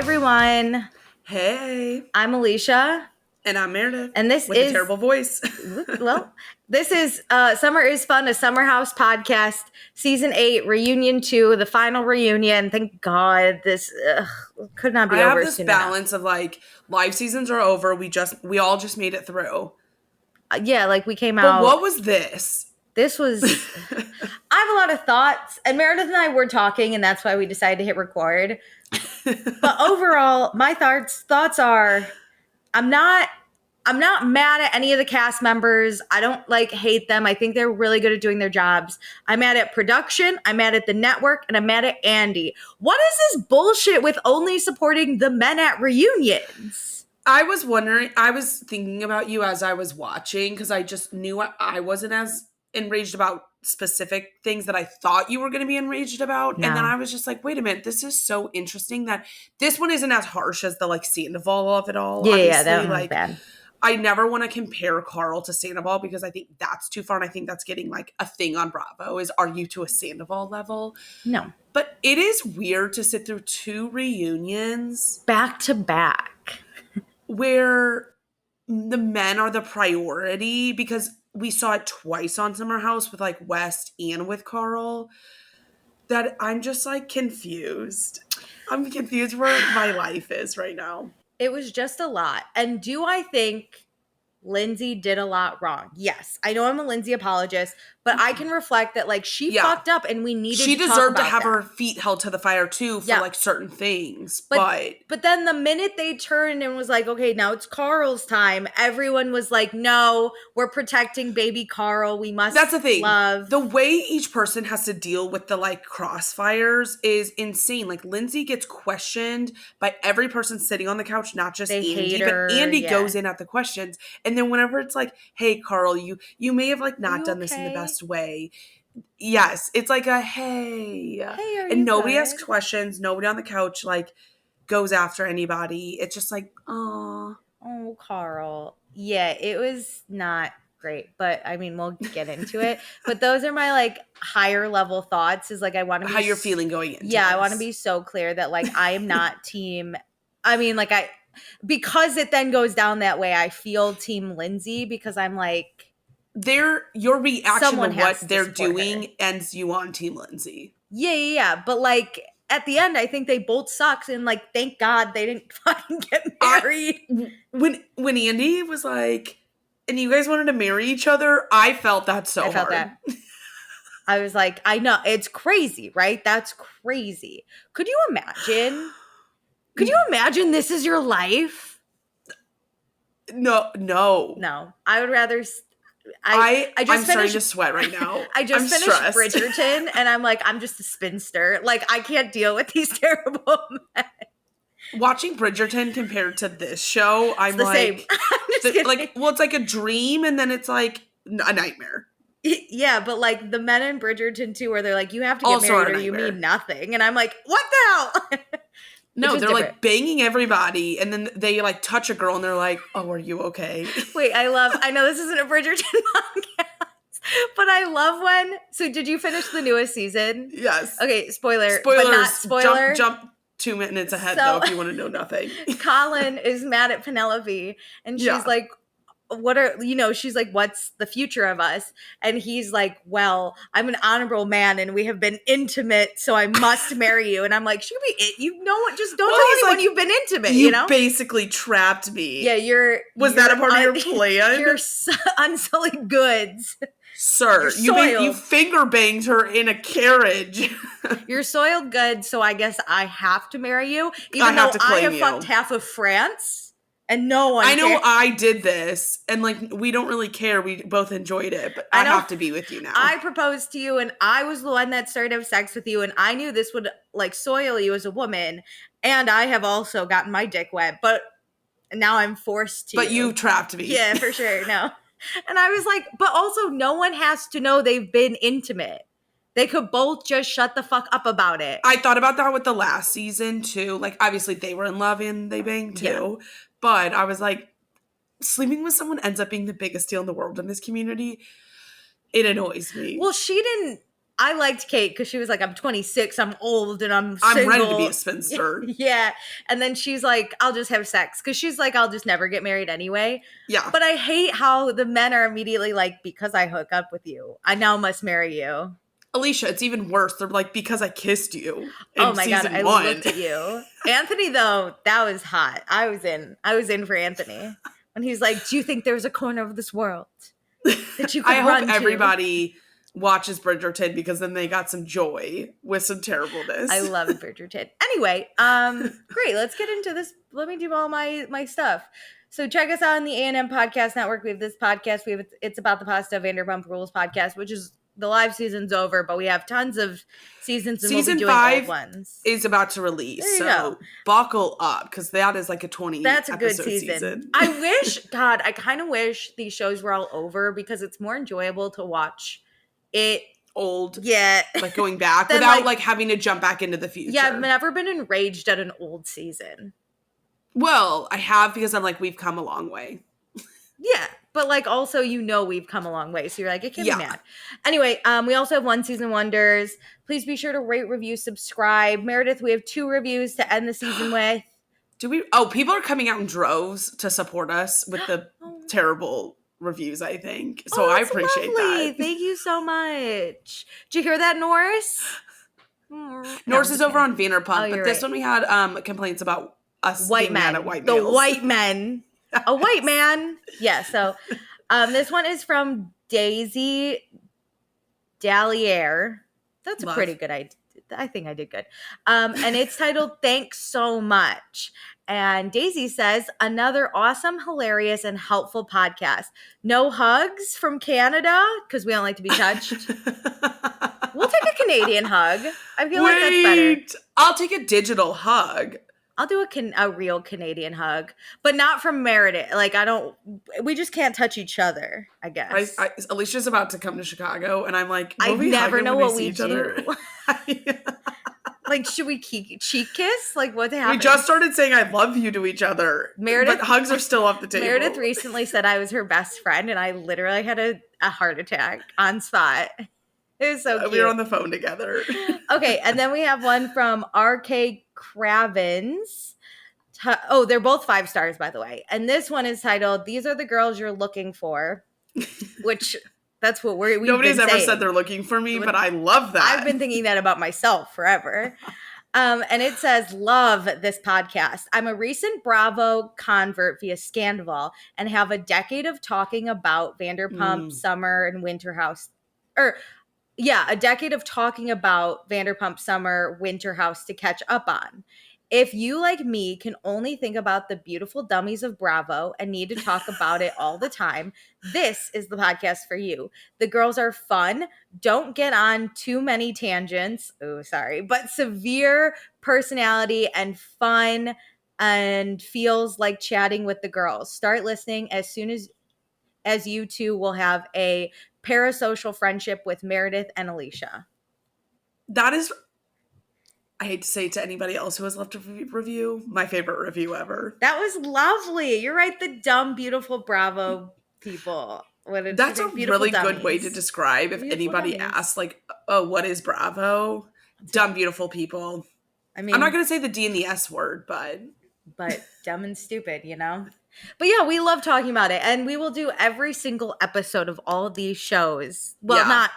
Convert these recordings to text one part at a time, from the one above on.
everyone. Hey. I'm Alicia. And I'm Meredith. And this with is... a terrible voice. Well, this is Summer is Fun, a Summer House podcast, Season 8, Reunion 2, the final reunion. Thank God this could not be over soon I have this balance enough. of like, live seasons are over. We all just made it through. Yeah, like we came out... But what was this? This was... I have a lot of thoughts, and Meredith and I were talking, and that's why we decided to hit record. But overall, my thoughts are... I'm not mad at any of the cast members. I don't hate them. I think they're really good at doing their jobs. I'm mad at production. I'm mad at the network, and I'm mad at Andy. What is this bullshit with only supporting the men at reunions? I was thinking about you as I was watching because I just knew I wasn't as enraged about specific things that I thought you were going to be enraged about. No. And then I was just like, wait a minute, this is so interesting that this one isn't as harsh as the Sandoval of it all. Yeah, that one was bad. I never want to compare Carl to Sandoval because I think that's too far. And I think that's getting a thing on Bravo is, are you to a Sandoval level? No. But it is weird to sit through 2 reunions. Back to back. Where the men are the priority because we saw it twice on Summer House with West and with Carl. That I'm just confused. I'm confused where my life is right now. It was just a lot. And do I think Lindsay did a lot wrong? Yes. I know I'm a Lindsay apologist, but I can reflect that she fucked up and we needed she to talk deserved about to have that. her feet held to the fire too for certain things. But then the minute they turned and was okay, now it's Carl's time, everyone was no, we're protecting baby Carl. We must That's the thing. Love. The way each person has to deal with the crossfires is insane. Lindsay gets questioned by every person sitting on the couch, not just Andy, but Andy goes in at the questions. And then whenever it's hey, Carl, you may have not done this in the best way. Yes, it's a hey, and nobody asks questions. Nobody on the couch goes after anybody. It's just oh, Carl. Yeah, it was not great, but I mean, we'll get into it. But those are my higher level thoughts. Is I want to be how you're feeling going into. Yeah, I want to be so clear that I am not team. I mean, because it then goes down that way. I feel team Lindsay because I'm your reaction to what they're doing her. ends you on team Lindsay. Yeah. But at the end, I think they both sucked, and thank God they didn't fucking get married. When Andy was and you guys wanted to marry each other, I felt that so hard. I felt that. I was I know, it's crazy, right? That's crazy. Could you imagine? Could you imagine this is your life? No. I would rather... I'm starting to sweat right now. I just finished stressed. Bridgerton, and I'm just a spinster. I can't deal with these terrible men. Watching Bridgerton compared to this show, I'm the same. It's a dream, and then it's a nightmare. Yeah, but the men in Bridgerton too, where they're you have to get also married or you mean nothing, and I'm what the hell? No, they're different. Banging everybody, and then they touch a girl, and they're oh, are you okay? Wait, I know this isn't a Bridgerton podcast, but I love when... So did you finish the newest season? Yes. Okay, spoilers. But not spoiler. Jump 2 minutes ahead, though, if you want to know nothing. Colin is mad at Penelope, and she's she's what's the future of us? And he's well, I'm an honorable man and we have been intimate, so I must marry you. And I'm should we, just don't tell anyone you've been intimate, you know? Basically trapped me. Yeah, Was that a part of your plan? You're unsullied goods. Sir, you finger banged her in a carriage. You're soiled goods, so I guess I have to marry you, even though I have fucked half of France. And no one I know cares. I did this, and we don't really care. We both enjoyed it, but I have to be with you now. I proposed to you, and I was the one that started to have sex with you, and I knew this would soil you as a woman, and I have also gotten my dick wet, but now I'm forced to. But you trapped me. Yeah, for sure, no. And I was but also no one has to know they've been intimate. They could both just shut the fuck up about it. I thought about that with the last season, too. Obviously, they were in love and they banged, too. Yeah. But I was sleeping with someone ends up being the biggest deal in the world in this community. It annoys me. Well, she didn't I liked Kate because she was like, I'm 26, I'm old, and I'm single. I'm ready to be a spinster. Yeah. And then she's like, I'll just have sex. Because she's like, I'll just never get married anyway. Yeah. But I hate how the men are immediately like, because I hook up with you, I now must marry you. Alicia, it's even worse. They're like, because I kissed you. Oh my God, I looked at you. Anthony, though, that was hot. I was in for Anthony. When he's like, do you think there's a corner of this world that you could I run hope everybody watches Bridgerton because then they got some joy with some terribleness. I love Bridgerton. Anyway, great. Let's get into this. Let me do all my stuff. So check us out on the A&M Podcast Network. We have this podcast. It's about the Pasta Vanderpump Rules podcast, which is the live season's over, but we have tons of seasons and Season we'll be doing 5 old ones. is about to release, so buckle up because that is like a 20 That's a good season. I kind of wish these shows were all over because it's more enjoyable to watch it old, like going back without like having to jump back into the future. Yeah, I've never been enraged at an old season. Well, I have because I'm like, we've come a long way. Yeah, but like also we've come a long way, so you're like, it can be mad. Anyway, we also have One Season Wonders. Please be sure to rate, review, subscribe. Meredith, we have 2 reviews to end the season with. Do we? Oh, people are coming out in droves to support us with the terrible reviews, I think. So I appreciate that. Thank you so much. Did you hear that, Norris? Norris is over on Vanderpump, but this one we had complaints about us being mad at white males. The white men. A white man. Yeah, so this one is from Daisy Dalliere. That's a pretty good idea. I think I did good. And it's titled Thanks So Much. And Daisy says, another awesome, hilarious, and helpful podcast. No hugs from Canada because we don't like to be touched. We'll take a Canadian hug. I feel like that's better. I'll take a digital hug. I'll do a real Canadian hug, but not from Meredith. Like, we just can't touch each other, I guess. Alicia's about to come to Chicago, and I'm like, I never know what we do. Like, should we cheek kiss? Like, what happened? We just started saying I love you to each other. Meredith, but hugs are still off the table. Meredith recently said I was her best friend, and I literally had a heart attack on spot. It was so cute. We were on the phone together. Okay, and then we have one from R.K. Cravens. They're both 5 stars, by the way. And this one is titled, These Are the Girls You're Looking For, which that's what we've Nobody's been ever saying. said they're looking for me, but I love that. I've been thinking that about myself forever. And it says, love this podcast. I'm a recent Bravo convert via Scandival and have a decade of talking about Vanderpump, Summer, and Winter House. A decade of talking about Vanderpump, Summer, Winter House to catch up on. If you, like me, can only think about the beautiful dummies of Bravo and need to talk about it all the time, this is the podcast for you. The girls are fun, don't get on too many tangents, but severe personality and fun and feels like chatting with the girls. Start listening as soon as you two will have a parasocial friendship with Meredith and Alicia. That is, I hate to say it to anybody else who has left a review, my favorite review ever. That was lovely. You're right, the dumb, beautiful Bravo people. That's a really good way to describe if anybody asks, like, oh, what is Bravo? Dumb, beautiful people. I mean, I'm not going to say the D and the S word, but dumb and stupid, But yeah, we love talking about it. And we will do every single episode of all of these shows. Well, not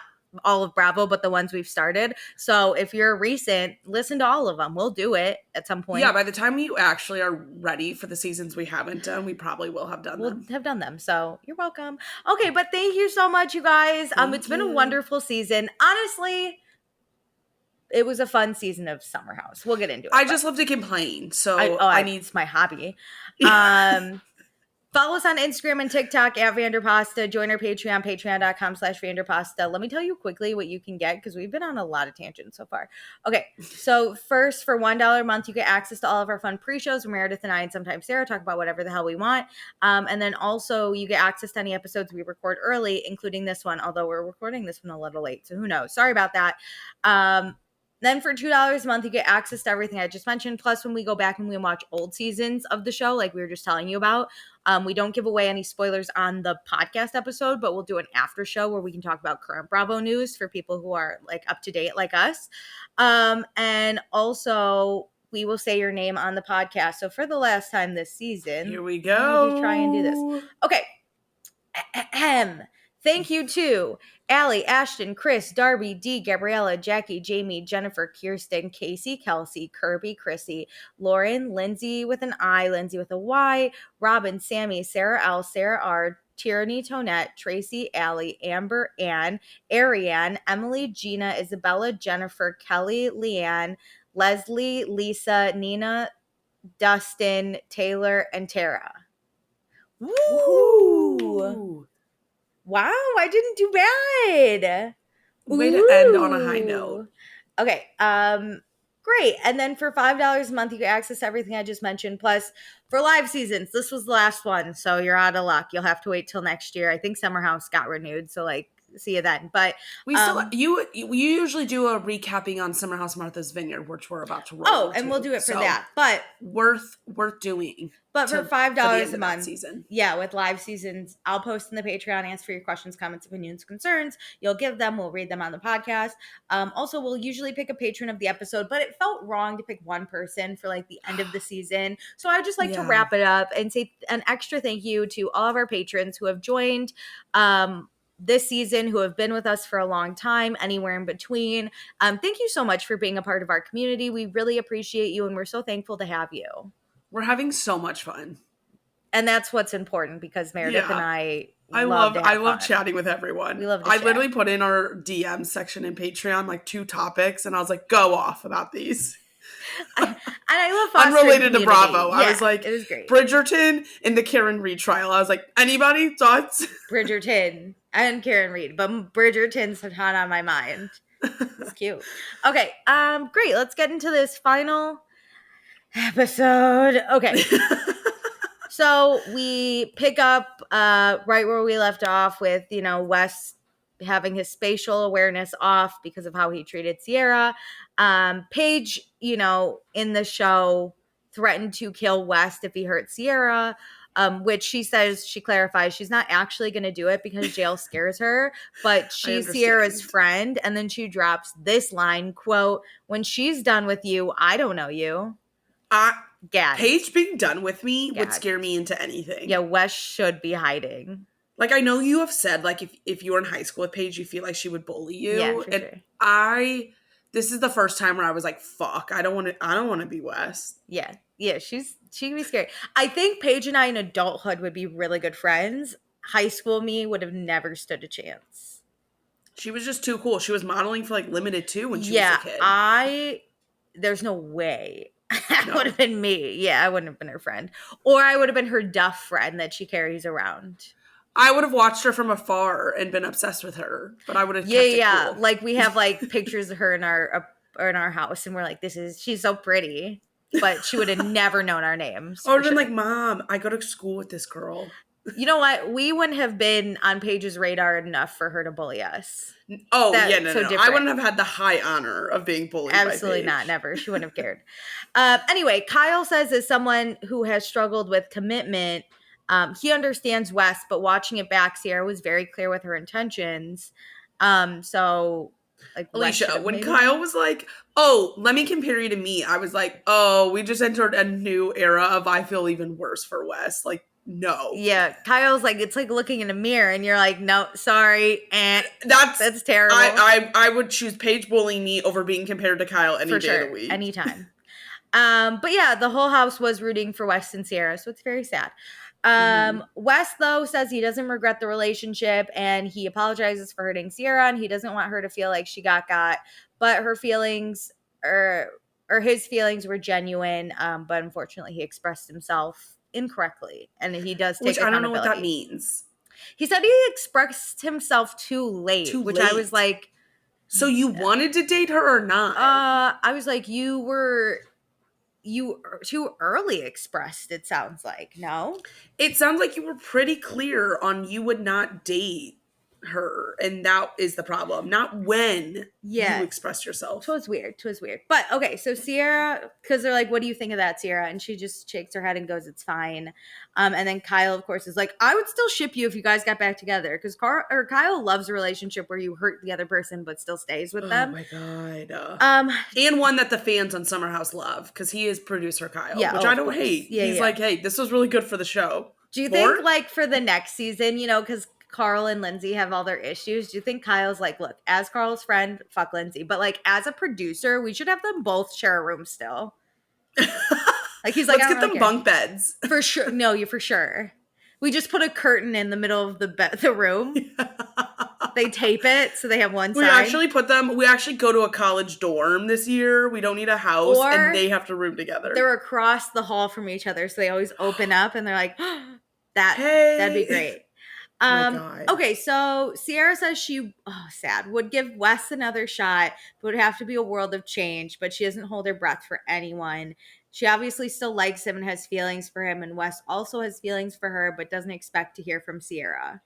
all of Bravo, but the ones we've started. So if you're recent, listen to all of them. We'll do it at some point. Yeah, by the time you actually are ready for the seasons we haven't done, we probably will have done them. We'll have done them. So you're welcome. Okay, but thank you so much, you guys. It's been a wonderful season. Honestly, it was a fun season of Summer House. We'll get into it. I just love to complain. So I need my hobby. Follow us on Instagram and TikTok at Vanderpasta. Join our Patreon, patreon.com/Vanderpasta. Let me tell you quickly what you can get because we've been on a lot of tangents so far. Okay, so first, for $1 a month, you get access to all of our fun pre-shows where Meredith and I and sometimes Sarah talk about whatever the hell we want. And then also you get access to any episodes we record early, including this one, although we're recording this one a little late, so who knows? Sorry about that. Then for $2 a month, you get access to everything I just mentioned. Plus, when we go back and we watch old seasons of the show, like we were just telling you about, we don't give away any spoilers on the podcast episode, but we'll do an after show where we can talk about current Bravo news for people who are like up to date like us. And also, we will say your name on the podcast. So for the last time this season, here we go. Maybe try and do this. Okay. Ahem. Thank you to Allie, Ashton, Chris, Darby, Dee, Gabriella, Jackie, Jamie, Jennifer, Kirsten, Casey, Kelsey, Kirby, Chrissy, Lauren, Lindsay with an I, Lindsay with a Y, Robin, Sammy, Sarah L, Sarah R, Tierney, Tonette, Tracy, Allie, Amber, Ann, Ariane, Emily, Gina, Isabella, Jennifer, Kelly, Leanne, Leslie, Lisa, Nina, Dustin, Taylor, and Tara. Woo! Woo! Wow, I didn't do bad. Way to end on a high note. Okay, great. And then for $5 a month, you get access to everything I just mentioned. Plus, for live seasons, this was the last one, so you're out of luck. You'll have to wait till next year. I think Summer House got renewed, so like, see you then. But we still you usually do a recapping on Summer House Martha's Vineyard, which we're about to roll. Oh, and we'll do it for that. But worth doing. But for $5 a month, season. Yeah, with live seasons, I'll post in the Patreon, answer your questions, comments, opinions, concerns. You'll give them. We'll read them on the podcast. Also, we'll usually pick a patron of the episode, but it felt wrong to pick one person for like the end of the season. So I would just like to wrap it up and say an extra thank you to all of our patrons who have joined this season, who have been with us for a long time, anywhere in between. Thank you so much for being a part of our community. We really appreciate you, and we're so thankful to have you. We're having so much fun. And that's what's important, because Meredith and I love chatting with everyone. We love to chat. Literally put in our DM section in Patreon like 2 topics, and I was like, go off about these. And I love fostering unrelated community. to Bravo. Yeah, I was like, it was great. Bridgerton and the Karen Reed trial. I was like, anybody thoughts? Bridgerton and Karen Reed, but Bridgerton's hot on my mind. It's cute. Okay, great. Let's get into this final episode. Okay. So we pick up right where we left off with, Wes having his spatial awareness off because of how he treated Sierra. Paige, in the show threatened to kill Wes if he hurt Sierra, which she clarifies she's not actually going to do it because jail scares her, but she's Sierra's friend. And then she drops this line, quote, "When she's done with you, I don't know you." Paige being done with me would scare me into anything. Yeah, Wes should be hiding. Like, I know you have said, like, if you were in high school with Paige, you feel like she would bully you. Yeah, for sure. This is the first time where I was like, fuck, I don't want to be Wes. Yeah, she can be scary. I think Paige and I in adulthood would be really good friends. High school me would have never stood a chance. She was just too cool. She was modeling for, like, Limited too when she was a kid. There's no way. That would have been me. Yeah, I wouldn't have been her friend. Or I would have been her duff friend that she carries around. I would have watched her from afar and been obsessed with her, but I would have kept it cool. Like, we have like pictures of her in our house, and we're like, she's so pretty, but she would have never known our names. I would have been like, Mom, I go to school with this girl. You know what? We wouldn't have been on Paige's radar enough for her to bully us. Oh, no. I wouldn't have had the high honor of being bullied. Absolutely not. Never. She wouldn't have cared. Anyway, Kyle says, as someone who has struggled with commitment, he understands Wes, but watching it back, Sierra was very clear with her intentions. So, like, Alicia, when Kyle was like, "Oh, let me compare you to me," I was like, "Oh, we just entered a new era of I feel even worse for Wes." Like, no. Yeah, Kyle's like, it's like looking in a mirror, and you're like, no, sorry, and that's terrible. I would choose Paige bullying me over being compared to Kyle any day of the week, anytime. But yeah, the whole house was rooting for Wes and Sierra, so it's very sad. Wes, though, says he doesn't regret the relationship, and he apologizes for hurting Sierra, and he doesn't want her to feel like she got, but her feelings or his feelings were genuine, but unfortunately he expressed himself incorrectly, and he does take accountability. I don't know what that means. He said he expressed himself too late. I was like, so you wanted to date her or not? I was like, you too early expressed, it sounds like. No? It sounds like you were pretty clear on you would not date her, and that is the problem, not when you express yourself. Twas weird. But okay, so Sierra, because they're like, what do you think of that, Sierra? And she just shakes her head and goes, it's fine. And then Kyle, of course, is like, I would still ship you if you guys got back together, because Kyle loves a relationship where you hurt the other person but still stays with them. Oh my god. And one that the fans on Summer House love, because he is producer Kyle, which I don't hate. He's like, hey, this was really good for the show. Do you think, like, for the next season, you know, because Carl and Lindsay have all their issues, do you think Kyle's like, look, as Carl's friend, fuck Lindsay, but like as a producer, we should have them both share a room still? Like, he's like, let's get them bunk beds. For sure. No, you for sure. We just put a curtain in the middle of the room. They tape it so they have one side. We actually go to a college dorm this year. We don't need a house, and they have to room together. They're across the hall from each other, so they always open up and they're like, that'd be great. My God. Okay, so Sierra says she, would give Wes another shot, but would have to be a world of change, but she doesn't hold her breath for anyone. She obviously still likes him and has feelings for him, and Wes also has feelings for her, but doesn't expect to hear from Sierra.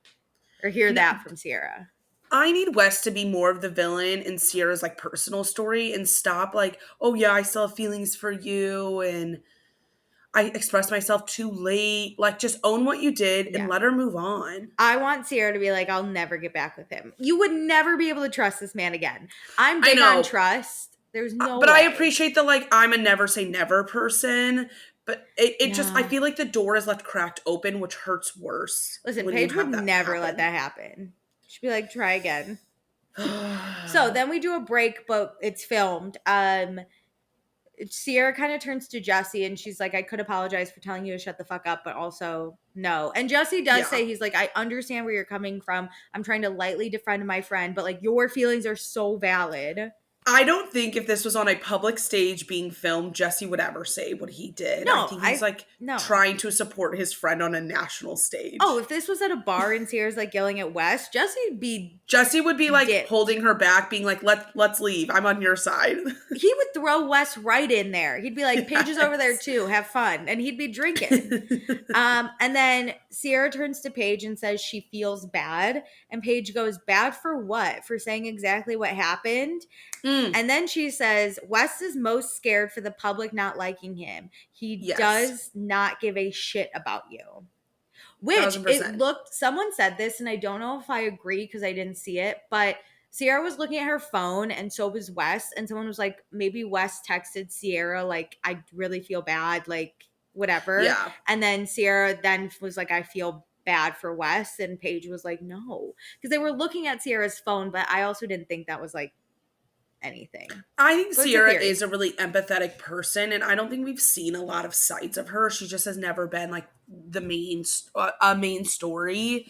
Or hear that from Sierra. I need Wes to be more of the villain in Sierra's, like, personal story and stop, like, oh yeah, I still have feelings for you, and I expressed myself too late. Like, just own what you did and let her move on. I want Sierra to be like, I'll never get back with him. You would never be able to trust this man again. I'm big on trust. There's no But way. I appreciate the, like, I'm a never say never person. But it just, I feel like the door is left cracked open, which hurts worse. Listen, Paige would never let that happen. She'd be like, try again. So then we do a break, but it's filmed. Sierra kind of turns to Jesse and she's like, I could apologize for telling you to shut the fuck up, but also no. And Jesse does say, he's like, I understand where you're coming from. I'm trying to lightly defend my friend, but like your feelings are so valid. I don't think if this was on a public stage being filmed, Jesse would ever say what he did. No, I think he's trying to support his friend on a national stage. Oh, if this was at a bar and Sierra's like yelling at Wes, Jesse would be like holding her back, being like, let's leave. I'm on your side. He would throw Wes right in there. He'd be like, Paige is over there too. Have fun. And he'd be drinking. And then Sierra turns to Paige and says she feels bad. And Paige goes, bad for what? For saying exactly what happened? And then she says, Wes is most scared for the public not liking him. He does not give a shit about you. Which, someone said this, and I don't know if I agree because I didn't see it, but Sierra was looking at her phone, and so was Wes, and someone was like, maybe Wes texted Sierra, like, I really feel bad, like, whatever. Yeah. And then Sierra then was like, I feel bad for Wes, and Paige was like, no. Because they were looking at Sierra's phone, but I also didn't think that was, like, anything. I think Sierra is a really empathetic person, and I don't think we've seen a lot of sides of her. She just has never been like the main story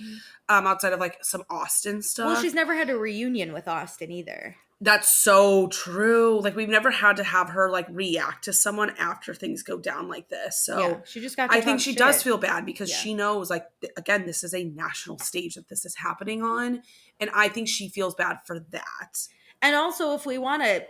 outside of like some Austin stuff. Well, she's never had a reunion with Austin either. That's so true. Like, we've never had to have her like react to someone after things go down like this. So she just got to I think she does feel bad because she knows, like, again, this is a national stage that this is happening on, and I think she feels bad for that. And also, if we want to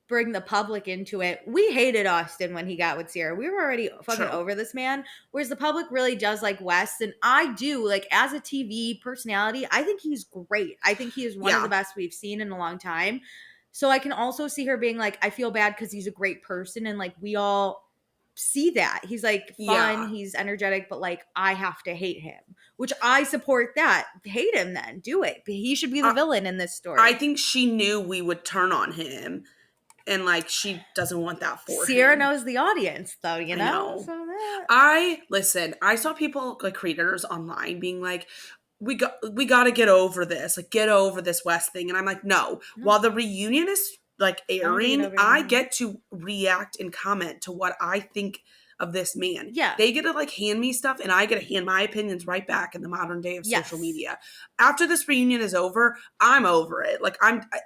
bring the public into it, we hated Austin when he got with Sierra. We were already fucking over this man. Whereas the public really does like Wes. And I do, like, as a TV personality, I think he's great. I think he is one of the best we've seen in a long time. So I can also see her being like, I feel bad because he's a great person. And like, we all see that. He's like fun, he's energetic, but like, I have to hate him. Which I support that. Hate him then. Do it. He should be the villain in this story. I think she knew we would turn on him. And, like, she doesn't want that for Sierra him. knows the audience, though, you know? I saw people, like, creators online being like, we got to get over this. Like, get over this Wes thing. And I'm like, no. While the reunion is, like, airing, I get to react and comment to what I think of this man. Yeah. They get to like hand me stuff and I get to hand my opinions right back in the modern day of social media. After this reunion is over, I'm over it. Like,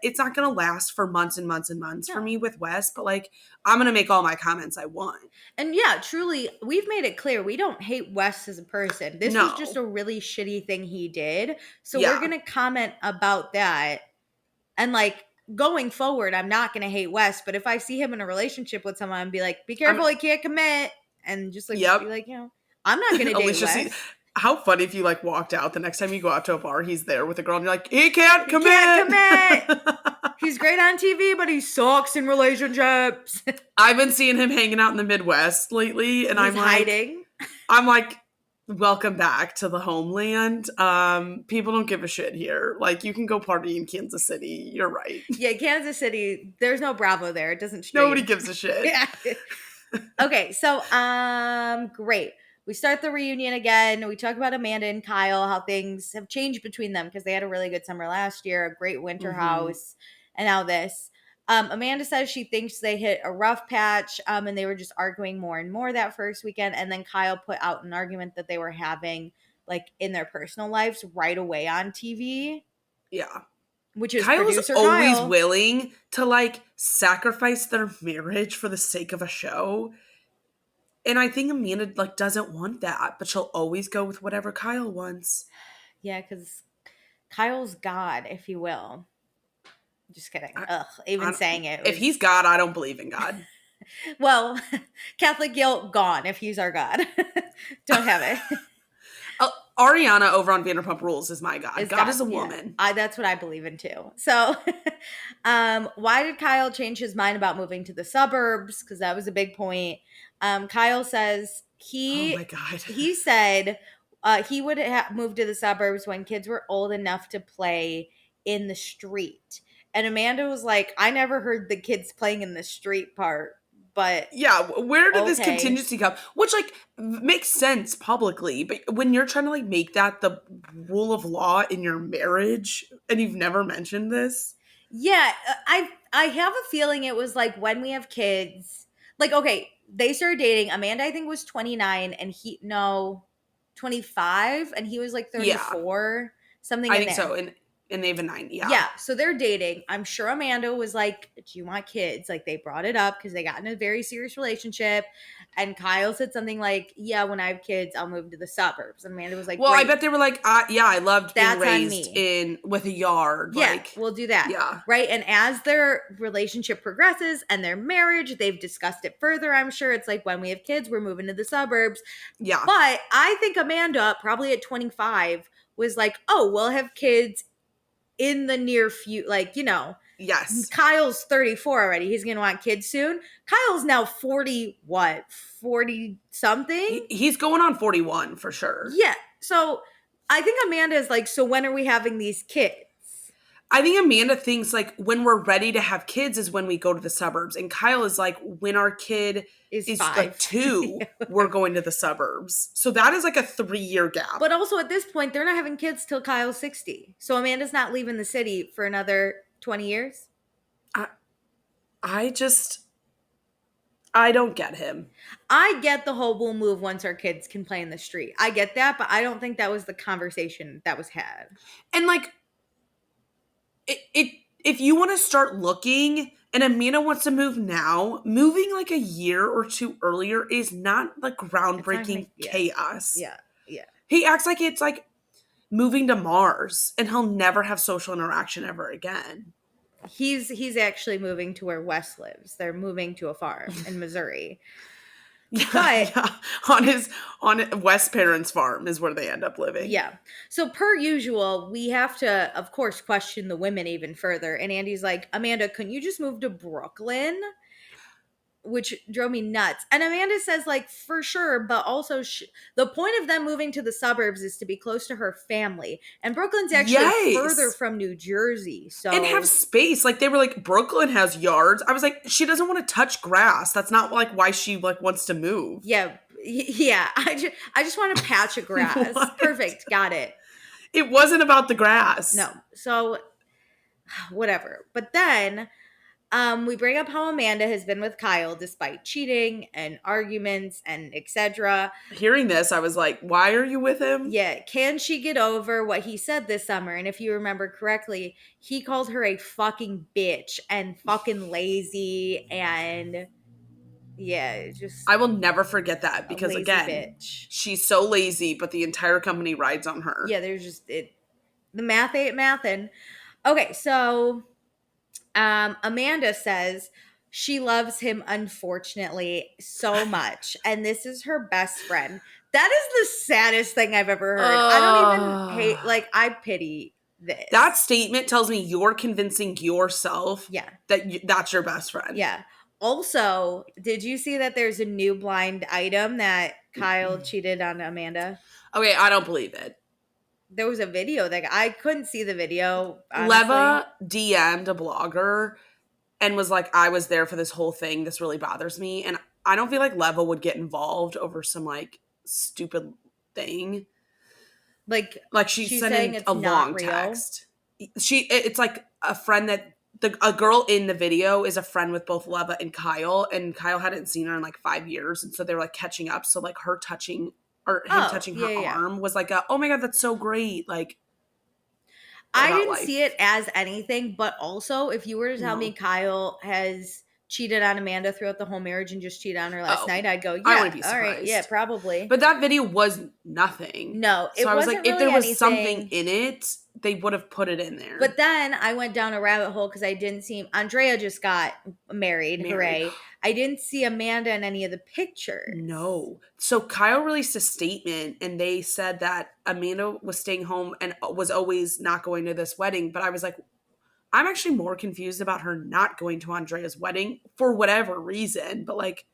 it's not going to last for months and months and months for me with Wes, but like, I'm going to make all my comments I want. And yeah, truly, we've made it clear we don't hate Wes as a person. This was just a really shitty thing he did. So we're going to comment about that. And like, going forward, I'm not going to hate Wes, but if I see him in a relationship with someone, I'd be like, be careful, he can't commit. And just like, be like, you know, I'm not going to date Wes. How funny if you like walked out the next time you go out to a bar, he's there with a girl and you're like, he can't commit. He's great on TV, but he sucks in relationships. I've been seeing him hanging out in the Midwest lately, and I'm like, welcome back to the homeland. People don't give a shit here. Like, you can go party in Kansas City. You're right. Yeah, Kansas City, there's no Bravo there. It doesn't stream. Nobody gives a shit. Yeah. Okay, so great. We start the reunion again. We talk about Amanda and Kyle, how things have changed between them because they had a really good summer last year, a great winter house, and now this. Amanda says she thinks they hit a rough patch, and they were just arguing more and more that first weekend. And then Kyle put out an argument that they were having, like, in their personal lives right away on TV. Yeah. Which is Kyle's always willing to, like, sacrifice their marriage for the sake of a show. And I think Amanda, like, doesn't want that, but she'll always go with whatever Kyle wants. Yeah, because Kyle's God, if you will. Just kidding. Saying it. If he's God, I don't believe in God. Well, Catholic guilt gone if he's our God. Don't have it. Ariana over on Vanderpump Rules is my God. God is a woman. Yeah. That's what I believe in too. So why did Kyle change his mind about moving to the suburbs? Because that was a big point. Kyle says oh my God. He said he would move to the suburbs when kids were old enough to play in the street. And Amanda was like, I never heard the kids playing in the street part. But yeah, where did this contingency come? Which, like, makes sense publicly, but when you're trying to, like, make that the rule of law in your marriage, and you've never mentioned this. Yeah, I have a feeling it was like when we have kids, like, okay, they started dating. Amanda, I think, was 29, and 25, and he was like 34, something. I think so. And they have a 9, Yeah, so they're dating. I'm sure Amanda was like, do you want kids? Like, they brought it up because they got in a very serious relationship. And Kyle said something like, yeah, when I have kids, I'll move to the suburbs. And Amanda was like, well, I bet they were like, yeah, I loved being raised with a yard. Yeah, like, we'll do that. Yeah. Right? And as their relationship progresses and their marriage, they've discussed it further, I'm sure. It's like, when we have kids, we're moving to the suburbs. Yeah. But I think Amanda, probably at 25, was like, oh, we'll have kids in the near future, like, you know. Yes. Kyle's 34 already. He's going to want kids soon. Kyle's now 40 something? He's going on 41 for sure. Yeah. So I think Amanda is like, so when are we having these kids? I think Amanda thinks, like, when we're ready to have kids is when we go to the suburbs. And Kyle is like, when our kid is 5. Like 2, we're going to the suburbs. So that is like a 3-year gap. But also at this point, they're not having kids till Kyle's 60. So Amanda's not leaving the city for another 20 years. I don't get him. I get the whole we'll move once our kids can play in the street. I get that, but I don't think that was the conversation that was had. And, like, if you want to start looking and Amanda wants to move now, moving like a year or 2 earlier is not like groundbreaking chaos. Yeah. He acts like it's like moving to Mars and he'll never have social interaction ever again. He's actually moving to where Wes lives. They're moving to a farm in Missouri. On Wes' parents' farm is where they end up living. Yeah. So per usual, we have to, of course, question the women even further. And Andy's like, Amanda, couldn't you just move to Brooklyn? Which drove me nuts. And Amanda says, like, for sure, but also the point of them moving to the suburbs is to be close to her family. And Brooklyn's actually further from New Jersey. So and have space. Like, they were like, Brooklyn has yards. I was like, she doesn't want to touch grass. That's not, like, why she, like, wants to move. Yeah. I just want a patch of grass. Perfect. Got it. It wasn't about the grass. No. So, whatever. But then we bring up how Amanda has been with Kyle despite cheating and arguments and etc. Hearing this, I was like, why are you with him? Yeah. Can she get over what he said this summer? And if you remember correctly, he called her a fucking bitch and fucking lazy and just... I will never forget that because, again, bitch. She's so lazy, but the entire company rides on her. Yeah, there's just... the math ain't mathin'. Okay, so... Amanda says she loves him, unfortunately, so much. And this is her best friend. That is the saddest thing I've ever heard. I don't even hate, like, I pity this. That statement tells me you're convincing yourself that that's your best friend. Yeah. Also, did you see that there's a new blind item that Kyle cheated on Amanda? Okay, I don't believe it. There was a video that I couldn't see the video, honestly. Leva DM'd a blogger and was like, I was there for this whole thing. This really bothers me. And I don't feel like Leva would get involved over some like stupid thing. Like she's sending a long text. It's like a friend that a girl in the video is a friend with both Leva and Kyle hadn't seen her in like 5 years. And so they were like catching up. So like her touching or him touching her arm was like, oh my God, that's so great. Like, I didn't see it as anything, but also if you were to tell me Kyle has cheated on Amanda throughout the whole marriage and just cheated on her last night, I'd go, yeah, I wouldn't be surprised. All right, yeah, probably. But that video was nothing. No, so I was like, if there was something in it, they would have put it in there. But then I went down a rabbit hole because I didn't see Andrea just got married. Hooray. I didn't see Amanda in any of the pictures. No. So Kyle released a statement and they said that Amanda was staying home and was always not going to this wedding. But I was like, I'm actually more confused about her not going to Andrea's wedding for whatever reason. But like,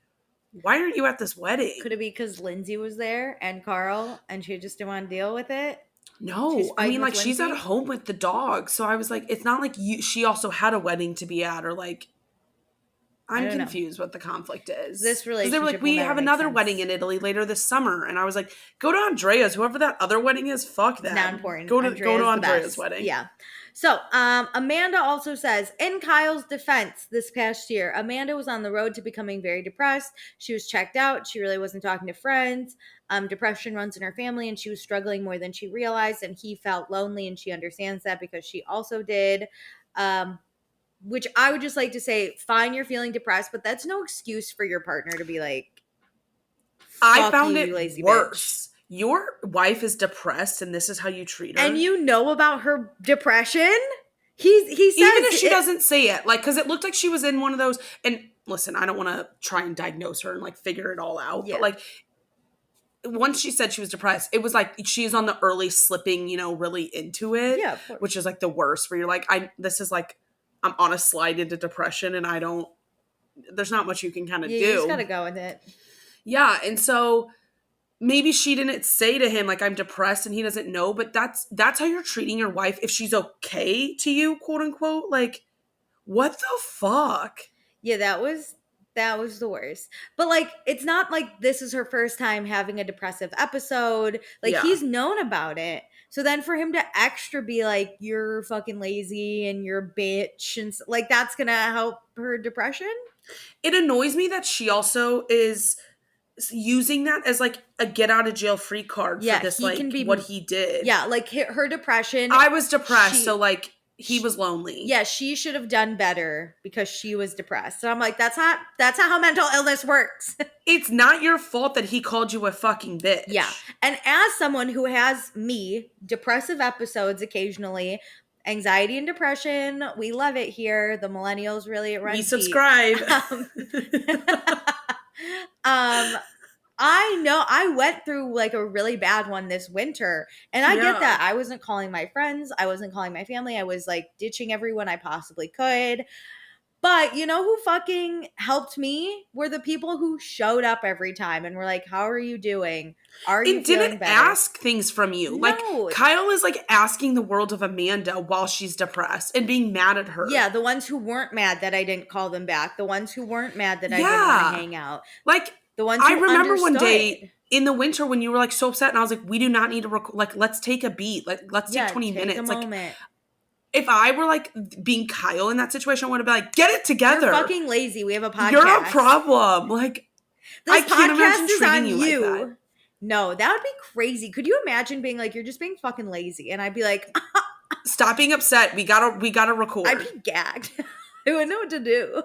why aren't you at this wedding? Could it be because Lindsay was there and Carl and she just didn't want to deal with it? No, I mean, like, Lindsay? She's at home with the dog. So I was like, it's not like she also had a wedding to be at or like, I'm confused what the conflict is. This relationship. They were like, we have another wedding in Italy later this summer. And I was like, go to Andrea's. Whoever that other wedding is, fuck that. Not important. Go to Andrea's wedding. Yeah. So, Amanda also says, in Kyle's defense this past year, Amanda was on the road to becoming very depressed. She was checked out. She really wasn't talking to friends. Depression runs in her family, and she was struggling more than she realized, and he felt lonely, and she understands that because she also did. Which I would just like to say, fine, you're feeling depressed, but that's no excuse for your partner to be like, I found it worse. Bitch. Your wife is depressed and this is how you treat her. And you know about her depression? He says, even if she doesn't say it, like, because it looked like she was in one of those, and listen, I don't want to try and diagnose her and like figure it all out, but like, once she said she was depressed, it was like she's on the early slipping, really into it, which is like the worst, where you're like, I'm on a slide into depression and there's not much you can kind of do. You just gotta go with it. Yeah. And so maybe she didn't say to him, like, I'm depressed and he doesn't know, but that's how you're treating your wife if she's okay to you, quote unquote. Like, what the fuck? Yeah, that was the worst. But like, it's not like this is her first time having a depressive episode. Like, he's known about it. So then for him to extra be like, you're fucking lazy and you're a bitch, and like, that's gonna help her depression? It annoys me that she also is using that as like a get out of jail free card for this, like, what he did. Yeah, like her depression. I was depressed, so like, he was lonely. Yeah, she should have done better because she was depressed. So I'm like, that's not how mental illness works. It's not your fault that he called you a fucking bitch. Yeah. And as someone who has depressive episodes occasionally, anxiety and depression, we love it here. The millennials really run deep. We subscribe. I know I went through like a really bad one this winter, and I get that. I wasn't calling my friends. I wasn't calling my family. I was like ditching everyone I possibly could. But you know who fucking helped me were the people who showed up every time and were like, how are you doing? Are you feeling better? Ask things from you. No. Like, Kyle is like asking the world of Amanda while she's depressed and being mad at her. Yeah, the ones who weren't mad that I didn't call them back. The ones who weren't mad that I didn't want to hang out. Like, the ones who remember one day in the winter when you were like so upset and I was like, we do not need to like, let's take a beat. Like, let's take 20 minutes. A moment. If I were like being Kyle in that situation, I would have been like, get it together. You're fucking lazy. We have a podcast. You're a problem. Like, I can't imagine treating you like that. No, that would be crazy. Could you imagine being like, you're just being fucking lazy? And I'd be like, stop being upset. We gotta record. I'd be gagged. I wouldn't know what to do.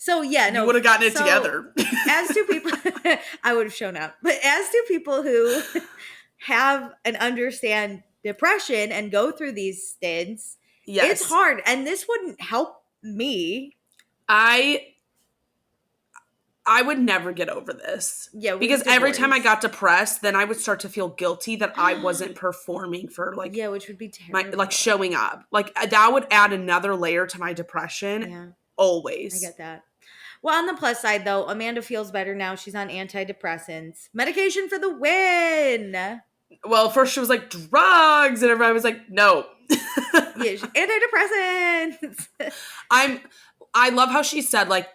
So yeah, no. You would have gotten it together. As two people, I would have shown up. But as two people who have and understand depression and go through these stints, it's hard. And this wouldn't help me. I would never get over this. Yeah, because every time I got depressed, then I would start to feel guilty that I wasn't performing for like yeah, which would be terrible. Like showing up. Like that would add another layer to my depression. Yeah. Always. I get that. Well, on the plus side though, Amanda feels better now. She's on antidepressants. Medication for the win. Well, first she was like drugs and everybody was like, no. Yeah, antidepressants. I love how she said like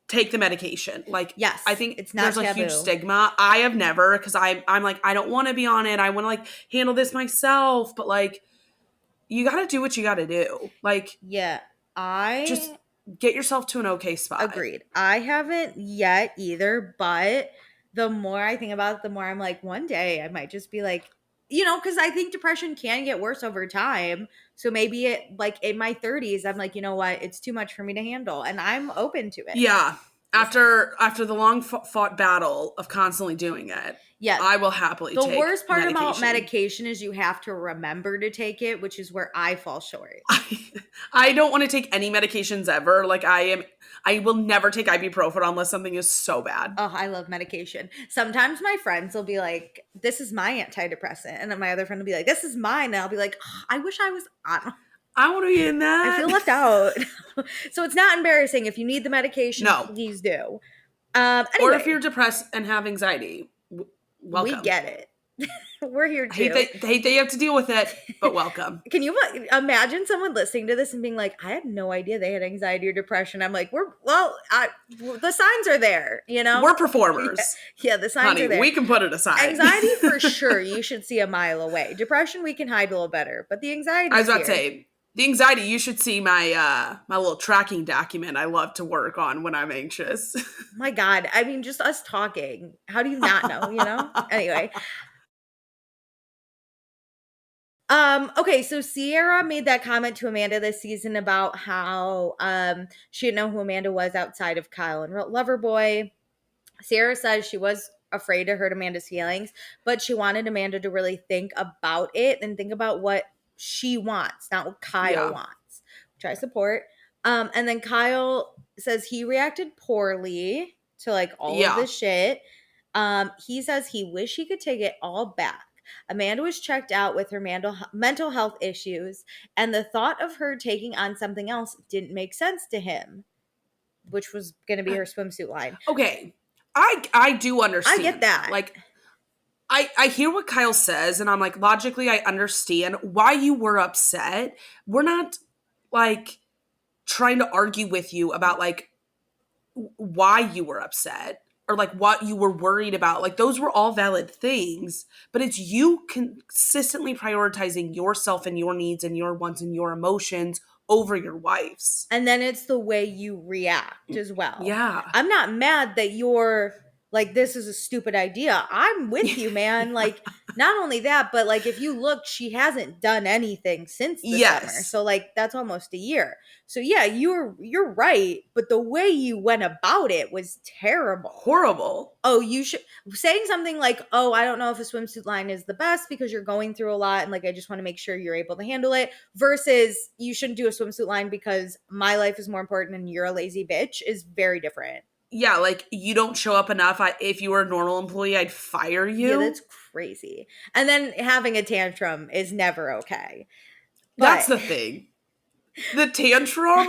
take the medication. Like, yes, I think it's not there's taboo. a huge stigma. I have never, because I'm like, I don't want to be on it. I want to like handle this myself. But like, you got to do what you got to do. Like, yeah, just get yourself to an okay spot. Agreed. I haven't yet either, but the more I think about it, the more I'm like, one day I might just be like, you know, because I think depression can get worse over time. So maybe it, like in my 30s, I'm like, you know what, it's too much for me to handle, and I'm open to it. Yeah. After the long fought battle of constantly doing it, yeah, I will happily take the worst part about medication is you have to remember to take it, which is where I fall short. I don't want to take any medications ever. Like I will never take ibuprofen unless something is so bad. Oh, I love medication. Sometimes my friends will be like, this is my antidepressant. And then my other friend will be like, this is mine. And I'll be like, oh, I wish I was on. I want to be in that. I feel left out. So it's not embarrassing. If you need the medication, please do. Anyway, or if you're depressed and have anxiety, welcome. We get it. We're here too. Hate that you have to deal with it, but welcome. Can you imagine someone listening to this and being like, I had no idea they had anxiety or depression. I'm like, the signs are there, you know? We're performers. Yeah, the signs are there. We can put it aside. Anxiety for sure, you should see a mile away. Depression, we can hide a little better, but the anxiety I was about to say, the anxiety, you should see my my little tracking document I love to work on when I'm anxious. My God. I mean, just us talking. How do you not know, you know? Anyway. Okay, so Sierra made that comment to Amanda this season about how she didn't know who Amanda was outside of Kyle and Loverboy. Sierra says she was afraid to hurt Amanda's feelings, but she wanted Amanda to really think about it and think about what she wants, not what Kyle wants, which I support. And then Kyle says he reacted poorly to like all of this shit. He says he wish he could take it all back. Amanda was checked out with her mental health issues, and the thought of her taking on something else didn't make sense to him, which was going to be her swimsuit line. Okay. I do understand. I get that. Like, I hear what Kyle says, and I'm like, logically, I understand why you were upset. We're not, like, trying to argue with you about, like, why you were upset or, like, what you were worried about. Like, those were all valid things, but it's you consistently prioritizing yourself and your needs and your wants and your emotions over your wife's. And then it's the way you react as well. Yeah. I'm not mad that you're like, this is a stupid idea. I'm with you, man. Like, not only that, but like, if you look, she hasn't done anything since the summer. So like, that's almost a year. So yeah, you're right. But the way you went about it was terrible. Horrible. Oh, you should saying something like, oh, I don't know if a swimsuit line is the best because you're going through a lot. And like, I just want to make sure you're able to handle it versus you shouldn't do a swimsuit line because my life is more important and you're a lazy bitch is very different. Yeah, like, you don't show up enough. If you were a normal employee, I'd fire you. Yeah, that's crazy. And then having a tantrum is never okay. That's the thing. The tantrum,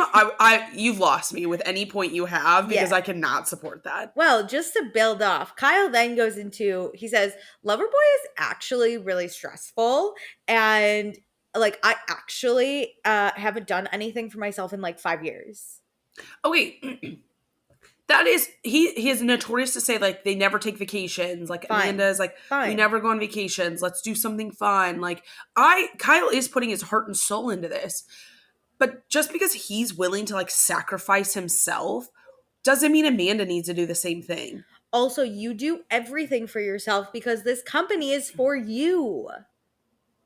you've lost me with any point you have because I cannot support that. Well, just to build off, Kyle then goes into, he says, Loverboy is actually really stressful. And like, I actually haven't done anything for myself in like 5 years. Okay. That is, he is notorious to say, like, they never take vacations. Like, Amanda's like, we never go on vacations. Let's do something fun. Like, Kyle is putting his heart and soul into this. But just because he's willing to, like, sacrifice himself doesn't mean Amanda needs to do the same thing. Also, you do everything for yourself because this company is for you.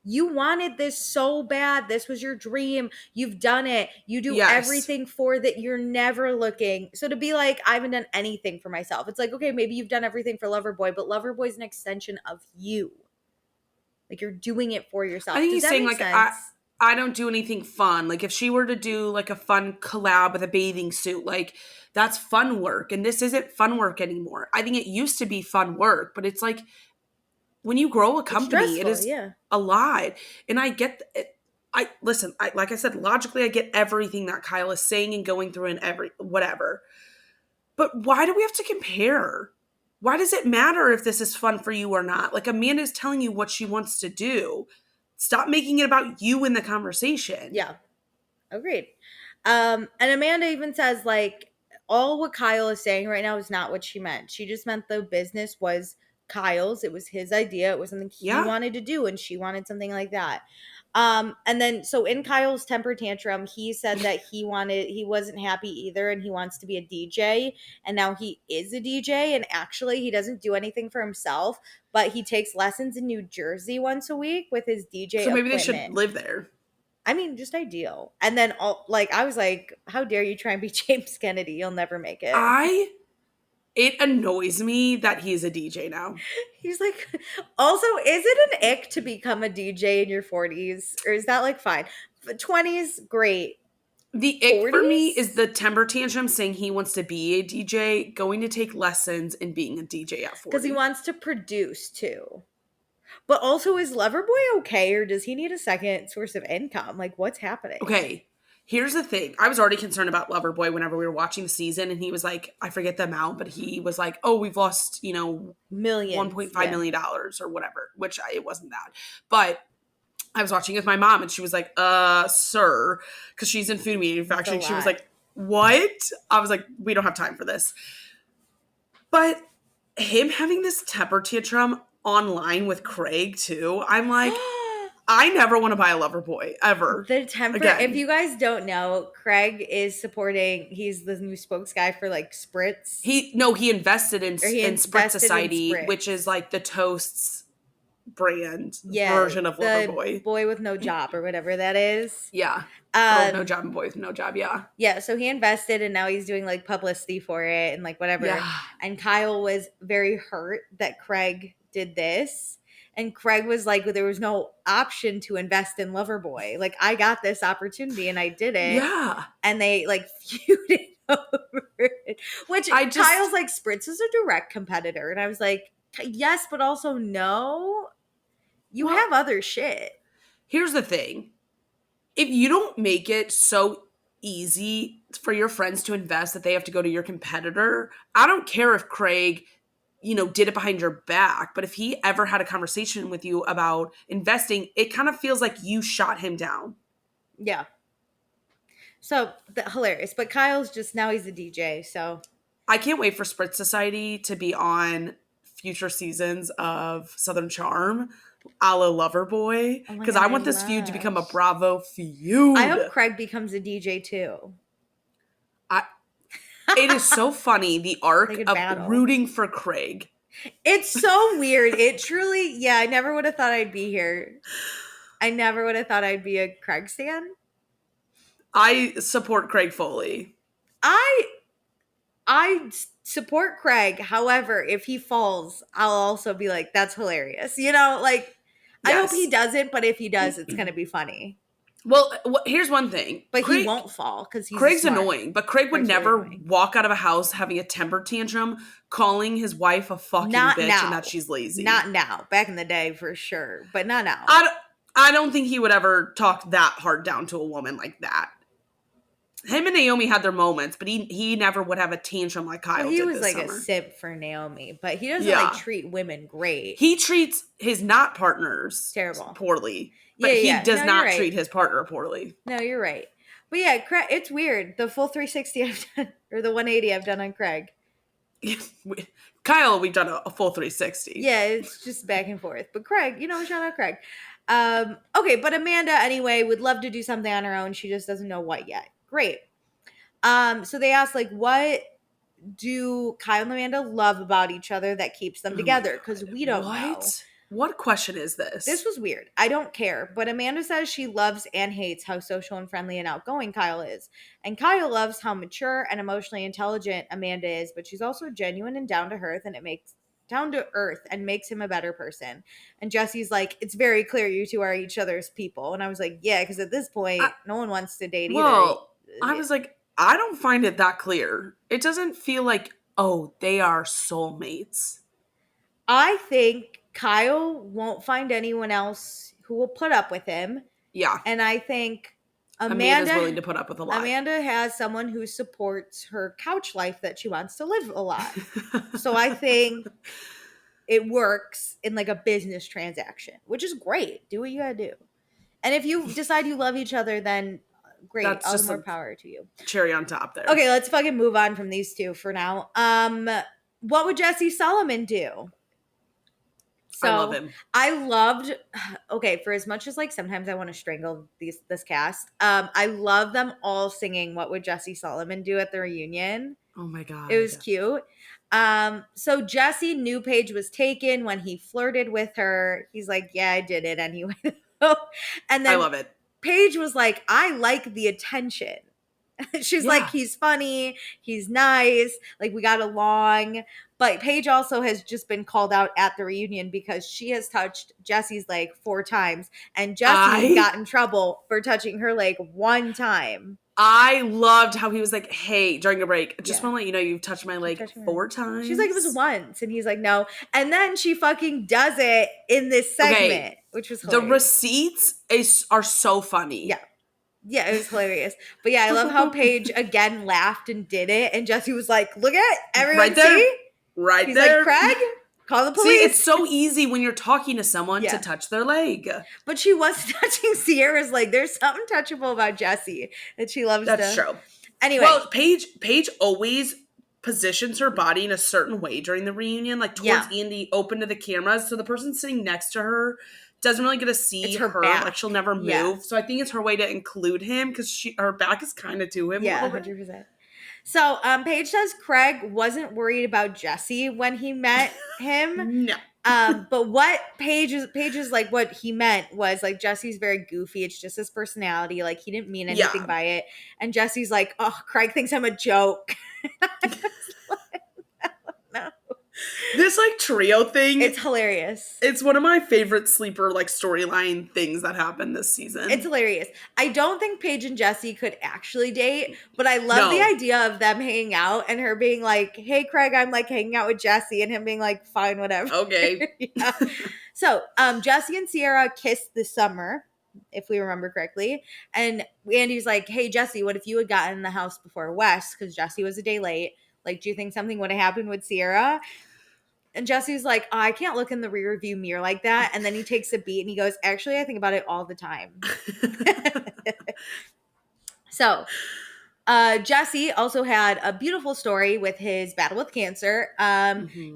You wanted this so bad. This was your dream. You've done it. You do everything for that. You're never looking. So to be like, I haven't done anything for myself. It's like, okay, maybe you've done everything for Loverboy, but Loverboy's an extension of you. Like, you're doing it for yourself. I think he's saying, like, I don't do anything fun. Like if she were to do like a fun collab with a bathing suit, like that's fun work. And this isn't fun work anymore. I think it used to be fun work, but it's like when you grow a company, it is a lot. And I get it. Like I said, logically, I get everything that Kyle is saying and going through and whatever. But why do we have to compare? Why does it matter if this is fun for you or not? Like Amanda is telling you what she wants to do. Stop making it about you in the conversation. Yeah. Agreed. And Amanda even says, like, all what Kyle is saying right now is not what she meant. She just meant the business was Kyle's. It was his idea. It was something he wanted to do, and she wanted something like that. And then so in Kyle's temper tantrum, he said that he wasn't happy either, and he wants to be a DJ. And now he is a DJ, and actually he doesn't do anything for himself, but he takes lessons in New Jersey once a week with his DJ. So maybe they should live there. I mean, just ideal. And then I was like, how dare you try and be James Kennedy? You'll never make it. It annoys me that he's a DJ now. He's like, also, is it an ick to become a DJ in your 40s? Or is that like fine? 20s, great. The ick 40s? For me is the temper tantrum saying he wants to be a DJ, going to take lessons and being a DJ at 40. Because he wants to produce too. But also, is Loverboy okay, or does he need a second source of income? Like, what's happening? Okay, here's the thing. I was already concerned about Loverboy whenever we were watching the season, and he was like, I forget the amount, but he was like, oh, we've lost, millions, $1.5 million or whatever, which it wasn't that. But I was watching with my mom, and she was like, sir, because she's in food manufacturing. She was like, what? I was like, we don't have time for this. But him having this temper tantrum online with Craig too, I'm like, I never want to buy a Loverboy ever. The temper. Again. If you guys don't know, Craig is supporting. He's the new spokes guy for like Spritz. He invested in Spritz Society, which is like the Toast's brand version of Loverboy. Boy with no job or whatever that is. Yeah. No job and boy with no job. Yeah. Yeah. So he invested, and now he's doing like publicity for it and like whatever. Yeah. And Kyle was very hurt that Craig did this, and Craig was like, there was no option to invest in Loverboy. Like, I got this opportunity and I did it. Yeah. And they like feuded over it, which Kyle's like, Spritz is a direct competitor, and I was like, yes, but also no, you have other shit. Here's the thing. If you don't make it so easy for your friends to invest that they have to go to your competitor, I don't care if Craig did it behind your back. But if he ever had a conversation with you about investing, it kind of feels like you shot him down. Yeah. So hilarious. But Kyle's just, now he's a DJ. So I can't wait for Spritz Society to be on future seasons of Southern Charm, a la Loverboy. Because I want this feud to become a Bravo feud. I hope Craig becomes a DJ too. It is so funny, the arc of rooting for Craig. It's so weird. It truly, I never would have thought I'd be here. I never would have thought I'd be a Craig stan. I support Craig fully. I support Craig. However, if he falls, I'll also be like, that's hilarious. Yes. I hope he doesn't, but if he does, it's going to be funny. Well, here's one thing. But Craig, he won't fall because Craig's annoying. But Craig's would never walk out of a house having a temper tantrum, calling his wife a fucking bitch and that she's lazy. Not now. Back in the day, for sure. But not now. I don't think he would ever talk that hard down to a woman like that. Him and Naomi had their moments, but he never would have a tantrum like Kyle did this summer. He was like a simp for Naomi, but he doesn't treat women great. He treats his not partners poorly. But he does not treat his partner poorly. No, you're right. But yeah, Craig, it's weird. The full 360 I've done, or the 180 I've done on Craig. Kyle, we've done a full 360. Yeah, it's just back and forth. But Craig, shout out Craig. Okay, but Amanda, anyway, would love to do something on her own. She just doesn't know what yet. Great. So they asked, what do Kyle and Amanda love about each other that keeps them together? Because we don't know. What question is this? This was weird. I don't care. But Amanda says she loves and hates how social and friendly and outgoing Kyle is. And Kyle loves how mature and emotionally intelligent Amanda is, but she's also genuine and down to earth, and it makes down to earth and makes him a better person. And Jesse's like, it's very clear you two are each other's people. And I was like, yeah, because at this point, no one wants to date either. Well, I was like, I don't find it that clear. It doesn't feel like, oh, they are soulmates. I think Kyle won't find anyone else who will put up with him. Yeah. And I think Amanda's willing to put up with a lot. Amanda has someone who supports her couch life that she wants to live a lot. So I think it works in like a business transaction, which is great. Do what you gotta do. And if you decide you love each other, then great. That's all the more power to you. Cherry on top there. Okay, let's fucking move on from these two for now. What would Jesse Solomon do? So I love him. I loved, okay, for as much as like sometimes I want to strangle this cast, I love them all singing What Would Jesse Solomon Do at the reunion. Oh my God. It was cute. So Jesse knew Paige was taken when he flirted with her. He's like, yeah, I did it anyway. And then I love it. Paige was like, I like the attention. She's like, he's funny, he's nice, like we got along. But Paige also has just been called out at the reunion because she has touched Jesse's leg 4 times, and Jesse got in trouble for touching her leg 1 time. I loved how he was like, hey, during a break, just want to let you know you've touched my leg 4 times. She's like, it was once. And he's like, no. And then she fucking does it in this segment, which was hilarious. The receipts are so funny. Yeah. Yeah, it was hilarious. But yeah, I love how Paige again laughed and did it. And Jesse was like, look at everyone right there. See? Right He's there. He's like, Craig, call the police. See, it's so easy when you're talking to someone to touch their leg. But she was touching Sierra's leg. There's something touchable about Jesse that she loves. That's true. Anyway. Well, Paige always positions her body in a certain way during the reunion, like towards Andy, open to the cameras. So the person sitting next to her doesn't really get to see her. Like she'll never move. Yeah. So I think it's her way to include him because her back is kind of to him. Yeah, 100%. So Paige says Craig wasn't worried about Jesse when he met him. No. But what Paige's like, what he meant was like, Jesse's very goofy. It's just his personality. Like he didn't mean anything by it. And Jesse's like, oh, Craig thinks I'm a joke. I was like, no. This like trio thing, it's hilarious. It's one of my favorite sleeper like storyline things that happened this season. It's hilarious. I don't think Paige and Jesse could actually date, but I love the idea of them hanging out and her being like, hey Craig, I'm like hanging out with Jesse, and him being like, fine, whatever. Okay. So Jesse and Sierra kissed this summer, if we remember correctly. And Andy's like, hey Jesse, what if you had gotten in the house before Wes? Because Jesse was a day late. Like, do you think something would have happened with Sierra? And Jesse's like, oh, I can't look in the rear view mirror like that. And then he takes a beat and he goes, actually, I think about it all the time. So Jesse also had a beautiful story with his battle with cancer.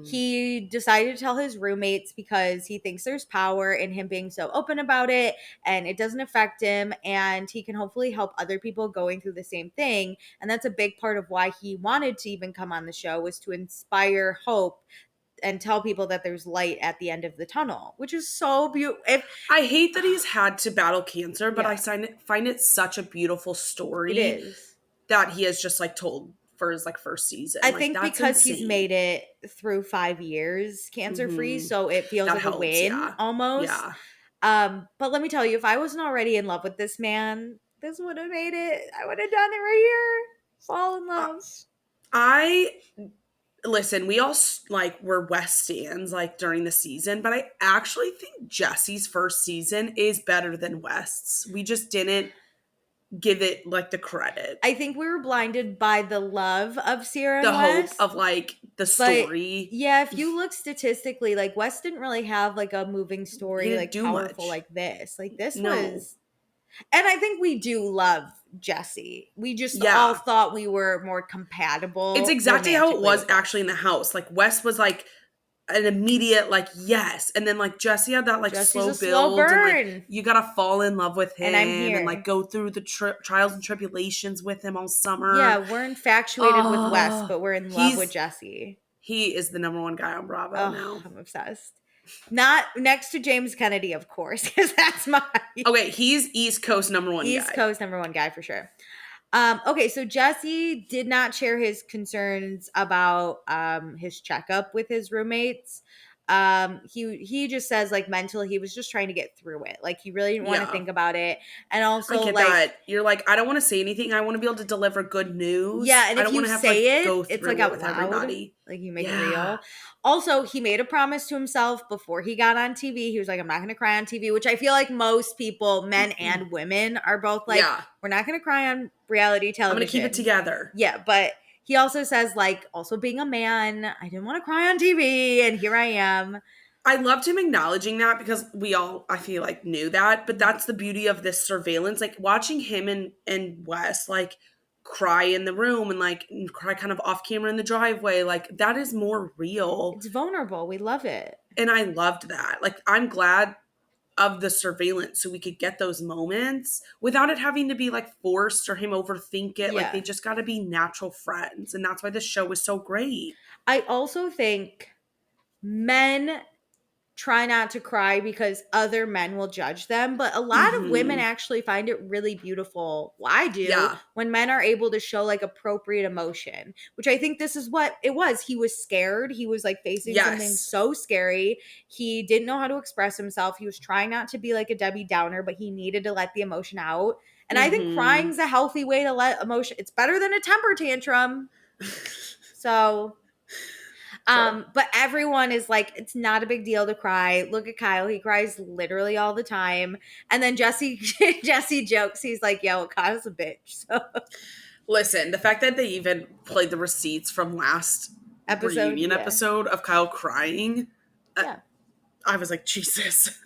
He decided to tell his roommates because he thinks there's power in him being so open about it and it doesn't affect him, and he can hopefully help other people going through the same thing. And that's a big part of why he wanted to even come on the show, was to inspire hope and tell people that there's light at the end of the tunnel, which is so beautiful. I hate that he's had to battle cancer, but I find it such a beautiful story. It is. That he has just like told for his like first season. I think because he's made it through 5 years cancer free, so it feels like a win almost. Yeah. But let me tell you, if I wasn't already in love with this man, this would have made it. I would have done it right here. Fall in love. Listen, we all like were Wes stans like during the season, but I actually think Jesse's first season is better than Wes's. We just didn't give it like the credit. I think we were blinded by the love of Sierra and Wes. Hope of like the story. Yeah, if you look statistically, like Wes didn't really have like a moving story like powerful like this. Like this was. And I think we do love Jesse. We just all thought we were more compatible. It's exactly how it was actually in the house. Like Wes was like an immediate like yes, and then like Jesse had that like slow build burn. And, like, you gotta fall in love with him and I'm here. And like go through the trials and tribulations with him all summer. Yeah, we're infatuated with Wes, but we're in love with Jesse. He is the number 1 guy on Bravo now. I'm obsessed. Not next to James Kennedy, of course, because that's my okay. He's East Coast number 1 guy. East Coast number 1 guy for sure. Okay, so Jesse did not share his concerns about his checkup with his roommates. He just says like mentally he was just trying to get through it. Like he really didn't want to Yeah. think about it. And I also get like that. You're like, I don't want to say anything. I want to be able to deliver good news. yeah, and I if don't want you to have to like say it, go it's like through it out with loud. everybody. Like you make it Yeah. real. Also, he made a promise to himself before he got on TV. He was like, I'm not going to cry on TV, which I feel like most people, men and women, are both like, Yeah. we're not going to cry on reality television. I'm going to keep it together. Yeah, but he also says, like, also being a man, I didn't want to cry on TV, and here I am. I loved him acknowledging that because we all, I feel like, knew that. But that's the beauty of this surveillance. Like, watching him and Wes, like, cry in the room and, like, cry kind of off camera in the driveway. Like, that is more real. It's vulnerable. We love it. And I loved that. Like, I'm glad of the surveillance so we could get those moments without it having to be like forced or him overthink it. Like they just got to be natural friends. And that's why this show was so great. I also think men try not to cry because other men will judge them, but a lot of women actually find it really beautiful. Well, I do, when men are able to show like appropriate emotion, which I think this is what it was. He was scared. He was like facing something so scary. He didn't know how to express himself. He was trying not to be like a Debbie Downer, but he needed to let the emotion out. And I think crying's a healthy way to let emotion. It's better than a temper tantrum. So but everyone is like, it's not a big deal to cry. Look at Kyle. He cries literally all the time. And then Jesse jokes. He's like, yo, Kyle's a bitch. So listen, the fact that they even played the receipts from last reunion episode of Kyle crying. I was like, Jesus.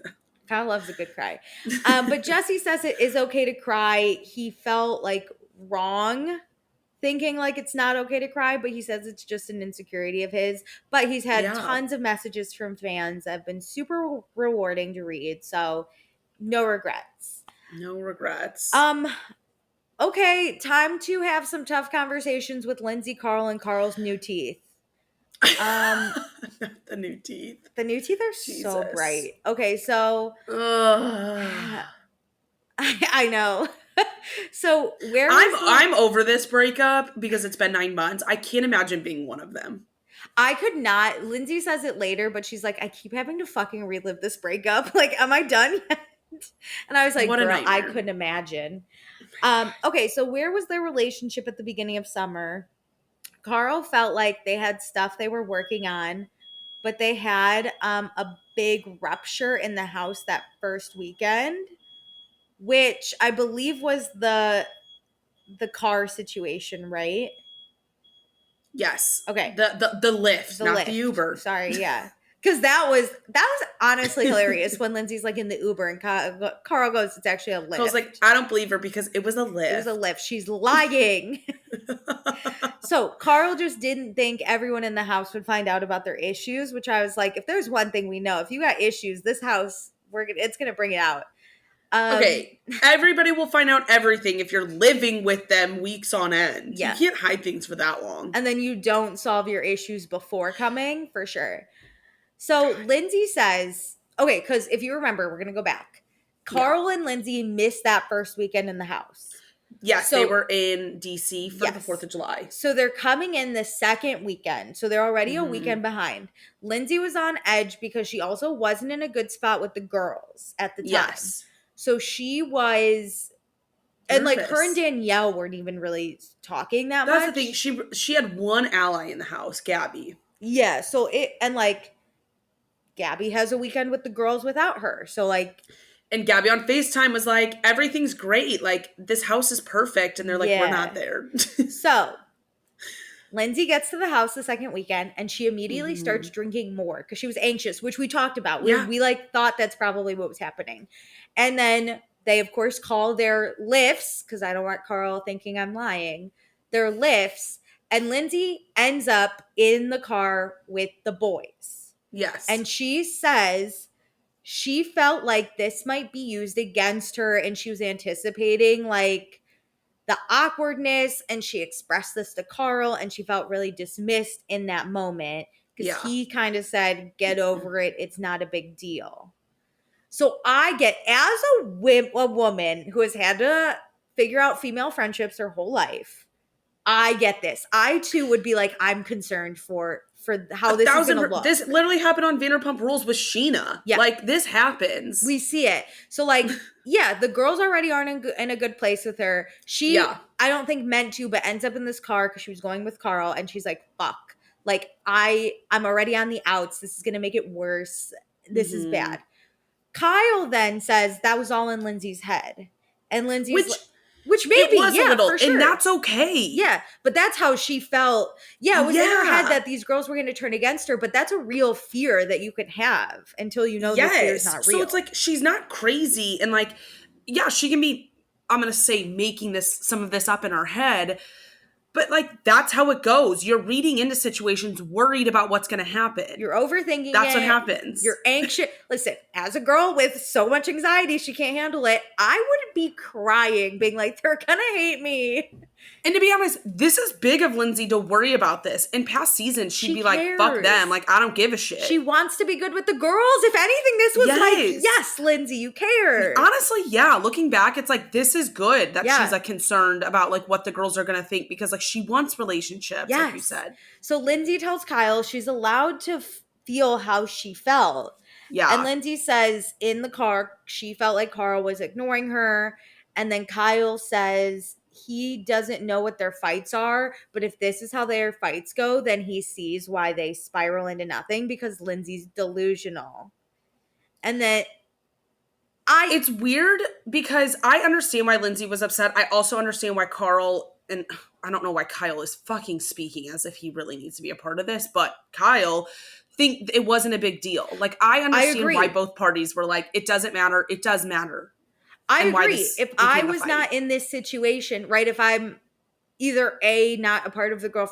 Kyle loves a good cry. But Jesse says it is okay to cry. He felt like wrong thinking like it's not okay to cry, but he says it's just an insecurity of his. But he's had tons of messages from fans that have been super rewarding to read. So no regrets. No regrets. Okay, time to have some tough conversations with Lindsay, Carl, and Carl's new teeth. The new teeth. The new teeth are so bright. Okay, so I know. So where I'm over this breakup because it's been 9 months. I can't imagine being one of them. I could not. Lindsay says it later, but she's like, I keep having to fucking relive this breakup. Like, am I done yet? And I was like, girl, I couldn't imagine. Okay, so where was their relationship at the beginning of summer? Carl felt like they had stuff they were working on, but they had a big rupture in the house that first weekend, which I believe was the car situation, right? Yes. Okay. The lift, not the Uber. Sorry, yeah. Because that was honestly hilarious when Lindsay's like in the Uber and Carl goes, it's actually a lift. I was like, I don't believe her because it was a lift. It was a lift. She's lying. So Carl just didn't think everyone in the house would find out about their issues, which I was like, if there's one thing we know, if you got issues, this house, it's going to bring it out. Okay, everybody will find out everything if you're living with them weeks on end. Yeah. You can't hide things for that long. And then you don't solve your issues before coming, for sure. So Lindsay says, okay, because if you remember, we're going to go back. Carl and Lindsay missed that first weekend in the house. Yes, so, they were in DC for the 4th of July. So they're coming in the second weekend. So they're already a weekend behind. Lindsay was on edge because she also wasn't in a good spot with the girls at the time. Yes. So she was, and like her and Danielle weren't even really talking that much. That's the thing. She had one ally in the house, Gabby. Yeah. So like Gabby has a weekend with the girls without her. So like, and Gabby on FaceTime was like, everything's great. Like this house is perfect. And they're like, we're not there. So Lindsay gets to the house the second weekend and she immediately starts drinking more because she was anxious, which we talked about. We like thought that's probably what was happening. And then they, of course, call their lifts because I don't want Carl thinking I'm lying. Their lifts. And Lindsay ends up in the car with the boys. Yes. And she says she felt like this might be used against her and she was anticipating like the awkwardness, and she expressed this to Carl and she felt really dismissed in that moment because he kind of said, get over it. It's not a big deal. So I get, as a woman who has had to figure out female friendships her whole life. I get this. I too would be like, I'm concerned for how this is going to look. This literally happened on Vanderpump Rules with Sheena. Yeah. Like, this happens. We see it. So, like, yeah, the girls already aren't in a good place with her. She, I don't think meant to, but ends up in this car because she was going with Carl, and she's like, fuck. Like, I'm already on the outs. This is going to make it worse. This is bad. Kyle then says that was all in Lindsay's head. And Lindsay's which maybe, a little, for sure. And that's okay. Yeah, but that's how she felt. Yeah, it was in her head that these girls were going to turn against her, but that's a real fear that you can have until you know the fear is not real. So it's like, she's not crazy, and like, yeah, she can be, I'm going to say, making some of this up in her head, but like, that's how it goes. You're reading into situations worried about what's going to happen. You're overthinking That's what happens. You're anxious. Listen, as a girl with so much anxiety, she can't handle it. I would be crying, being like, they're going to hate me. And to be honest, this is big of Lindsay to worry about this. In past seasons, she'd be like, fuck them. Like, I don't give a shit. She wants to be good with the girls. If anything, this was like, yes, Lindsay, you care. Honestly, yeah. Looking back, it's like, this is good that she's like concerned about like what the girls are going to think, because like she wants relationships, like you said. So Lindsay tells Kyle she's allowed to feel how she felt. Yeah. And Lindsay says in the car, she felt like Carl was ignoring her. And then Kyle says he doesn't know what their fights are, but if this is how their fights go, then he sees why they spiral into nothing, because Lindsay's delusional. And that it's weird because I understand why Lindsay was upset. I also understand why Carl, and I don't know why Kyle is fucking speaking as if he really needs to be a part of this, but Kyle think it wasn't a big deal. Like, I understand why both parties were like, it doesn't matter. It does matter. I agree. If I was not in this situation, right, if I'm either A, not a part of the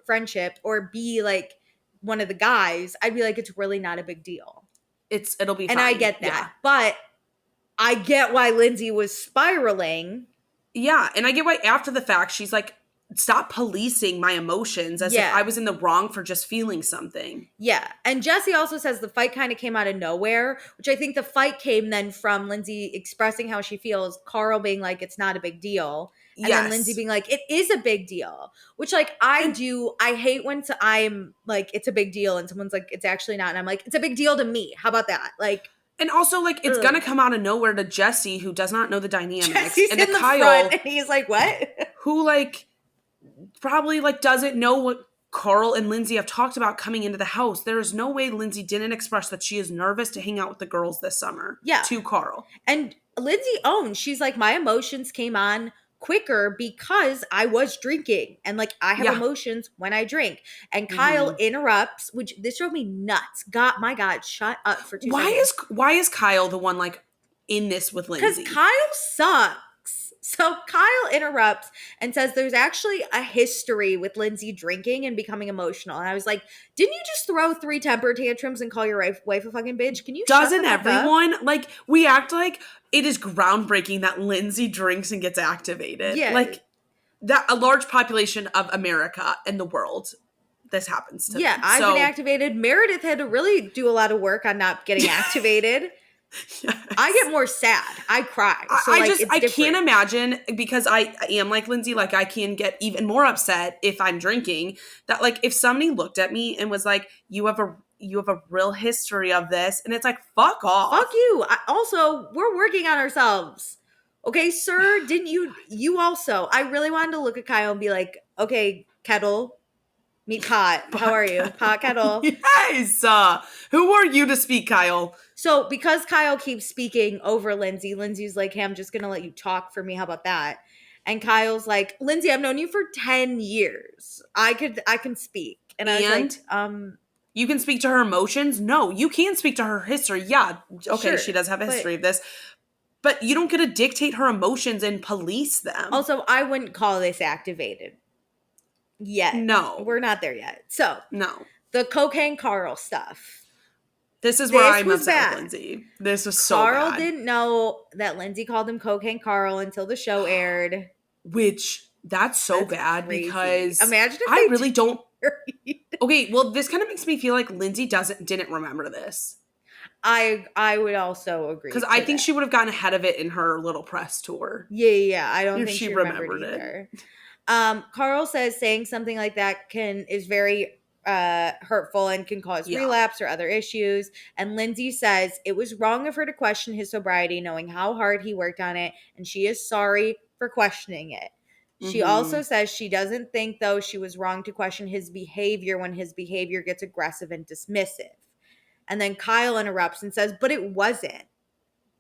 friendship, or B, like one of the guys, I'd be like, it's really not a big deal. It'll be fine. And I get that. Yeah. But I get why Lindsay was spiraling. Yeah. And I get why after the fact, she's like, stop policing my emotions as if I was in the wrong for just feeling something. Yeah. And Jesse also says the fight kind of came out of nowhere, which I think the fight came then from Lindsay expressing how she feels, Carl being like, it's not a big deal. And then Lindsay being like, it is a big deal. Which, like, I hate when I'm like, it's a big deal, and someone's like, it's actually not. And I'm like, it's a big deal to me. How about that? Like, and also, like, it's going to come out of nowhere to Jesse, who does not know the dynamics. Jesse's and in the Kyle, front, and he's like, what? Who, like, probably, like, doesn't know what Carl and Lindsay have talked about coming into the house. There is no way Lindsay didn't express that she is nervous to hang out with the girls this summer. Yeah. To Carl. And Lindsay owns, she's like, my emotions came on quicker because I was drinking, and like I have emotions when I drink. And Kyle interrupts, which this drove me nuts. My God, shut up for 2 seconds. Why is Kyle the one like in this with Lindsay? Because Kyle sucks. So Kyle interrupts and says there's actually a history with Lindsay drinking and becoming emotional. And I was like, didn't you just throw 3 temper tantrums and call your wife a fucking bitch? Can you Doesn't everyone? Like, we act like it is groundbreaking that Lindsay drinks and gets activated. Yeah. Like, that a large population of America and the world, this happens to them. I've been activated. Meredith had to really do a lot of work on not getting activated. Yes. I get more sad. I cry. So I can't imagine, because I am like Lindsay, like I can get even more upset if I'm drinking, that like if somebody looked at me and was like, you have a real history of this, and it's like, fuck off. Fuck you. Also, we're working on ourselves. Okay, sir, didn't you also? I really wanted to look at Kyle and be like, okay, Kettle, meet Pot. How are you? Pot, Kettle. Yes. Who are you to speak, Kyle? So because Kyle keeps speaking over Lindsay, Lindsay's like, hey, I'm just going to let you talk for me. How about that? And Kyle's like, Lindsay, I've known you for 10 years. I can speak. And I was like, you can speak to her emotions? No, you can speak to her history. Yeah. Okay, sure, she does have a history of this. But you don't get to dictate her emotions and police them. Also, I wouldn't call this activated yet. No. We're not there yet. So. No. The cocaine Carl stuff. This is where I'm upset with Lindsay. This was so bad. Carl didn't know that Lindsay called him Cocaine Carl until the show aired. Which, that's bad crazy. Because imagine if I really don't. Okay, well, this kind of makes me feel like Lindsay didn't remember this. I would also agree. Because I think she would have gotten ahead of it in her little press tour. Yeah. I don't think she remembered either. Carl says saying something like that is very hurtful and can cause relapse or other issues. And Lindsay says it was wrong of her to question his sobriety, knowing how hard he worked on it, and she is sorry for questioning it. She also says she doesn't think, though, she was wrong to question his behavior when his behavior gets aggressive and dismissive. And then Kyle interrupts and says, but it wasn't.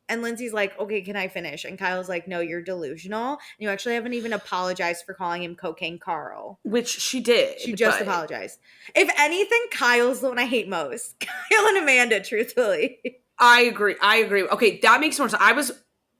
And Lindsay's like, okay, can I finish? And Kyle's like, no, you're delusional. And you actually haven't even apologized for calling him Cocaine Carl. Which she did. She just apologized. If anything, Kyle's the one I hate most. Kyle and Amanda, truthfully. I agree. Okay, that makes more sense.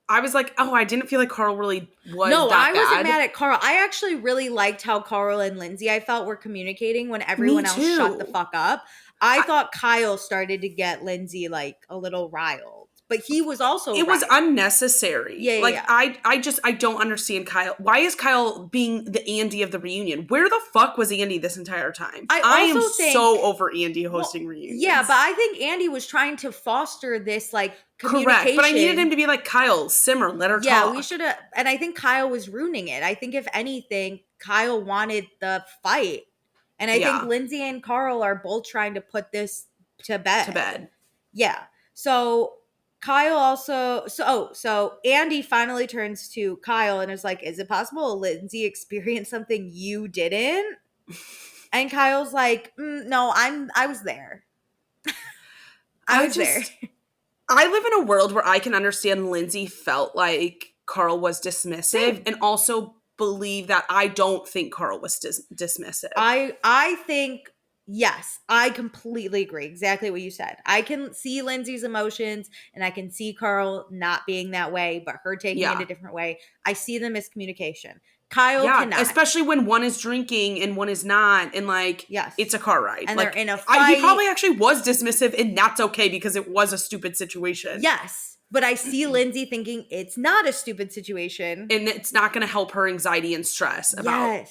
I was like, oh, I didn't feel like Carl really was that bad. No, I wasn't mad at Carl. I actually really liked how Carl and Lindsay, I felt, were communicating when everyone else shut the fuck up. I thought Kyle started to get Lindsay, like, a little riled. But he was also It was unnecessary. Yeah. I don't understand Kyle. Why is Kyle being the Andy of the reunion? Where the fuck was Andy this entire time? I am so over Andy hosting reunions. Yeah, but I think Andy was trying to foster this, like, communication. Correct, but I needed him to be like, Kyle, simmer, let her talk. Yeah, we should have, and I think Kyle was ruining it. I think if anything, Kyle wanted the fight. And I think Lindsay and Carl are both trying to put this to bed. Yeah. So Kyle also, so Andy finally turns to Kyle and is like, is it possible Lindsay experienced something you didn't? And Kyle's like, no, I was there. I was there. I live in a world where I can understand Lindsay felt like Carl was dismissive and also believe that I don't think Carl was dismissive. I think, yes, I completely agree. Exactly what you said. I can see Lindsay's emotions and I can see Carl not being that way, but her taking it a different way. I see the miscommunication. Kyle cannot. Especially when one is drinking and one is not, and like, it's a car ride. And like, they're in a fight. He probably actually was dismissive, and that's okay because it was a stupid situation. Yes. But I see Lindsay thinking it's not a stupid situation. And it's not going to help her anxiety and stress about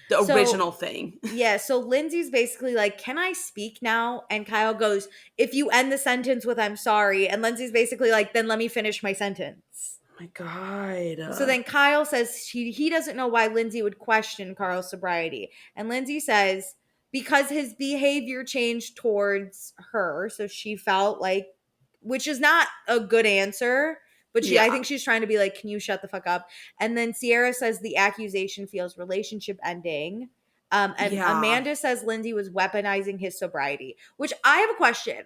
the original thing. Yeah, so Lindsay's basically like, can I speak now? And Kyle goes, if you end the sentence with I'm sorry. And Lindsay's basically like, then let me finish my sentence. Oh my God. So then Kyle says he doesn't know why Lindsay would question Carl's sobriety. And Lindsay says, because his behavior changed towards her. So she felt like, which is not a good answer, but I think she's trying to be like, can you shut the fuck up? And then Sierra says the accusation feels relationship ending. And Amanda says Lindsay was weaponizing his sobriety, which I have a question.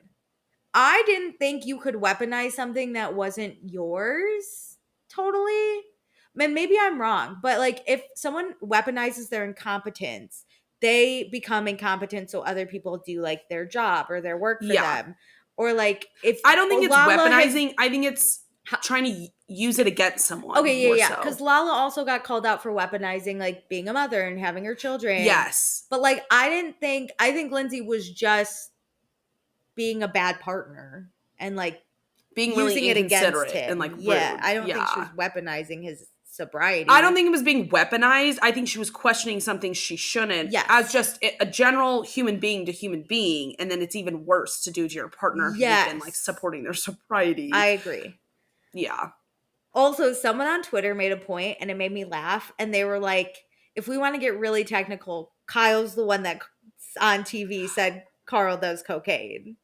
I didn't think you could weaponize something that wasn't yours totally. And maybe I'm wrong, but like if someone weaponizes their incompetence, they become incompetent so other people do like their job or their work for them. Or like if I don't think it's weaponizing. I think it's trying to use it against someone. Okay, yeah. Because Lala also got called out for weaponizing like being a mother and having her children. Yes. But like I think Lindsay was just being a bad partner and like being using really it against him. And like rude. I don't think she was weaponizing his sobriety. I don't think it was being weaponized. I think she was questioning something she shouldn't as just a general human being to human being, and then it's even worse to do to your partner who's been like supporting their sobriety. I agree. Yeah. Also, someone on Twitter made a point and it made me laugh, and they were like, if we want to get really technical, Kyle's the one that on TV said Carl does cocaine.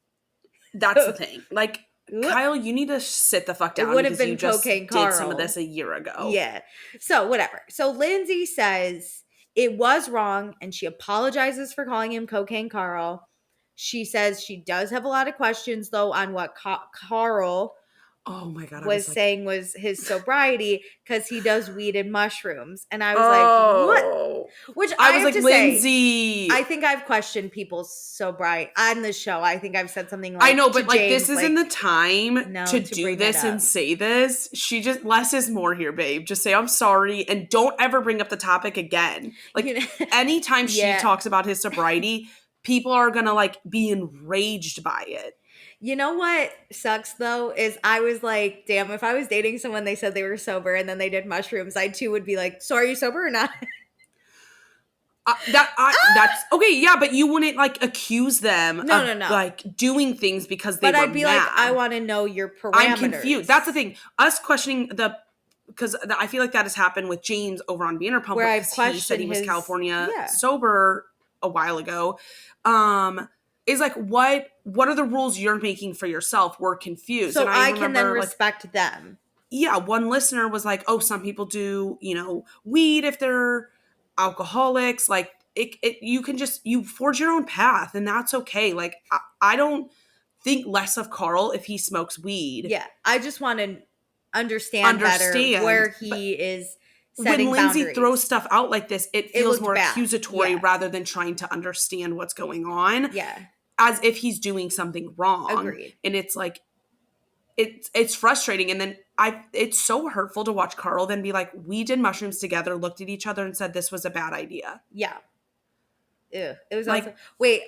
That's the thing. Like, Kyle, you need to sit the fuck down. It would have been Cocaine Carl. Did some of this a year ago. Yeah. So whatever. So Lindsay says it was wrong and she apologizes for calling him Cocaine Carl. She says she does have a lot of questions though on what Carl was saying was his sobriety because he does weed and mushrooms. And I was like, what? Which I was like, Lindsay. I think I've questioned people's sobriety on the show. I think I've said something like, I know, but like James, this isn't the time to do this and say this. She just, less is more here, babe. Just say, I'm sorry. And don't ever bring up the topic again. Like anytime she talks about his sobriety, people are going to like be enraged by it. You know what sucks though is I was like, damn, if I was dating someone they said they were sober and then they did mushrooms, I too would be like, so are you sober or not? That's okay, yeah, but you wouldn't like accuse them of like doing things because they were I'd be mad. like, I want to know your parameters. I'm confused. That's the thing. Us questioning because I feel like that has happened with James over on Vanderpump, where because he said he was California sober a while ago. Is like, what are the rules you're making for yourself? We're confused. So and I can then respect them. Yeah, one listener was like, oh, some people do, weed if they're alcoholics. Like you can just, you forge your own path, and that's okay. Like I don't think less of Carl if he smokes weed. Yeah, I just want to understand better where he is setting when Lindsay boundaries. Throws stuff out like this, it feels more accusatory rather than trying to understand what's going on. Yeah. As if he's doing something wrong. Agreed. And it's like, it's frustrating. And then it's so hurtful to watch Carl then be like, we did mushrooms together, looked at each other and said this was a bad idea. Yeah. Ew. It was like,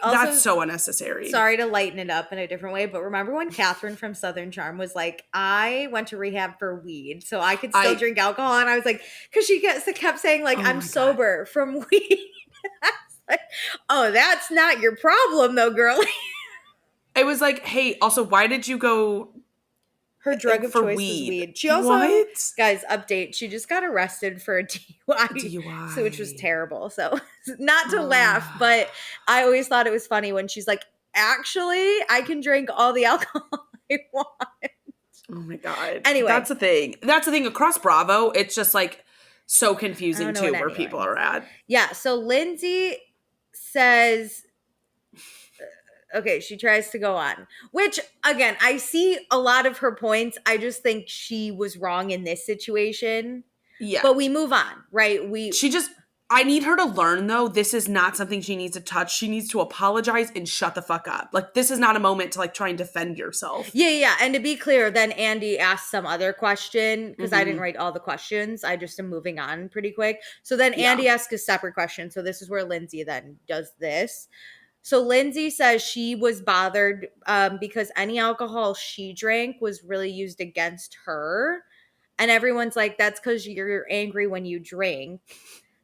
also, that's so unnecessary. Sorry to lighten it up in a different way, but remember when Catherine from Southern Charm was like, I went to rehab for weed, so I could still drink alcohol. And I was like, because she kept saying like, I'm sober from weed. I was like, oh, that's not your problem though, girl. It was like, hey, also, why did you go... Her drug of choice was weed. She also, guys, update, she just got arrested for a DUI. So, which was terrible. So, not to laugh, but I always thought it was funny when she's like, actually, I can drink all the alcohol I want. Oh my God. Anyway. That's the thing. Across Bravo, it's just like so confusing too where people are at. Yeah. So, Lindsay says... Okay, she tries to go on, which again, I see a lot of her points. I just think she was wrong in this situation. Yeah. But we move on, right? I need her to learn though, this is not something she needs to touch. She needs to apologize and shut the fuck up. Like, this is not a moment to like try and defend yourself. Yeah. And to be clear, then Andy asked some other question because I didn't write all the questions. I just am moving on pretty quick. So then Andy asked a separate question. So this is where Lindsay then does this. So Lindsay says she was bothered because any alcohol she drank was really used against her. And everyone's like, that's because you're angry when you drink.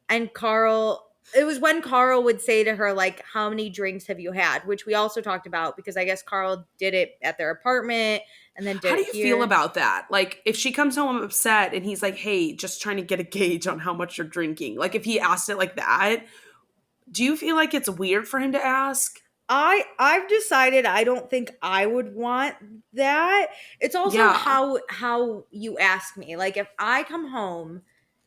And it was when Carl would say to her, like, how many drinks have you had? Which we also talked about because I guess Carl did it at their apartment and then did it here. How do you feel about that? Like, if she comes home upset and he's like, hey, just trying to get a gauge on how much you're drinking. Like, if he asked it like that... Do you feel like it's weird for him to ask? I've decided I don't think I would want that. It's also how you ask me. Like, if I come home,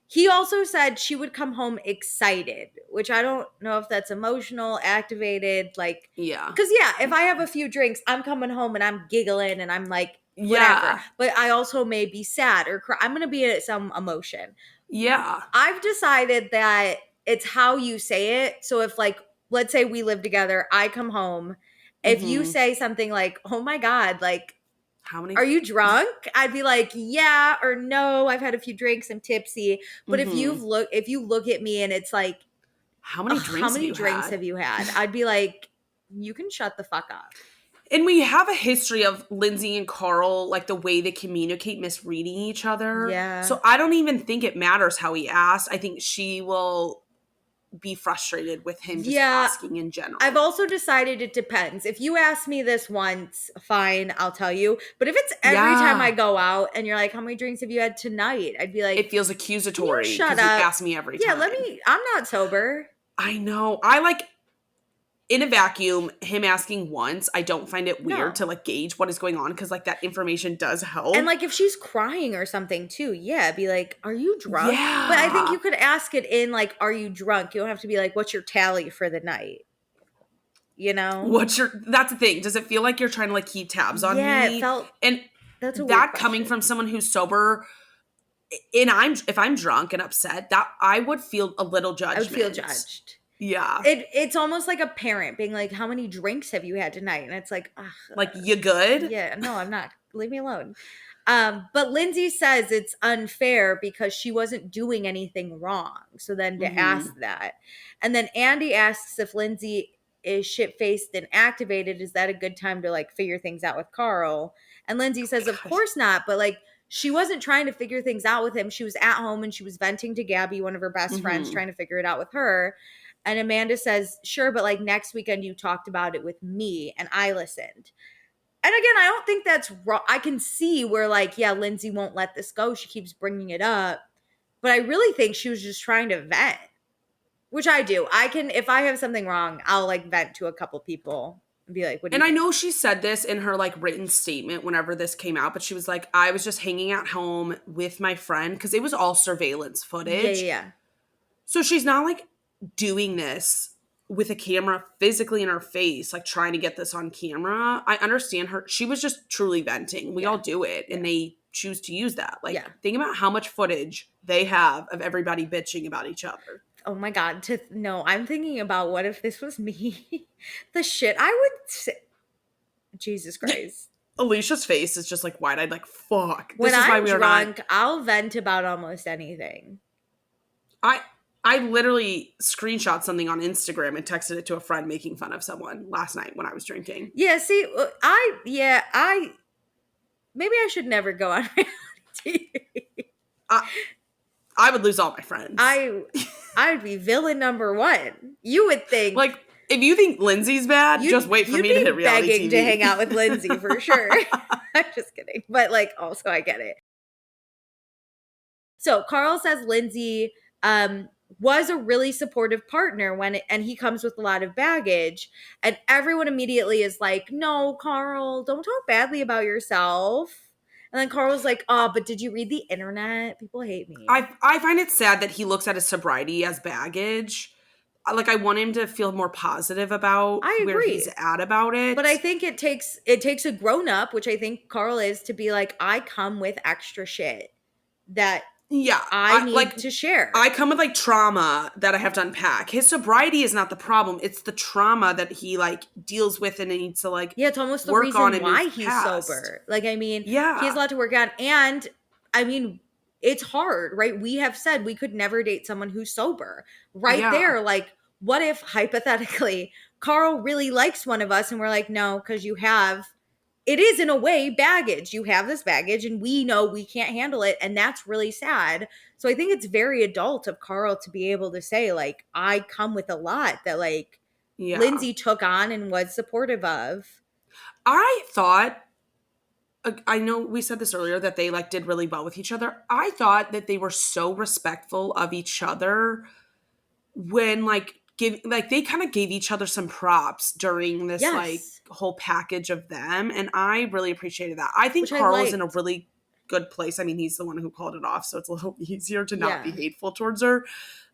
he also said she would come home excited, which I don't know if that's emotional, activated, like, because if I have a few drinks, I'm coming home and I'm giggling and I'm like, whatever. Yeah. But I also may be sad or cry. I'm going to be at some emotion. Yeah. I've decided that it's how you say it. So if like, let's say we live together, I come home. If you say something like, oh my God, like, how many? Are you drunk? I'd be like, yeah, or no, I've had a few drinks, I'm tipsy. But if you look at me and it's like, how many drinks have you had? I'd be like, you can shut the fuck up. And we have a history of Lindsay and Carl, like the way they communicate, misreading each other. Yeah. So I don't even think it matters how he asked. I think she will be frustrated with him just asking in general. I've also decided it depends. If you ask me this once, fine, I'll tell you. But if it's every time I go out and you're like, how many drinks have you had tonight? I'd be like, it feels accusatory because you ask me every time. Yeah, I'm not sober. I know. I like, in a vacuum, him asking once, I don't find it weird to like gauge what is going on because like that information does help. And like if she's crying or something too, be like, are you drunk? Yeah. But I think you could ask it in like, are you drunk? You don't have to be like, what's your tally for the night? You know? That's the thing. Does it feel like you're trying to like keep tabs on me? Yeah, it felt. And that's a that coming from someone who's sober. And if I'm drunk and upset, that I would feel a little judged. I would feel judged. Yeah. It's almost like a parent being like, how many drinks have you had tonight? And it's like, ugh. Like, you good? Yeah, no, I'm not. Leave me alone. But Lindsay says it's unfair because she wasn't doing anything wrong. So then to ask that. And then Andy asks if Lindsay is shit-faced and activated, is that a good time to like figure things out with Carl? And Lindsay says, of course not. But like, she wasn't trying to figure things out with him. She was at home and she was venting to Gabby, one of her best friends, trying to figure it out with her. And Amanda says, sure, but like next weekend you talked about it with me and I listened. And again, I don't think that's wrong. I can see where like, yeah, Lindsay won't let this go. She keeps bringing it up. But I really think she was just trying to vent, which I do. I can, if I have something wrong, I'll like vent to a couple people and be like, what do you And I think? know she said this in her like written statement whenever this came out, but she was like, I was just hanging at home with my friend because it was all surveillance footage. Yeah. So she's not like doing this with a camera physically in her face, like trying to get this on camera. I understand her. She was just truly venting. We all do it, and they choose to use that. Like, think about how much footage they have of everybody bitching about each other. Oh my God. No, I'm thinking about what if this was me? The shit I would say. Jesus Christ. Alicia's face is just like wide-eyed, like, fuck. When I'm drunk, I'll vent about almost anything. I literally screenshot something on Instagram and texted it to a friend making fun of someone last night when I was drinking. Yeah, see, maybe I should never go on reality TV. I would lose all my friends. I'd be villain number one. You would think. Like, if you think Lindsay's bad, just wait for me to hit reality begging TV. To hang out with Lindsay for sure. I'm just kidding. But like, also I get it. So Carl says Lindsay was a really supportive partner and he comes with a lot of baggage, and everyone immediately is like, no, Carl, don't talk badly about yourself. And then Carl's like, oh, but did you read the internet? People hate me. I find it sad that he looks at his sobriety as baggage. Like, I want him to feel more positive about where he's at about it. But I think it takes a grown up, which I think Carl is, to be like, I come with extra shit that I need to share. I come with like trauma that I have to unpack. His sobriety is not the problem. It's the trauma that he like deals with and needs to like it's almost the reason why he's sober. Like, I mean, he has a lot to work on. And I mean, it's hard, right? We have said we could never date someone who's sober. There, like, what if hypothetically Carl really likes one of us and we're like, no, because it is in a way baggage. You have this baggage and we know we can't handle it. And that's really sad. So I think it's very adult of Carl to be able to say, like, I come with a lot that like Lindsay took on and was supportive of. I thought, I know we said this earlier, that they like did really well with each other. I thought that they were so respectful of each other when they kind of gave each other some props during this like whole package of them, and I really appreciated that. I think Carl is in a really good place. I mean, he's the one who called it off, so it's a little easier to not be hateful towards her.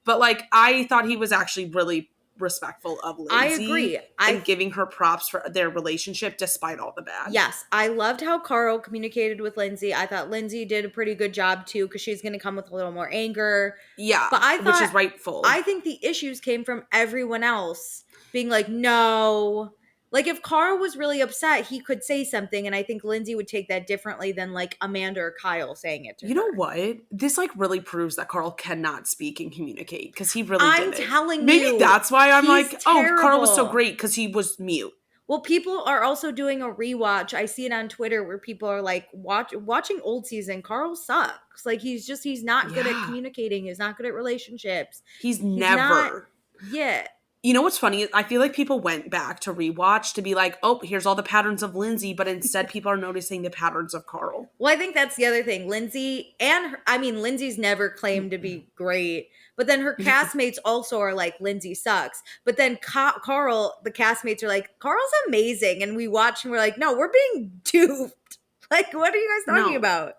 But like, I thought he was actually really respectful of Lindsay. I agree. And giving her props for their relationship despite all the bad. Yes. I loved how Carl communicated with Lindsay. I thought Lindsay did a pretty good job too, because she's going to come with a little more anger. Yeah. But I thought, which is rightful. I think the issues came from everyone else being like, no. Like, if Carl was really upset, he could say something, and I think Lindsay would take that differently than like Amanda or Kyle saying it to her. You know what? This like really proves that Carl cannot speak and communicate, because he really didn't. I'm telling you. Maybe that's why I'm like, terrible. Oh, Carl was so great because he was mute. Well, people are also doing a rewatch. I see it on Twitter where people are like, watching old season, Carl sucks. Like, he's not good at communicating. He's not good at relationships. He's never. Yeah. You know what's funny? I feel like people went back to rewatch to be like, oh, here's all the patterns of Lindsay, but instead people are noticing the patterns of Carl. Well, I think that's the other thing. Lindsay Lindsay's never claimed to be great, but then her castmates also are like, Lindsay sucks. But then Carl, the castmates are like, Carl's amazing. And we watch and we're like, no, we're being duped. Like, what are you guys talking about?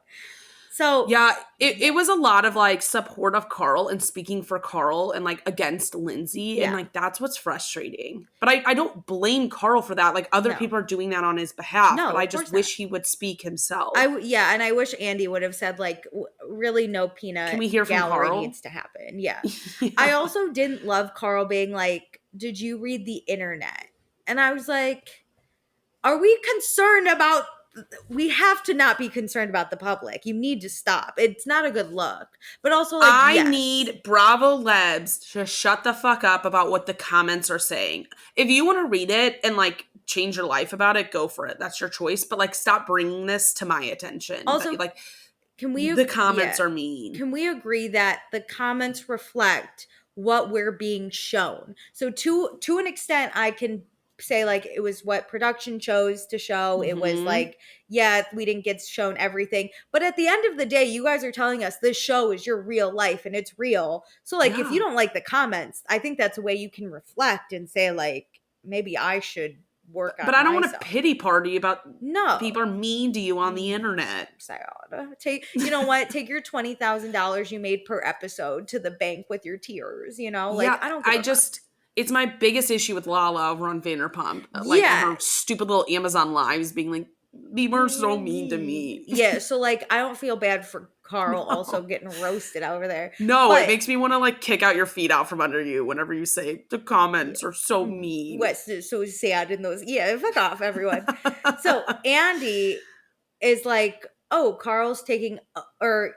So yeah, it was a lot of like support of Carl and speaking for Carl and like against Lindsay. And like, that's what's frustrating. But I don't blame Carl for that. Like, other people are doing that on his behalf. No, but I just wish he would speak himself. And I wish Andy would have said like, really no peanut. Can we hear from Carl? Needs to happen. Yeah. I also didn't love Carl being like, did you read the internet? And I was like, are we concerned about, we have to not be concerned about the public. You need to stop. It's not a good look. But also, like, I need Bravo Lebs to shut the fuck up about what the comments are saying. If you want to read it and like change your life about it, go for it. That's your choice. But like, stop bringing this to my attention. Also, like, the comments are mean. Can we agree that the comments reflect what we're being shown? So to an extent, I can say like it was what production chose to show. It was like, yeah, we didn't get shown everything. But at the end of the day, you guys are telling us this show is your real life and it's real. So like if you don't like the comments, I think that's a way you can reflect and say like, maybe I should work on But I don't myself. want a pity party about people are mean to you on the internet. You know what? Take your $20,000 you made per episode to the bank with your tears, you know? Like, yeah, I don't give a fuck. It's my biggest issue with Lala over on Vanderpump. Like, her stupid little Amazon lives being like, people are so mean to me. Yeah, so, like, I don't feel bad for Carl also getting roasted over there. No, it makes me want to, like, kick out your feet out from under you whenever you say the comments are so mean. What's so sad in those? Yeah, fuck off, everyone. So, Andy is like, oh, Carl's taking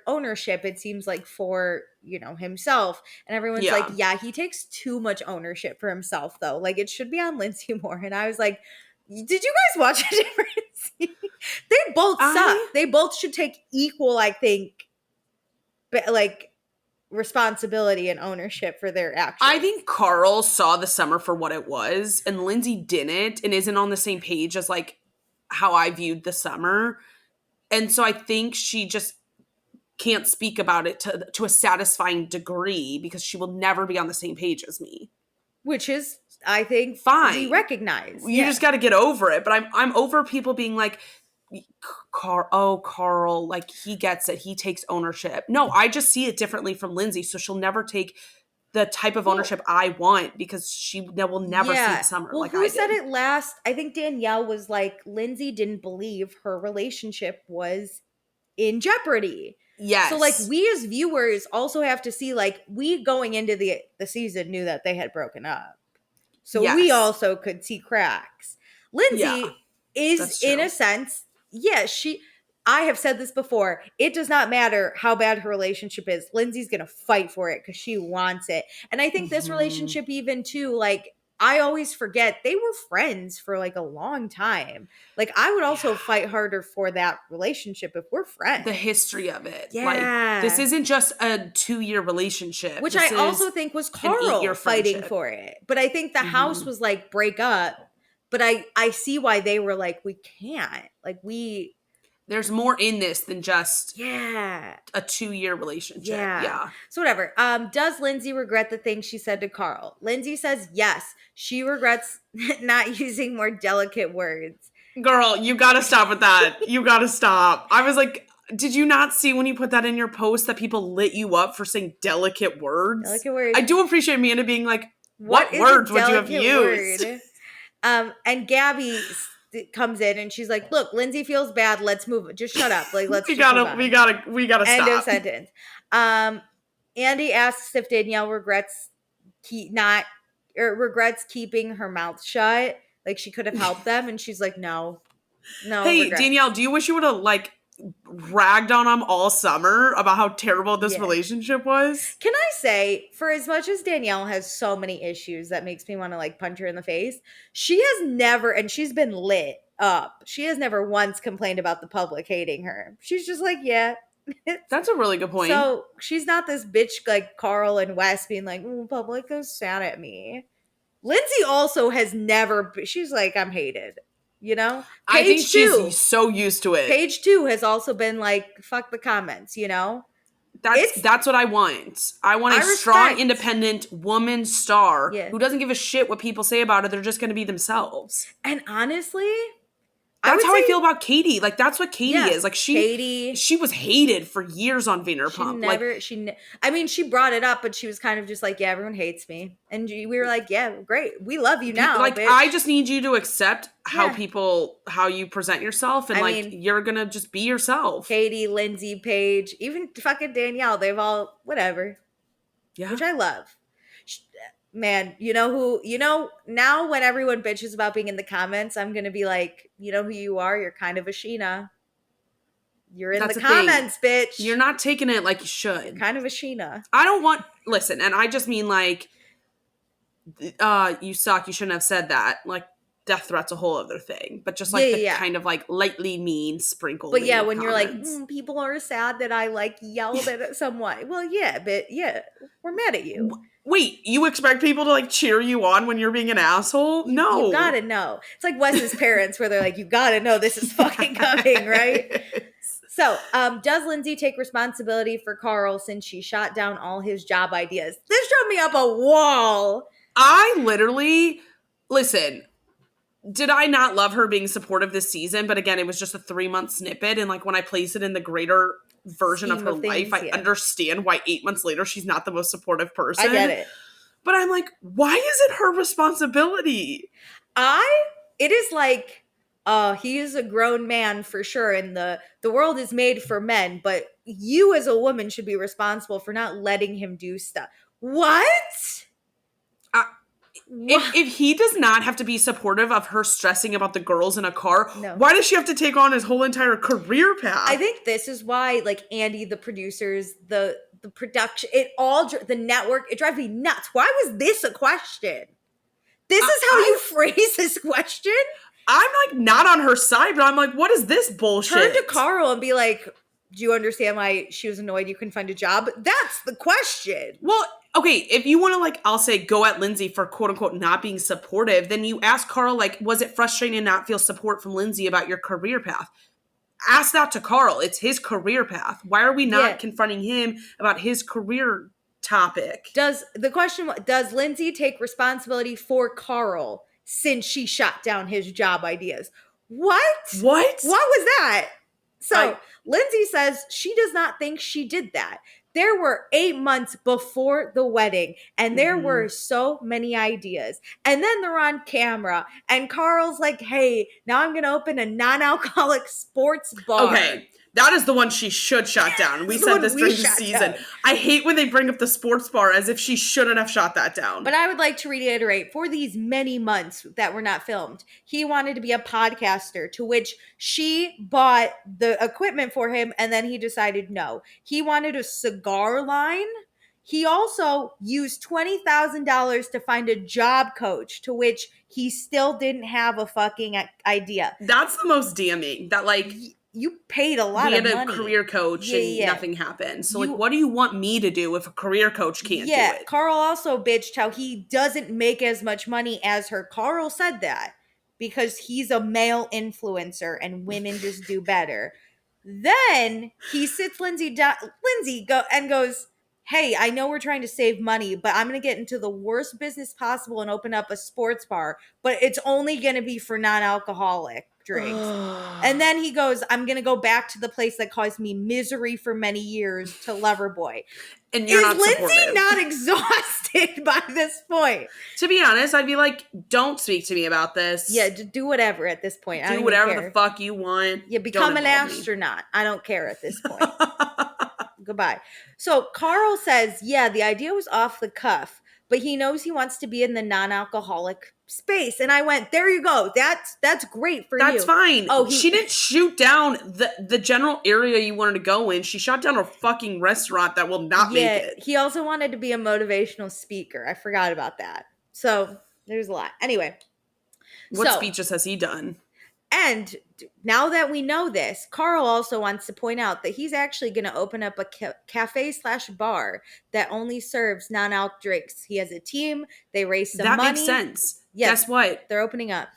ownership, it seems like, for, you know, himself. And everyone's like, yeah, he takes too much ownership for himself, though. Like, it should be on Lindsay more. And I was like, did you guys watch a different scene? They both suck. They both should take equal, I think, like, responsibility and ownership for their actions. I think Carl saw the summer for what it was, and Lindsay didn't, and isn't on the same page as, like, how I viewed the summer. And so I think she just can't speak about it to a satisfying degree because she will never be on the same page as me. Which is, I think, fine. We recognize. You just got to get over it. But I'm over people being like, Carl, like, he gets it. He takes ownership. No, I just see it differently from Lindsay. So she'll never take the type of ownership I want because she will never see the summer. Well, like who I said did. it last? I think Danielle was like, Lindsay didn't believe her relationship was in jeopardy. Yes. So, like, we as viewers also have to see, like, we going into the season knew that they had broken up. So we also could see cracks. Lindsay is, in a sense, I have said this before, it does not matter how bad her relationship is. Lindsay's going to fight for it because she wants it. And I think this relationship even too, like, I always forget they were friends for like a long time. Like, I would also fight harder for that relationship if we're friends. The history of it. Yeah. Like, this isn't just a 2-year relationship. Which I also think was Carl fighting for it. But I think the house was like, break up. But I see why they were like, we can't. Like, there's more in this than just a 2-year relationship. Yeah. So whatever. Does Lindsay regret the things she said to Carl? Lindsay says yes. She regrets not using more delicate words. Girl, you gotta stop with that. You gotta stop. I was like, did you not see when you put that in your post that people lit you up for saying delicate words? Delicate words. I do appreciate Amanda being like, what words would you have used? And Gabby comes in and she's like, look, Lindsay feels bad. Let's move it. Just shut up. Like, let's we gotta stop. End of sentence. Andy asks if Danielle regrets keeping her mouth shut. Like, she could have helped them. And she's like, no. Hey, regrets. Danielle, do you wish you would have, like, ragged on them all summer about how terrible this relationship was? Can I say, for as much as Danielle has so many issues that makes me want to, like, punch her in the face, she has never, and she's been lit up, she has never once complained about the public hating her. She's just like, yeah. That's a really good point. So she's not this bitch like Carl and Wes being like, public is sad at me. Lindsay also has never, she's like, I'm hated. You know? I think she's so used to it. Page 2 has also been like, fuck the comments, you know? That's what I want. I want a strong, independent woman star who doesn't give a shit what people say about her. They're just going to be themselves. And honestly, that's how I feel about Katie. Like, that's what Katie is. Like, she was hated for years on Vanderpump. She brought it up, but she was kind of just like, yeah, everyone hates me. And we were like, yeah, great. We love you now, like, bitch. I just need you to accept how you present yourself. And, you're going to just be yourself. Katie, Lindsay, Paige, even fucking Danielle, they've all, whatever. Yeah. Which I love. Man, now when everyone bitches about being in the comments, I'm going to be like, you know who you are? You're kind of a Sheena. You're in the comments, bitch. You're not taking it like you should. You're kind of a Sheena. Listen, and I just mean like, you suck. You shouldn't have said that. Like, death threat's a whole other thing. But just like the kind of like lightly mean sprinkled. But yeah, when comments. you're like, people are sad that I like yelled at someone. Well, yeah, but yeah, we're mad at you. Wait, you expect people to like cheer you on when you're being an asshole? No. You gotta know. It's like Wes's parents where they're like, you gotta know this is fucking coming, right? So, does Lindsay take responsibility for Carl since she shot down all his job ideas? This drove me up a wall. I literally, listen, did I not love her being supportive this season? But again, it was just a 3-month snippet. And like when I place it in the greater version of her life, I understand why 8 months later, she's not the most supportive person. I get it. But I'm like, why is it her responsibility? It is like, he is a grown man for sure, and the world is made for men, but you as a woman should be responsible for not letting him do stuff. What? If he does not have to be supportive of her stressing about the girls in a car, why does she have to take on his whole entire career path? I think this is why, like, Andy, the producers, the production, the network, it drives me nuts. Why was this a question? This is how you phrase this question? I'm like not on her side, but I'm like, what is this bullshit? Turn to Carl and be like, do you understand why she was annoyed you couldn't find a job? That's the question. Well, okay, if you want to like, I'll say go at Lindsay for quote unquote not being supportive, then you ask Carl, like, was it frustrating to not feel support from Lindsay about your career path? Ask that to Carl. It's his career path. Why are we not confronting him about his career topic? Does Lindsay take responsibility for Carl since she shot down his job ideas? What? What was that? So Lindsay says she does not think she did that. There were 8 months before the wedding, and there were so many ideas. And then they're on camera, and Carl's like, hey, now I'm going to open a non-alcoholic sports bar. Okay. That is the one she should shut down. We said this during the season. I hate when they bring up the sports bar as if she shouldn't have shot that down. But I would like to reiterate, for these many months that were not filmed, he wanted to be a podcaster, to which she bought the equipment for him, and then he decided no. He wanted a cigar line. He also used $20,000 to find a job coach, to which he still didn't have a fucking idea. That's the most damning. That like... You paid a lot of money. We had a career coach and nothing happened. So, like, what do you want me to do if a career coach can't do it? Carl also bitched how he doesn't make as much money as her. Carl said that because he's a male influencer and women just do better. Then he sits Lindsay down. Lindsay goes, hey, I know we're trying to save money, but I'm going to get into the worst business possible and open up a sports bar. But it's only going to be for non-alcoholic drinks. And then he goes, I'm going to go back to the place that caused me misery for many years, to Loverboy. And you're not Lindsay supportive. Not exhausted by this point? To be honest, I'd be like, don't speak to me about this. Yeah, do whatever at this point. Do whatever the fuck you want. Yeah, become an astronaut. I don't care at this point. Goodbye. So Carl says, yeah, the idea was off the cuff, but he knows he wants to be in the non-alcoholic space. And I went, there you go. That's great for you. That's fine. Oh, she didn't shoot down the general area you wanted to go in. She shot down a fucking restaurant that will not make it. He also wanted to be a motivational speaker. I forgot about that. So there's a lot. Anyway. What speeches has he done? And now that we know this, Carl also wants to point out that he's actually going to open up a cafe/bar that only serves non-alc drinks. He has a team. They raise some money. That makes sense. Yes, guess what? They're opening up.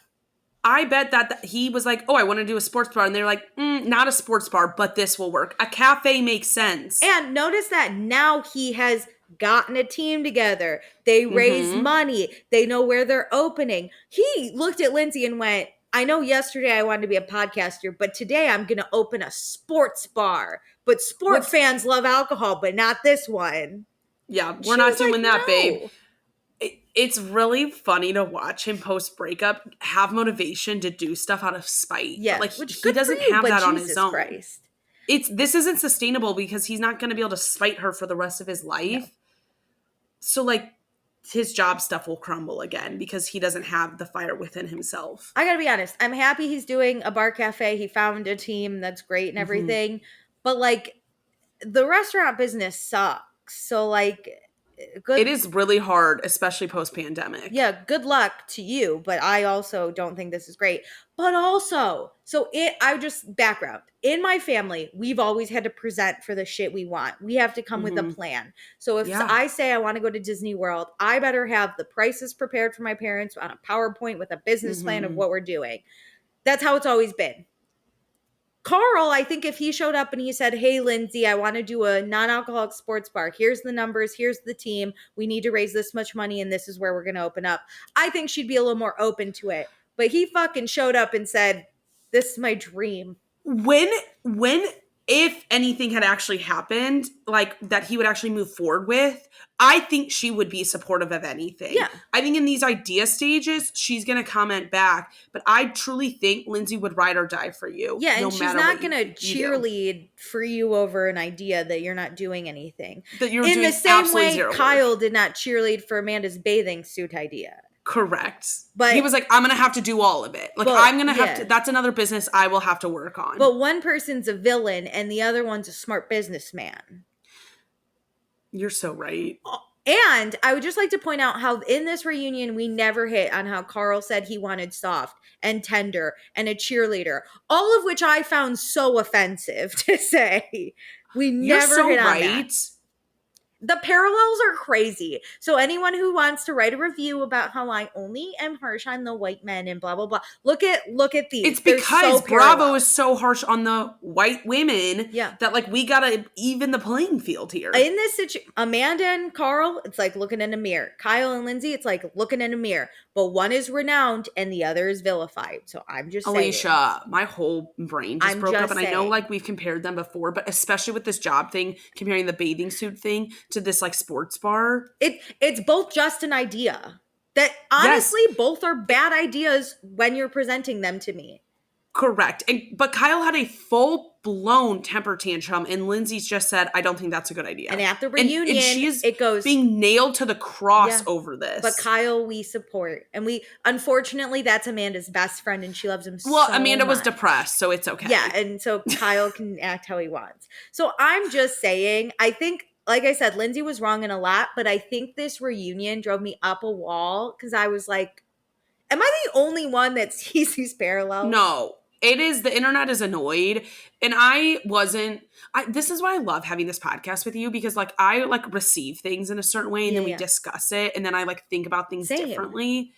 I bet that he was like, oh, I want to do a sports bar. And they're like, not a sports bar, but this will work. A cafe makes sense. And notice that now he has gotten a team together. They raise money. They know where they're opening. He looked at Lindsay and went, I know yesterday I wanted to be a podcaster, but today I'm going to open a sports bar. But sports fans love alcohol, but not this one. Yeah, we're not doing that, babe. It's really funny to watch him post-breakup have motivation to do stuff out of spite. Yeah, like he doesn't have that on his own. Christ. This isn't sustainable because he's not going to be able to spite her for the rest of his life. No. So, like, his job stuff will crumble again because he doesn't have the fire within himself. I gotta be honest. I'm happy he's doing a bar cafe. He found a team that's great and everything. But like the restaurant business sucks. So like It is really hard, especially post-pandemic. Yeah, good luck to you, but I also don't think this is great. But also, background. In my family, we've always had to present for the shit we want. We have to come with a plan. So if I say I want to go to Disney World, I better have the prices prepared for my parents on a PowerPoint with a business plan of what we're doing. That's how it's always been. Carl, I think if he showed up and he said, hey, Lindsay, I want to do a non-alcoholic sports bar. Here's the numbers. Here's the team. We need to raise this much money and this is where we're going to open up. I think she'd be a little more open to it. But he fucking showed up and said, this is my dream. If anything had actually happened, like that he would actually move forward with, I think she would be supportive of anything. Yeah. I think in these idea stages, she's going to comment back, but I truly think Lindsay would ride or die for you. Yeah, and she's not going to cheerlead for you over an idea that you're not doing anything. That you're in doing the same way Kyle work. Did not cheerlead for Amanda's bathing suit idea. Correct. But he was like, I'm going to have to do all of it. Like, I'm going to have to, that's another business I will have to work on. But one person's a villain and the other one's a smart businessman. You're so right. And I would just like to point out how in this reunion, we never hit on how Carl said he wanted soft and tender and a cheerleader, all of which I found so offensive to say. We never hit on that. The parallels are crazy. So anyone who wants to write a review about how I only am harsh on the white men and blah, blah, blah, look at these. It's because Bravo is so harsh on the white women that like we got to even the playing field here. In this situation, Amanda and Carl, it's like looking in a mirror. Kyle and Lindsay, it's like looking in a mirror. But one is renowned and the other is vilified. So I'm just saying. Alicia, my whole brain just broke up. And I know like we've compared them before, but especially with this job thing, comparing the bathing suit thing to this like sports bar. It's both just an idea. That honestly, both are bad ideas when you're presenting them to me. Correct. But Kyle had a full-blown temper tantrum, and Lindsay's just said, I don't think that's a good idea. And at the reunion, it goes being nailed to the cross over this. But Kyle, we support. And unfortunately, that's Amanda's best friend, and she loves him so much. Well, Amanda was depressed, so it's okay. Yeah, and so Kyle can act how he wants. So I'm just saying, I think, like I said, Lindsay was wrong in a lot, but I think this reunion drove me up a wall because I was like, am I the only one that sees these parallels? No. It is, the internet is annoyed, and this is why I love having this podcast with you, because like I like receive things in a certain way and then we discuss it, and then I like think about things differently.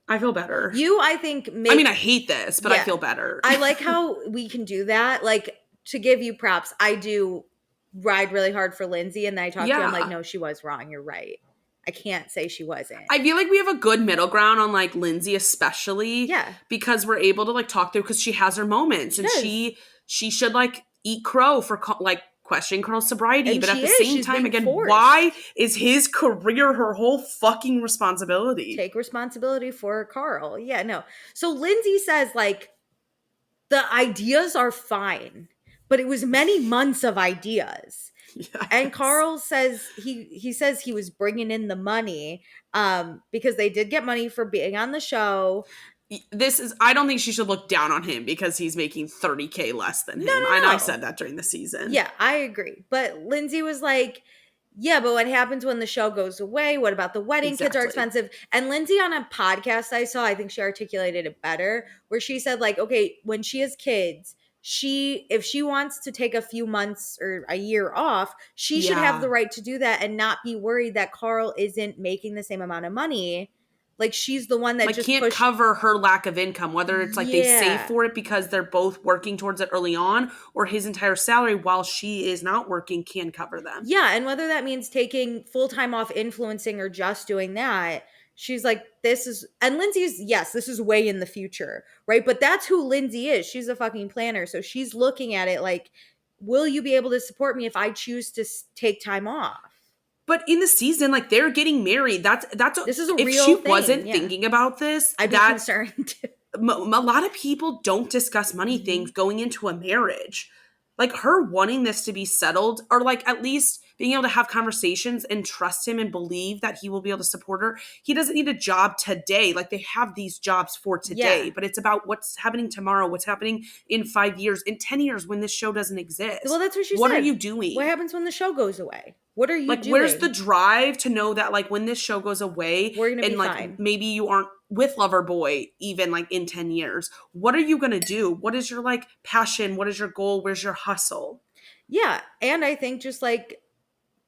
I feel better. I think I hate this, but I feel better. I like how we can do that. Like, to give you props, I do ride really hard for Lindsay, and then I talk to her, I'm like, no, she was wrong. You're right. I can't say she wasn't. I feel like we have a good middle ground on like Lindsay especially. Yeah. Because we're able to like talk through, because she has her moments and she should like eat crow for like questioning Carl's sobriety. And but at the same time, again, why is his career her whole fucking responsibility? Take responsibility for Carl. Yeah, no. So Lindsay says like, the ideas are fine, but it was many months of ideas. Yes. And Carl says he says he was bringing in the money because they did get money for being on the show. I don't think she should look down on him because he's making $30,000 less than him. No. And I said that during the season. Yeah, I agree. But Lindsay was like, yeah, but what happens when the show goes away? What about the wedding? Exactly. Kids are expensive. And Lindsay on a podcast I saw, I think she articulated it better, where she said like, okay, when she has kids, if she wants to take a few months or a year off, she should have the right to do that and not be worried that Carl isn't making the same amount of money. Like, she's the one that like, just can't cover her lack of income, whether it's like they save for it because they're both working towards it early on, or his entire salary while she is not working can cover them. Yeah, and whether that means taking full time off influencing or just doing that, she's like, and Lindsay's, yes, this is way in the future, right? But that's who Lindsay is. She's a fucking planner. So she's looking at it like, will you be able to support me if I choose to take time off? But in the season, like, they're getting married. This is a real thing. If she wasn't thinking about this, I'd be concerned. A lot of people don't discuss money things going into a marriage. Like, her wanting this to be settled, or like at least being able to have conversations and trust him and believe that he will be able to support her. He doesn't need a job today. Like, they have these jobs for today, but it's about what's happening tomorrow, what's happening in 5 years, in 10 years when this show doesn't exist. Well, that's what she said. What are you doing? What happens when the show goes away? What are you like, doing? Where's the drive to know that, like, when this show goes away, we're gonna be and, like, fine. maybe you aren't with Loverboy even, like, in 10 years. What are you gonna do? What is your, like, passion? What is your goal? Where's your hustle? Yeah, and I think just, like,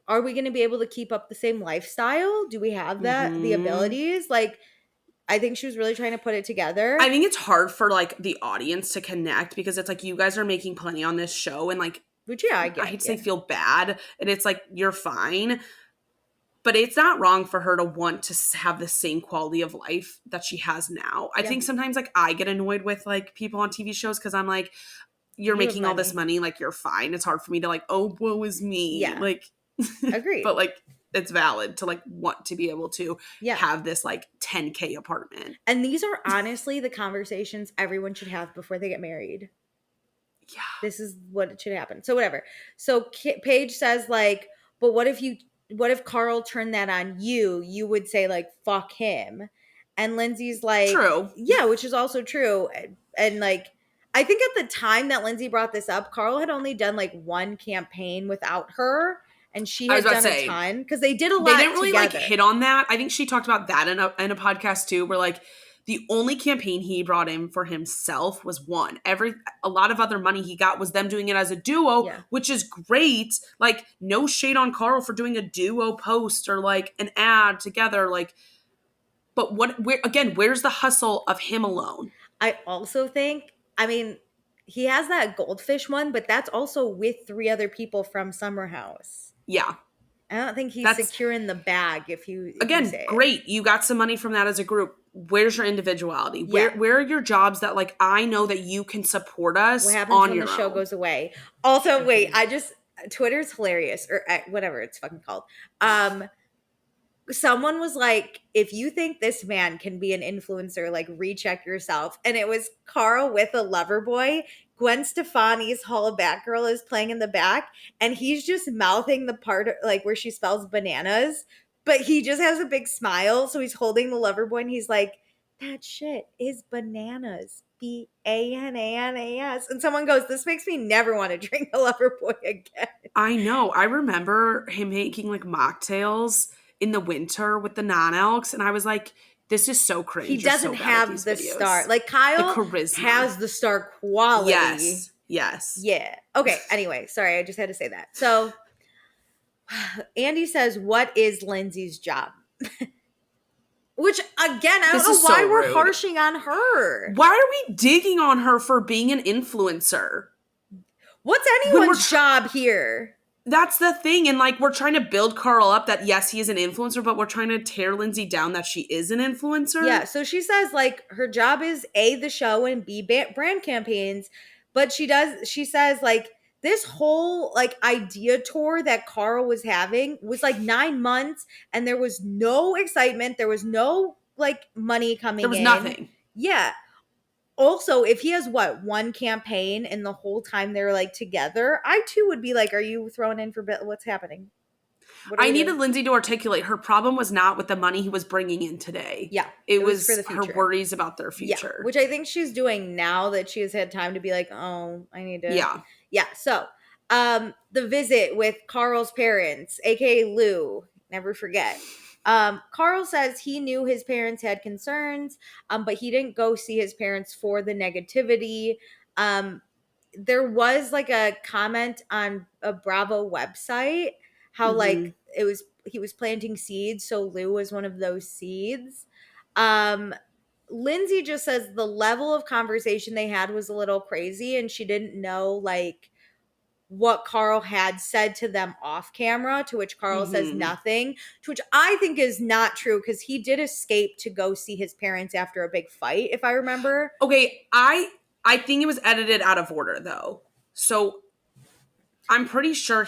are we gonna be able to keep up the same lifestyle? Do we have that the abilities? Like, I think she was really trying to put it together. I think it's hard for, like, the audience to connect because it's like, you guys are making plenty on this show, and, like, which, yeah, I get. I hate to say feel bad, and it's like, you're fine. But it's not wrong for her to want to have the same quality of life that she has now. I think sometimes, like, I get annoyed with, like, people on TV shows because I'm like, you're making all this money, like, you're fine. It's hard for me to, like, oh, woe is me. Yeah. Like, agreed. But, like, it's valid to, like, want to be able to have this, like, $10K apartment. And these are honestly the conversations everyone should have before they get married. Yeah. This is what should happen. So whatever. So Paige says, like, but what if Carl turned that on you? You would say, like, fuck him. And Lindsay's like, true. Yeah, which is also true. And like, I think at the time that Lindsay brought this up, Carl had only done like one campaign without her. And she had done a ton because they did a lot. They didn't really like hit on that. I think she talked about that in a podcast too, where like the only campaign he brought in for himself was one. A lot of other money he got was them doing it as a duo, which is great. Like, no shade on Carl for doing a duo post or like an ad together. Like, but where's the hustle of him alone? I also think, I mean, he has that goldfish one, but that's also with 3 other people from Summer House. Yeah. I don't think he's securing the bag if you say great. You got some money from that as a group. Where's your individuality? Where are your jobs that, like, I know that you can support us what happens on when your the show goes away? Also, wait, Twitter's hilarious, or whatever it's fucking called. Someone was like, if you think this man can be an influencer, like, recheck yourself. And it was Carl with a lover boy. Gwen Stefani's Hall of Batgirl is playing in the back, and he's just mouthing the part like where she spells bananas, but he just has a big smile. So he's holding the lover boy and he's like, that shit is bananas. Bananas. And someone goes, this makes me never want to drink a lover boy again. I know. I remember him making like mocktails in the winter with the non-alcs, and I was like, this is so crazy. He doesn't have the star. Like, Kyle has the star quality. Yes. Yeah. Okay, anyway, sorry, I just had to say that. So, Andy says, what is Lindsay's job? Which, again, I don't know why we're harshing on her. Why are we digging on her for being an influencer? What's anyone's job here? That's the thing. And like, we're trying to build Carl up that yes, he is an influencer, but we're trying to tear Lindsay down that she is an influencer. Yeah. So she says like her job is A, the show, and B, brand campaigns. But she says like this whole like idea tour that Carl was having was like 9 months and there was no excitement. There was no like money coming in. There was nothing. Yeah. Also, if he has one campaign and the whole time they're like together, I too would be like, are you throwing in for what's happening? I needed Lindsay to articulate her problem was not with the money he was bringing in today. Yeah. It was for the future. Her worries about their future. Yeah, which I think she's doing now that she has had time to be like, oh, I need to. Yeah. Yeah. So the visit with Carl's parents, aka Lou, never forget. Carl says he knew his parents had concerns, but he didn't go see his parents for the negativity. There was like a comment on a Bravo website, how like he was planting seeds. So Lou was one of those seeds. Lindsay just says the level of conversation they had was a little crazy and she didn't know like what Carl had said to them off camera, to which Carl says nothing, to which I think is not true because he did escape to go see his parents after a big fight, if I remember. Okay, I think it was edited out of order though. So I'm pretty sure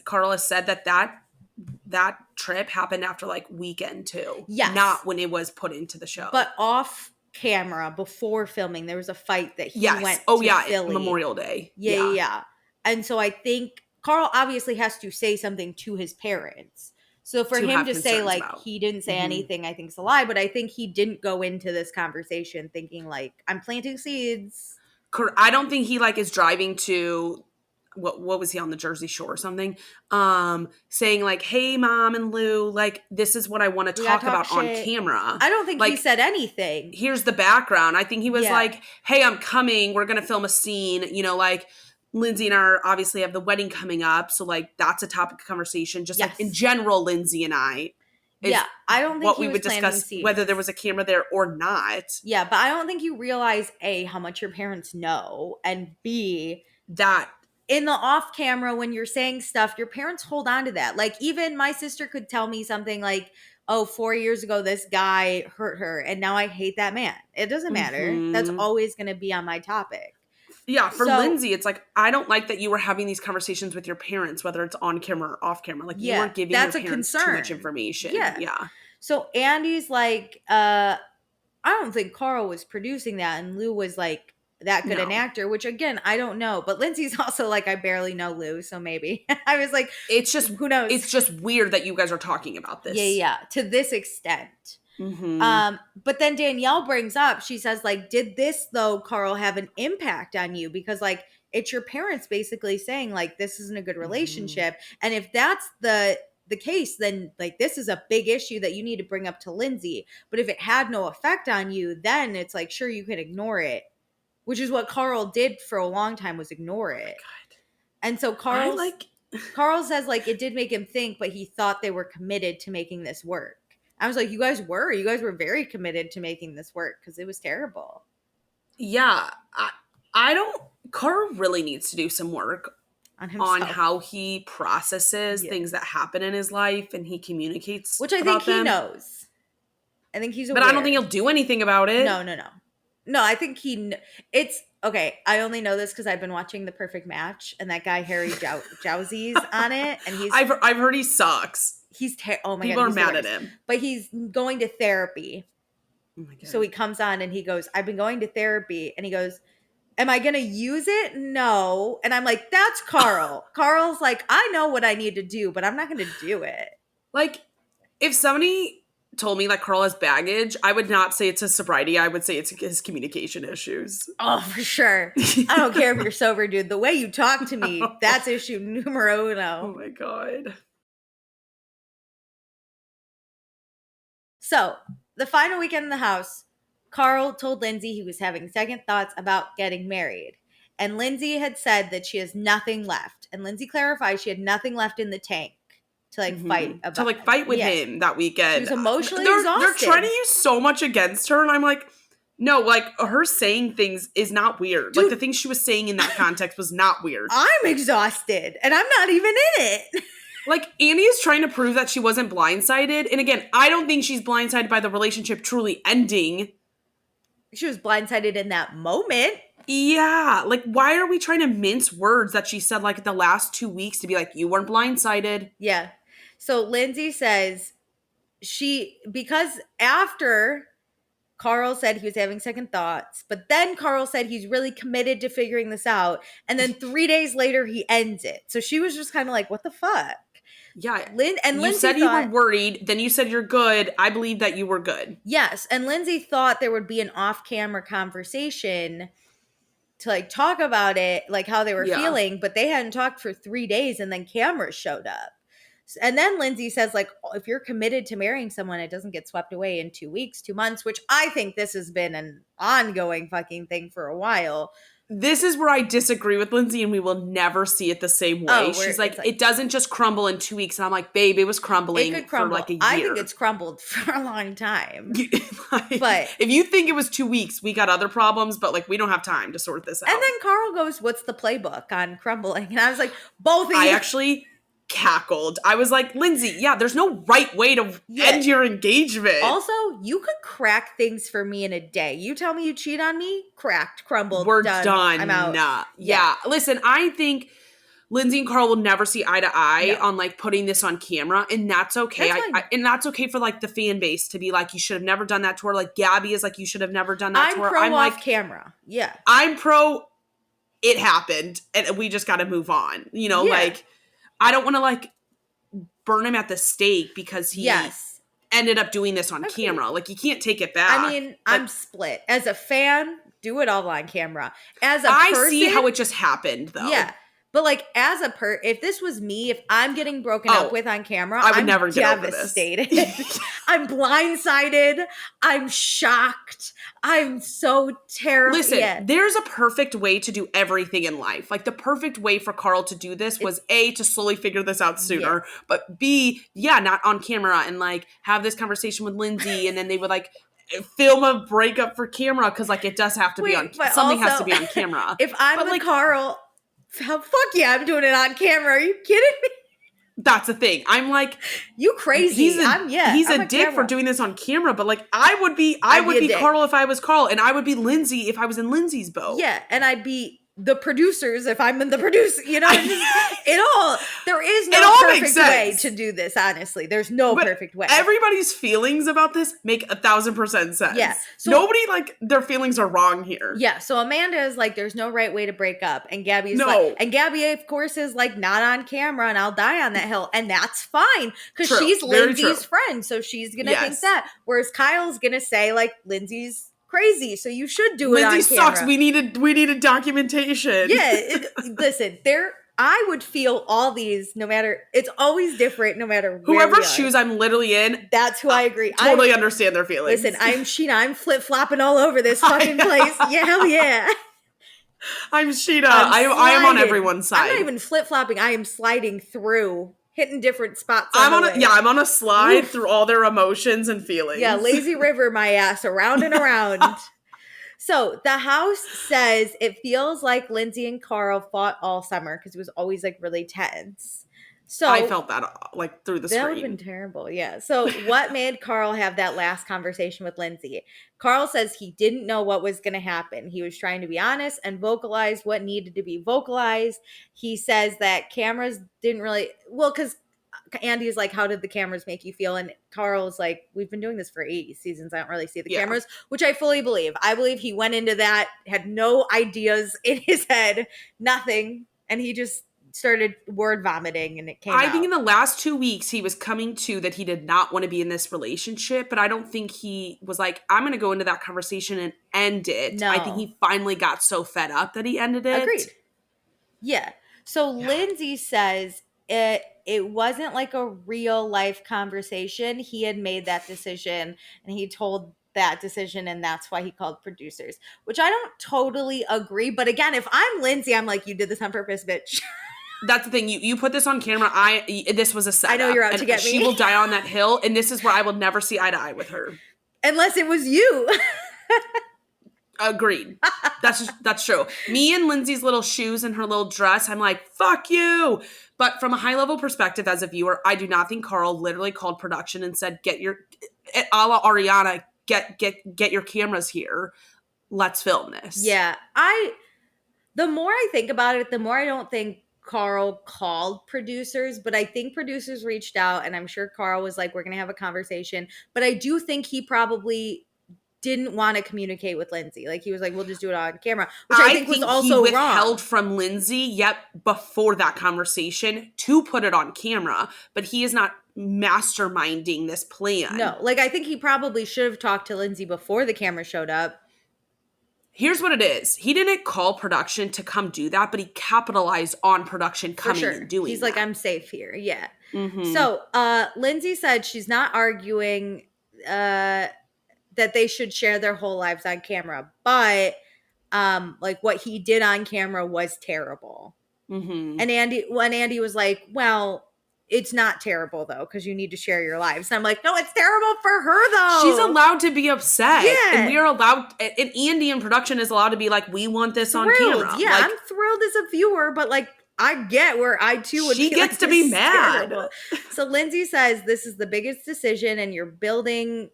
Carl has said that trip happened after like weekend 2. Yes. Not when it was put into the show. But off camera before filming, there was a fight that he went to Philly. Memorial Day. Yeah. And so I think Carl obviously has to say something to his parents. So for him to say like he didn't say anything, I think is a lie. But I think he didn't go into this conversation thinking like I'm planting seeds. I don't think he like is driving to what was he on the Jersey Shore or something? Saying like, hey, Mom and Lou, like, this is what I want to talk about on camera. I don't think he said anything. Here's the background. I think he was like, hey, I'm coming. We're going to film a scene. You know, like, Lindsay and I obviously have the wedding coming up. So, like, that's a topic of conversation. Just like in general, Lindsay and I. I don't think what we would discuss whether there was a camera there or not. Yeah, but I don't think you realize A, how much your parents know, and B, that in the off camera when you're saying stuff, your parents hold on to that. Like, even my sister could tell me something like, oh, 4 years ago this guy hurt her and now I hate that man. It doesn't matter. That's always going to be on my topic. Yeah, for Lindsay, it's like, I don't like that you were having these conversations with your parents, whether it's on camera or off camera. Like, you weren't giving your parents too much information. Yeah. So Andy's like, I don't think Carl was producing that, and Lou was like that good an actor, which again, I don't know. But Lindsay's also like, I barely know Lou, so maybe. I was like, it's just, who knows? It's just weird that you guys are talking about this. Yeah, to this extent. But then Danielle brings up, she says, like, did this though, Carl, have an impact on you? Because like, it's your parents basically saying like, this isn't a good relationship. And if that's the case, then like, this is a big issue that you need to bring up to Lindsay. But if it had no effect on you, then it's like, sure, you can ignore it, which is what Carl did for a long time, was ignore it. And so Carl says like, it did make him think, but he thought they were committed to making this work. I was like, you guys were very committed to making this work, because it was terrible. Yeah. Carl really needs to do some work on how he processes things that happen in his life, and he communicates which I think he knows. I think he's aware. But I don't think he'll do anything about it. No, I think it's okay. I only know this because I've been watching The Perfect Match, and that guy Harry Jowsey's on it, and I've heard he sucks. Oh my God. People are mad at him. But he's going to therapy. Oh my God. So he comes on and he goes, I've been going to therapy. And he goes, am I going to use it? No. And I'm like, that's Carl. Carl's like, I know what I need to do, but I'm not going to do it. Like, if somebody told me that Carl has baggage, I would not say it's his sobriety. I would say it's his communication issues. Oh, for sure. I don't care if you're sober, dude. The way you talk to me, that's issue numero uno. Oh my God. So, the final weekend in the house, Carl told Lindsay he was having second thoughts about getting married. And Lindsay had said that she has nothing left. And Lindsay clarified she had nothing left in the tank to like fight about. To like fight with him that weekend. She was emotionally exhausted. They're trying to use so much against her. And I'm like, no, like, her saying things is not weird. Dude, like, the things she was saying in that context was not weird. I'm exhausted. And I'm not even in it. Like, Annie is trying to prove that she wasn't blindsided. And again, I don't think she's blindsided by the relationship truly ending. She was blindsided in that moment. Yeah. Like, why are we trying to mince words that she said, like, the last 2 weeks to be like, you weren't blindsided? Yeah. So Lindsay says because after Carl said he was having second thoughts, but then Carl said he's really committed to figuring this out. And then 3 days later, he ends it. So she was just kind of like, what the fuck? Yeah. Lindsay you said you were worried. Then you said you're good. I believe that you were good. Yes. And Lindsay thought there would be an off-camera conversation to like talk about it, like how they were feeling, but they hadn't talked for 3 days, and then cameras showed up. And then Lindsay says, like, if you're committed to marrying someone, it doesn't get swept away in 2 weeks, 2 months, which I think this has been an ongoing fucking thing for a while. This is where I disagree with Lindsay, and we will never see it the same way. She's like, it doesn't just crumble in 2 weeks. And I'm like, babe, it was crumbling for like a year. I think it's crumbled for a long time. But if you think it was 2 weeks, we got other problems, but like, we don't have time to sort this out. And then Carl goes, what's the playbook on crumbling? And I was like, both of you. I actually cackled. I was like, Lindsay, yeah, there's no right way to end your engagement. Also, you could crack things for me in a day. You tell me you cheat on me, cracked, crumbled, we're done. I'm out. Nah. Yeah. Listen, I think Lindsay and Carl will never see eye to eye on like putting this on camera, and that's okay. And that's okay for like the fan base to be like, you should have never done that to her. Like Gabby is like, you should have never done that to her. I'm pro off camera. Yeah. I'm pro it happened and we just got to move on. You know, like I don't want to like burn him at the stake because he ended up doing this on camera. Like, you can't take it back. I mean, I'm split. As a fan, do it all on camera. As a person, I see how it just happened, though. Yeah. But like as a if this was me, if I'm getting broken up with on camera, I would I'm never get devastated. over this. I'm blindsided. I'm shocked. I'm so terrified. Listen, there's a perfect way to do everything in life. Like the perfect way for Carl to do this was A, to slowly figure this out sooner, but B, not on camera and like have this conversation with Lindsay, and then they would like film a breakup for camera because like it does have to be on something has to be on camera. If I'm Carl, fuck yeah, I'm doing it on camera. Are you kidding me? That's the thing. I'm like, you crazy. He's a dick for doing this on camera, but like I would be Carl if I was Carl, and I would be Lindsay if I was in Lindsay's boat. Yeah, and I'd be the producers if I'm in the producer. You know, there is no perfect way to do this, honestly. There's no perfect way. Everybody's feelings about this make 1,000% sense. Yeah. So, nobody, like, their feelings are wrong here. Yeah, so Amanda is like, there's no right way to break up. And Gabby's like, and Gabby, of course, is like, not on camera, and I'll die on that hill. And that's fine, because she's Lindsay's friend, so she's going to think that. Whereas Kyle's going to say, like, Lindsay's crazy, so you should do it on camera. Lindsay sucks. We needed documentation. Yeah, listen, I would feel all these no matter, it's always different no matter whoever's shoes I'm literally in. That's who I agree. Totally understand their feelings. Listen, I'm Sheena. I'm flip-flopping all over this fucking place. Yeah, hell yeah. I'm Sheena. I am on everyone's side. I'm not even flip-flopping. I am sliding through, hitting different spots. I'm on a slide through all their emotions and feelings. Yeah, lazy river my ass around and around. So the house says it feels like Lindsay and Carl fought all summer because it was always like really tense. So I felt that like through the screen. That would have been terrible. Yeah. So what made Carl have that last conversation with Lindsay? Carl says he didn't know what was going to happen. He was trying to be honest and vocalize what needed to be vocalized. He says that cameras didn't really, because Andy's like, how did the cameras make you feel? And Carl's like, we've been doing this for 8 seasons. I don't really see the cameras, which I fully believe. I believe he went into that, had no ideas in his head, nothing. And he just started word vomiting and it came out. I think in the last 2 weeks, he was coming to that he did not want to be in this relationship, but I don't think he was like, I'm going to go into that conversation and end it. No. I think he finally got so fed up that he ended it. Agreed. Yeah. So Lindsay says it wasn't like a real life conversation. He had made that decision and he told that decision, and that's why he called producers, which I don't totally agree. But again, if I'm Lindsay, I'm like, you did this on purpose, bitch. That's the thing. You put this on camera. This was a setup. I know you're out to get me. She will die on that hill, and this is where I will never see eye to eye with her. Unless it was you. Agreed. That's true. Me and Lindsay's little shoes and her little dress, I'm like, fuck you. But from a high level perspective as a viewer, I do not think Carl literally called production and said, get your, a la Ariana, get your cameras here. Let's film this. Yeah. The more I think about it, the more I don't think Carl called producers, but I think producers reached out, and I'm sure Carl was like, we're going to have a conversation. But I do think he probably didn't want to communicate with Lindsay. Like, he was like, we'll just do it on camera, which I think was also he wrong. Withheld from Lindsay, before that conversation to put it on camera, but he is not masterminding this plan. No, like, I think he probably should have talked to Lindsay before the camera showed up. Here's what it is. He didn't call production to come do that, but he capitalized on production coming and doing He's like, I'm safe here. Yeah. Mm-hmm. So Lindsay said she's not arguing that they should share their whole lives on camera, but like what he did on camera was terrible. Mm-hmm. And Andy was like, well, it's not terrible, though, because you need to share your lives. And I'm like, no, it's terrible for her, though. She's allowed to be upset. Yeah. And we are allowed, and Andy in production is allowed to be like, we want this on camera. Yeah, like, I'm thrilled as a viewer, but like, I get where I, too, would be like, she gets to be mad. Terrible. So Lindsay says, this is the biggest decision, and you're building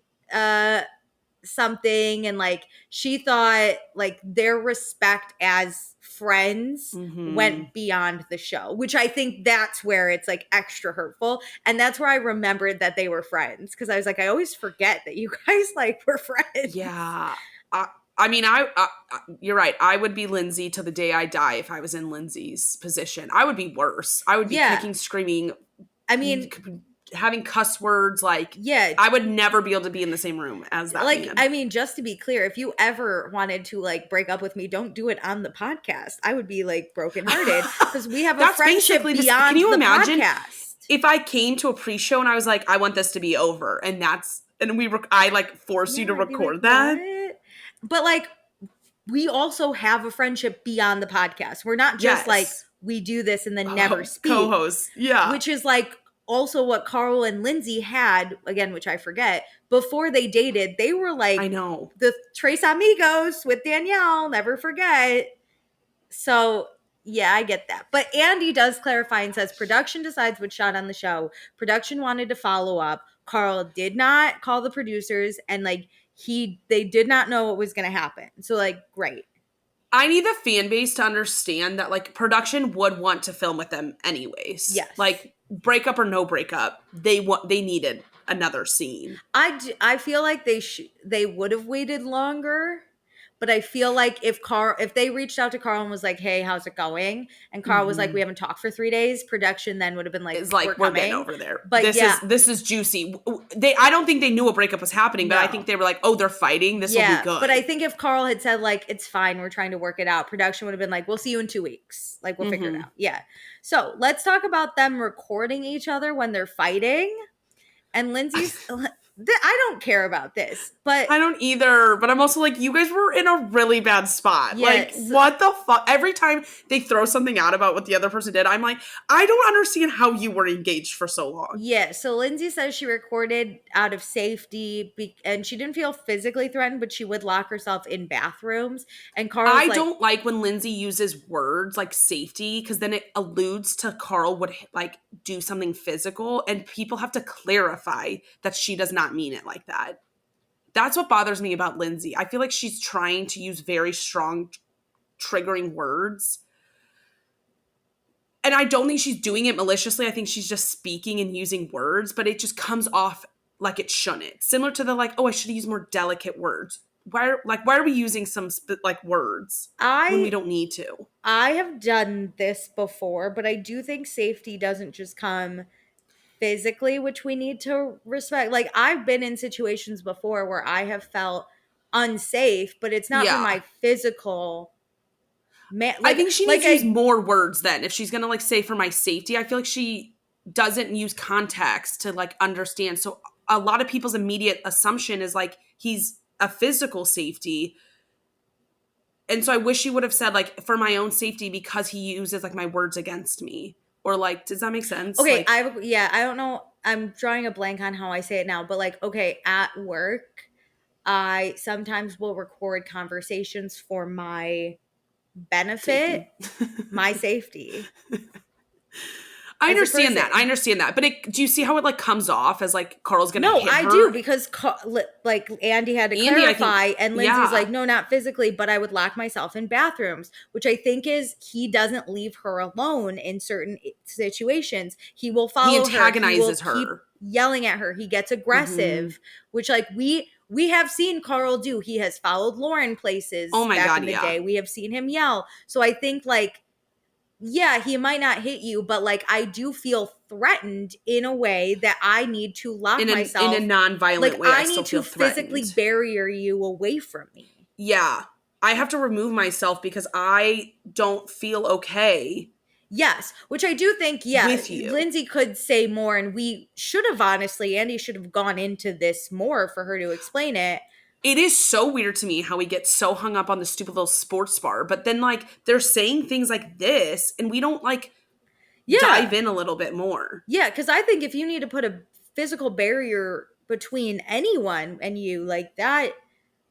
something, and like, she thought like their respect as friends went beyond the show, which I think that's where it's like extra hurtful. And that's where I remembered that they were friends, because I was like, I always forget that you guys like were friends. Yeah. I mean, you're right. I would be Lindsay till the day I die if I was in Lindsay's position. I would be worse. I would be kicking, screaming. I mean, having cuss words, like, yeah, I would never be able to be in the same room as that man. I mean, just to be clear, if you ever wanted to like break up with me, don't do it on the podcast. I would be like brokenhearted because we have a friendship beyond can you the imagine podcast. If I came to a pre-show and I was like, I want this to be over, and I like forced you to record that. What? But like, we also have a friendship beyond the podcast. We're not just like, we do this and then never speak. Co-hosts, yeah. Which is like also what Carl and Lindsay had, again, which I forget, before they dated. They were like, I know. The Tres Amigos with Danielle, never forget. So, yeah, I get that. But Andy does clarify and says production decides what's shot on the show. Production wanted to follow up. Carl did not call the producers, and like they did not know what was going to happen. So like, great. I need the fan base to understand that like production would want to film with them anyways. Yes. Like breakup or no breakup, they needed another scene. I feel like they would have waited longer. But I feel like if they reached out to Carl and was like, hey, how's it going? And Carl was like, we haven't talked for 3 days, production then would have been like, it's like, we're getting over there. But this is juicy. I don't think they knew a breakup was happening, but I think they were like, oh, they're fighting. This will be good. But I think if Carl had said like, it's fine, we're trying to work it out, production would have been like, we'll see you in 2 weeks. Like, we'll figure it out. Yeah. So let's talk about them recording each other when they're fighting. And Lindsay's... I don't care about this, but I don't either. But I'm also like, you guys were in a really bad spot. Yes. Like, what the fuck? Every time they throw something out about what the other person did, I'm like, I don't understand how you were engaged for so long. Yeah. So Lindsay says she recorded out of safety, and she didn't feel physically threatened, but she would lock herself in bathrooms. And Carl, I don't like when Lindsay uses words like safety, because then it alludes to Carl would like do something physical, and people have to clarify that she does not mean it like that. That's what bothers me about Lindsay. I feel like she's trying to use very strong, triggering words. And I don't think she's doing it maliciously. I think she's just speaking and using words, but it just comes off like it shouldn't. Similar to the like, oh, I should use more delicate words. Why are we using some words when we don't need to? I have done this before, but I do think safety doesn't just come physically, which we need to respect. Like, I've been in situations before where I have felt unsafe, but it's not for my physical I think she needs to use more words then. If she's going to like say for my safety, I feel like she doesn't use context to like understand. So a lot of people's immediate assumption is like he's a physical safety. And so I wish she would have said like for my own safety because he uses like my words against me. Or like, does that make sense? Okay, I don't know. I'm drawing a blank on how I say it now, but like, okay, at work, I sometimes will record conversations for my benefit, my safety. I understand that. But do you see how it like comes off as like Carl's going to hit her? No, I do, because like Andy had to clarify, and Lindsay's like, no, not physically, but I would lock myself in bathrooms, which I think is he doesn't leave her alone in certain situations. He will follow her. He antagonizes her. Keep yelling at her. He gets aggressive, which like we have seen Carl do. He has followed Lauren places back in the day. We have seen him yell. So I think like, yeah, he might not hit you, but like I do feel threatened in a way that I need to lock myself in a non-violent way. I need to physically barrier you away from me. Yeah, I have to remove myself because I don't feel okay. Yes, which I do think, with you. Lindsay could say more, and we should have honestly, Andy should have gone into this more for her to explain it. It is so weird to me how we get so hung up on the stupid little sports bar, but then like they're saying things like this and we don't like dive in a little bit more. Yeah, because I think if you need to put a physical barrier between anyone and you, like that,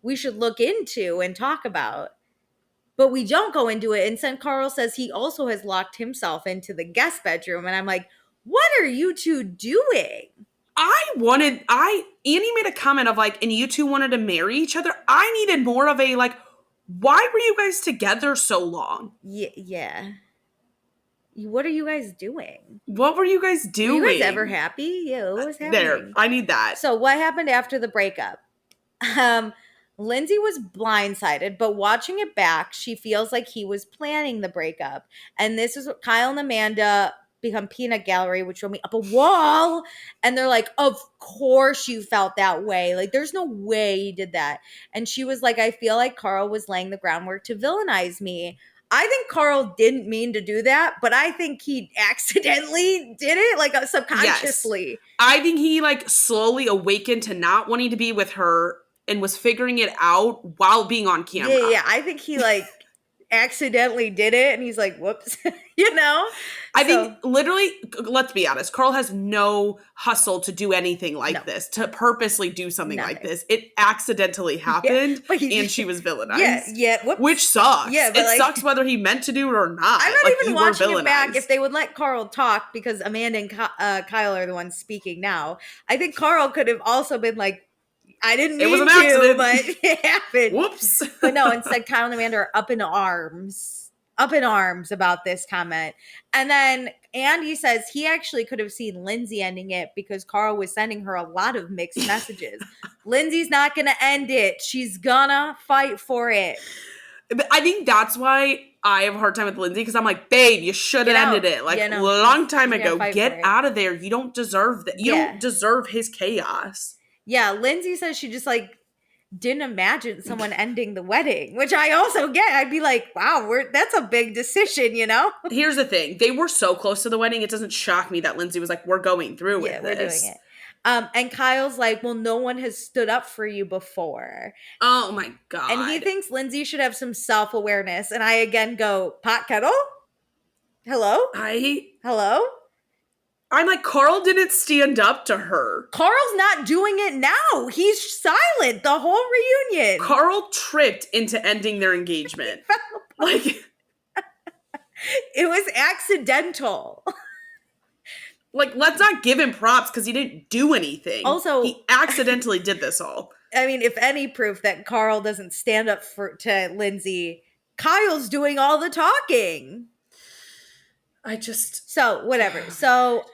we should look into and talk about. But we don't go into it. And then Carl says he also has locked himself into the guest bedroom. And I'm like, what are you two doing? Annie made a comment of like, and you two wanted to marry each other. I needed more of a like, why were you guys together so long? Yeah. What are you guys doing? What were you guys doing? Were you guys ever happy? Yeah, what was happening? There, I need that. So what happened after the breakup? Lindsay was blindsided, but watching it back, she feels like he was planning the breakup. And this is what Kyle and Amanda become peanut gallery, which showed me up a wall. And they're like, of course you felt that way. Like, there's no way he did that. And she was like, I feel like Carl was laying the groundwork to villainize me. I think Carl didn't mean to do that, but I think he accidentally did it, like subconsciously. Yes. I think he like slowly awakened to not wanting to be with her and was figuring it out while being on camera. Yeah. I think he like accidentally did it and he's like, whoops, you know? I think literally, let's be honest, Carl has no hustle to do anything like this, to purposely do something like this. It accidentally happened and she was villainized. Yeah. Whoops. Which sucks. Yeah, but it sucks whether he meant to do it or not. I'm not even watching it back if they would let Carl talk, because Amanda and Kyle are the ones speaking now. I think Carl could have also been like, I didn't mean to, but it happened. Whoops. But no, instead Kyle and Amanda are up in arms about this comment. And then Andy says he actually could have seen Lindsay ending it because Carl was sending her a lot of mixed messages. Lindsay's not going to end it. She's gonna fight for it. I think that's why I have a hard time with Lindsay, because I'm like, babe, you should have ended it like a long time ago. Get out of there. You don't deserve that. You don't deserve his chaos. Yeah, Lindsay says she just like didn't imagine someone ending the wedding, which I also get. I'd be like, wow, that's a big decision, you know? Here's the thing. They were so close to the wedding, it doesn't shock me that Lindsay was like, we're going through with this. We're doing it. And Kyle's like, well, no one has stood up for you before. Oh my God. And he thinks Lindsay should have some self-awareness. And I again go, pot kettle? Hello? Hello? I'm like, Carl didn't stand up to her. Carl's not doing it now. He's silent the whole reunion. Carl tripped into ending their engagement. Like, it was accidental. Like, let's not give him props because he didn't do anything. Also, he accidentally did this all. I mean, if any proof that Carl doesn't stand up to Lindsay, Kyle's doing all the talking. So, whatever. So,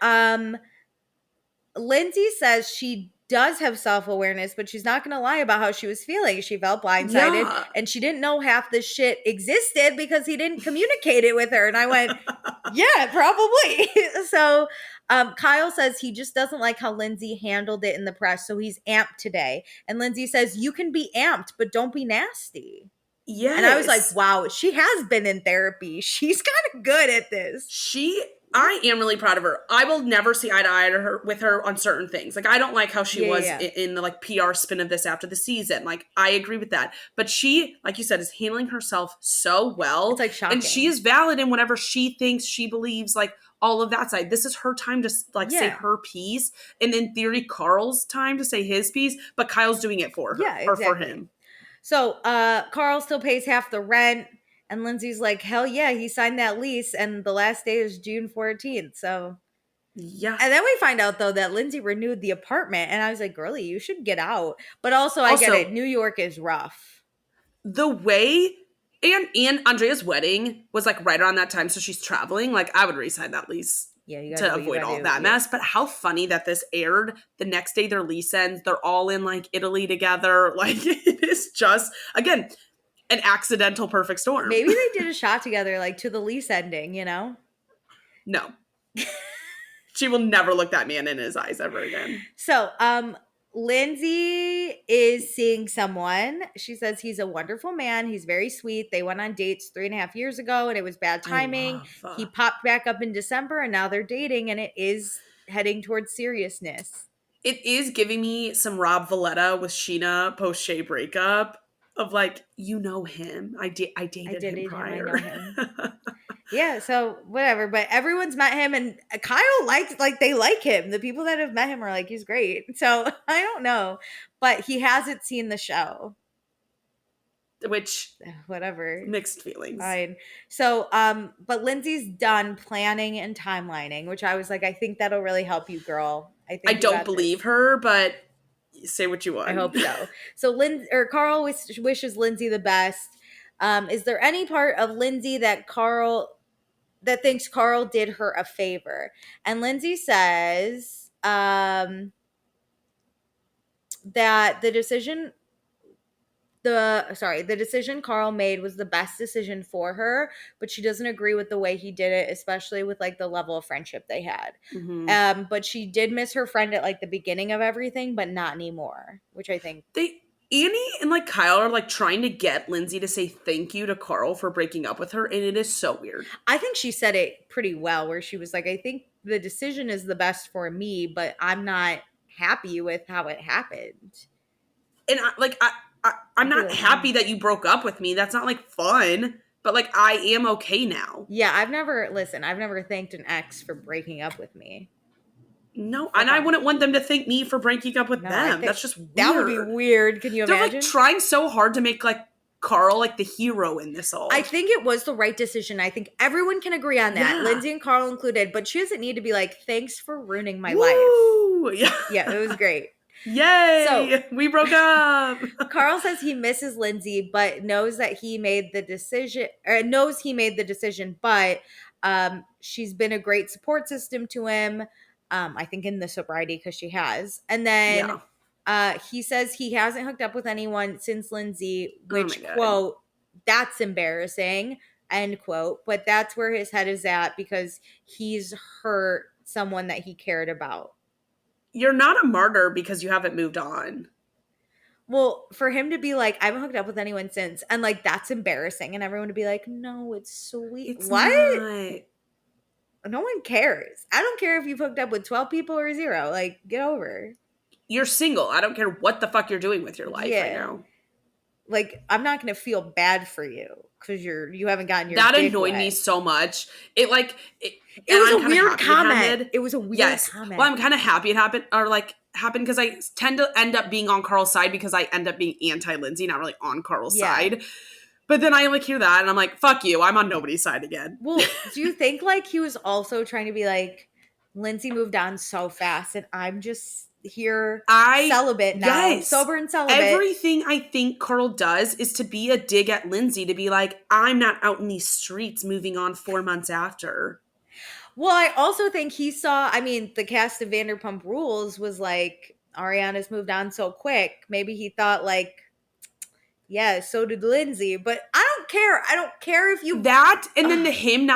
Lindsay says she does have self-awareness, but she's not going to lie about how she was feeling. She felt blindsided and she didn't know half this shit existed because he didn't communicate it with her. And I went, yeah, probably. So, Kyle says he just doesn't like how Lindsay handled it in the press. So he's amped today. And Lindsay says, you can be amped, but don't be nasty. Yes. And I was like, wow, she has been in therapy. She's kind of good at this. I am really proud of her. I will never see eye to eye with her on certain things. Like, I don't like how she was in the like PR spin of this after the season. Like, I agree with that. But she, like you said, is handling herself so well. It's like shocking. And she is valid in whatever she thinks, she believes, like all of that side. This is her time to like say her piece. And in theory, Carl's time to say his piece. But Kyle's doing it for her or for him. So Carl still pays half the rent. And Lindsay's like, hell yeah, he signed that lease. And the last day is June 14th. So, yeah. And then we find out, though, that Lindsay renewed the apartment. And I was like, girlie, you should get out. But also, I get it. New York is rough. The way, and Andrea's wedding was like right around that time. So she's traveling. Like, I would re-sign that lease. Yeah, you to avoid all that mess. But how funny that this aired the next day their lease ends. They're all in like Italy together. Like, it is just, again, an accidental perfect storm. Maybe they did a shot together, like to the lease ending, you know? No. She will never look that man in his eyes ever again. So, Lindsay is seeing someone. She says he's a wonderful man. He's very sweet. They went on dates 3.5 years ago and it was bad timing. He popped back up in December and now they're dating and it is heading towards seriousness. It is giving me some Rob Valletta with Sheena post-Shay breakup. Of like, you know him. I dated him prior. I know him. Yeah, so whatever. But everyone's met him and Kyle they like him. The people that have met him are like, he's great. So I don't know. But he hasn't seen the show. Which whatever. Mixed feelings. Fine. So but Lindsay's done planning and timelining, which I was like, I think that'll really help you, girl. I don't believe her, but say what you want. I hope so. So Carl wishes Lindsay the best. Is there any part of Lindsay that thinks Carl did her a favor? And Lindsay says that the the decision Carl made was the best decision for her, but she doesn't agree with the way he did it, especially with like the level of friendship they had. But she did miss her friend at like the beginning of everything, but not anymore, which I think Annie and like Kyle are like trying to get Lindsay to say thank you to Carl for breaking up with her, and it is so weird. I think she said it pretty well, where she was like, I think the decision is the best for me, but I'm not happy with how it happened. And I'm not happy that you broke up with me. That's not like fun, but like I am okay now. Yeah, I've never thanked an ex for breaking up with me. No, and I wouldn't want them to thank me for breaking up with them. That's just weird. That would be weird. Can you imagine? They're like trying so hard to make like Carl like the hero in this all. I think it was the right decision. I think everyone can agree on that. Yeah. Lindsay and Carl included, but she doesn't need to be like, thanks for ruining my life. Yeah, it was great. Yay! So, we broke up. Carl says he misses Lindsay, but knows he made the decision, but she's been a great support system to him. I think in the sobriety, because she has. And then he says he hasn't hooked up with anyone since Lindsay, which, quote, that's embarrassing, end quote. But that's where his head is at, because he's hurt someone that he cared about. You're not a martyr because you haven't moved on. Well, for him to be like, I haven't hooked up with anyone since, and like, that's embarrassing. And everyone to be like, no, it's sweet. It's what? Not. No one cares. I don't care if you've hooked up with 12 people or 0. Like, get over. You're single. I don't care what the fuck you're doing with your life right now. Like, I'm not going to feel bad for you because you haven't gotten your That annoyed me so much. It was a weird comment. It was a weird comment. Well, I'm kind of happy it happened because I tend to end up being on Carl's side because I end up being anti-Lindsay, not really on Carl's side. But then I like hear that and I'm like, fuck you. I'm on nobody's side again. Well, do you think like he was also trying to be like, Lindsay moved on so fast and I'm just here celibate now, sober and celibate. Everything I think Carl does is to be a dig at Lindsay, to be like, I'm not out in these streets moving on 4 months after. Well, I also think he saw, the cast of Vanderpump Rules was like, Ariana's moved on so quick. Maybe he thought like, yeah, so did Lindsay, but I don't care. I don't care if you and then him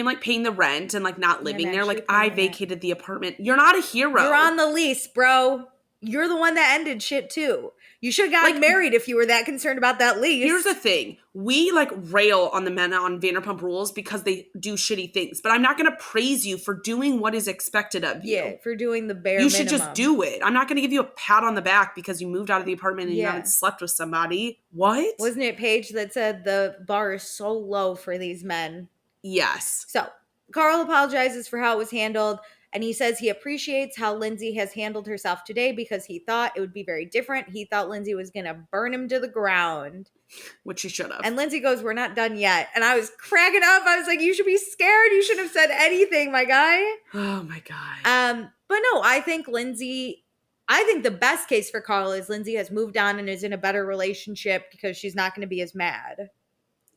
like paying the rent and like not living there. Like I vacated the apartment. You're not a hero. You're on the lease, bro. You're the one that ended shit too. You should have gotten married if you were that concerned about that lease. Here's the thing. We like rail on the men on Vanderpump Rules because they do shitty things. But I'm not going to praise you for doing what is expected of you. Yeah, for doing the bare minimum. You should just do it. I'm not going to give you a pat on the back because you moved out of the apartment and you haven't slept with somebody. What? Wasn't it Paige that said the bar is so low for these men? Yes. So Carl apologizes for how it was handled. And he says he appreciates how Lindsay has handled herself today because he thought it would be very different. He thought Lindsay was going to burn him to the ground. Which she should have. And Lindsay goes, we're not done yet. And I was cracking up. I was like, you should be scared. You shouldn't have said anything, my guy. Oh, my God. But no, I think the best case for Carl is Lindsay has moved on and is in a better relationship because she's not going to be as mad.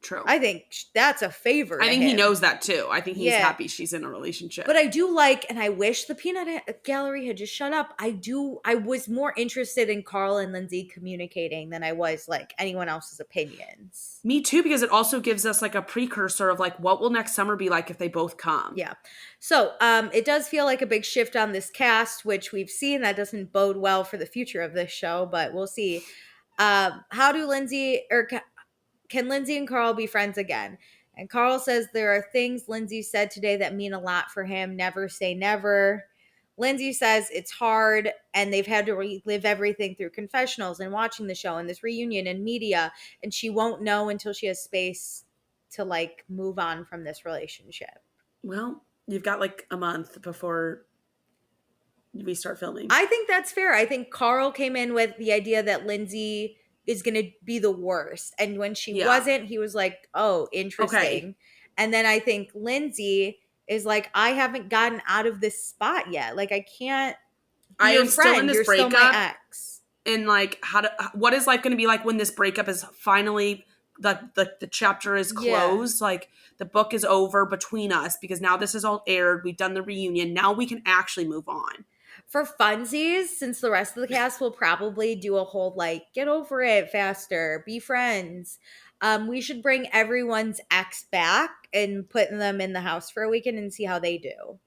True. I think that's a favor. I think he knows that too. I think he's happy she's in a relationship. But I do and I wish the Peanut Gallery had just shut up. I was more interested in Carl and Lindsay communicating than I was like anyone else's opinions. Me too, because it also gives us like a precursor of like what will next summer be like if they both come. Yeah. So it does feel like a big shift on this cast, which we've seen. That doesn't bode well for the future of this show, but we'll see. Can Lindsay and Carl be friends again? And Carl says there are things Lindsay said today that mean a lot for him. Never say never. Lindsay says it's hard and they've had to relive everything through confessionals and watching the show and this reunion and media. And she won't know until she has space to like move on from this relationship. Well, you've got like a month before we start filming. I think that's fair. I think Carl came in with the idea that Lindsay is going to be the worst. And when she wasn't, he was like, oh, interesting. Okay. And then I think Lindsay is like, I haven't gotten out of this spot yet. Like, I can't be I your am friend. still in this You're breakup. Still my ex. And like, what is life going to be like when this breakup is finally, the chapter is closed? Like, the book is over between us because now this is all aired. We've done the reunion. Now we can actually move on. For funsies, since the rest of the cast will probably do a whole like get over it faster, be friends. We should bring everyone's ex back and put them in the house for a weekend and see how they do.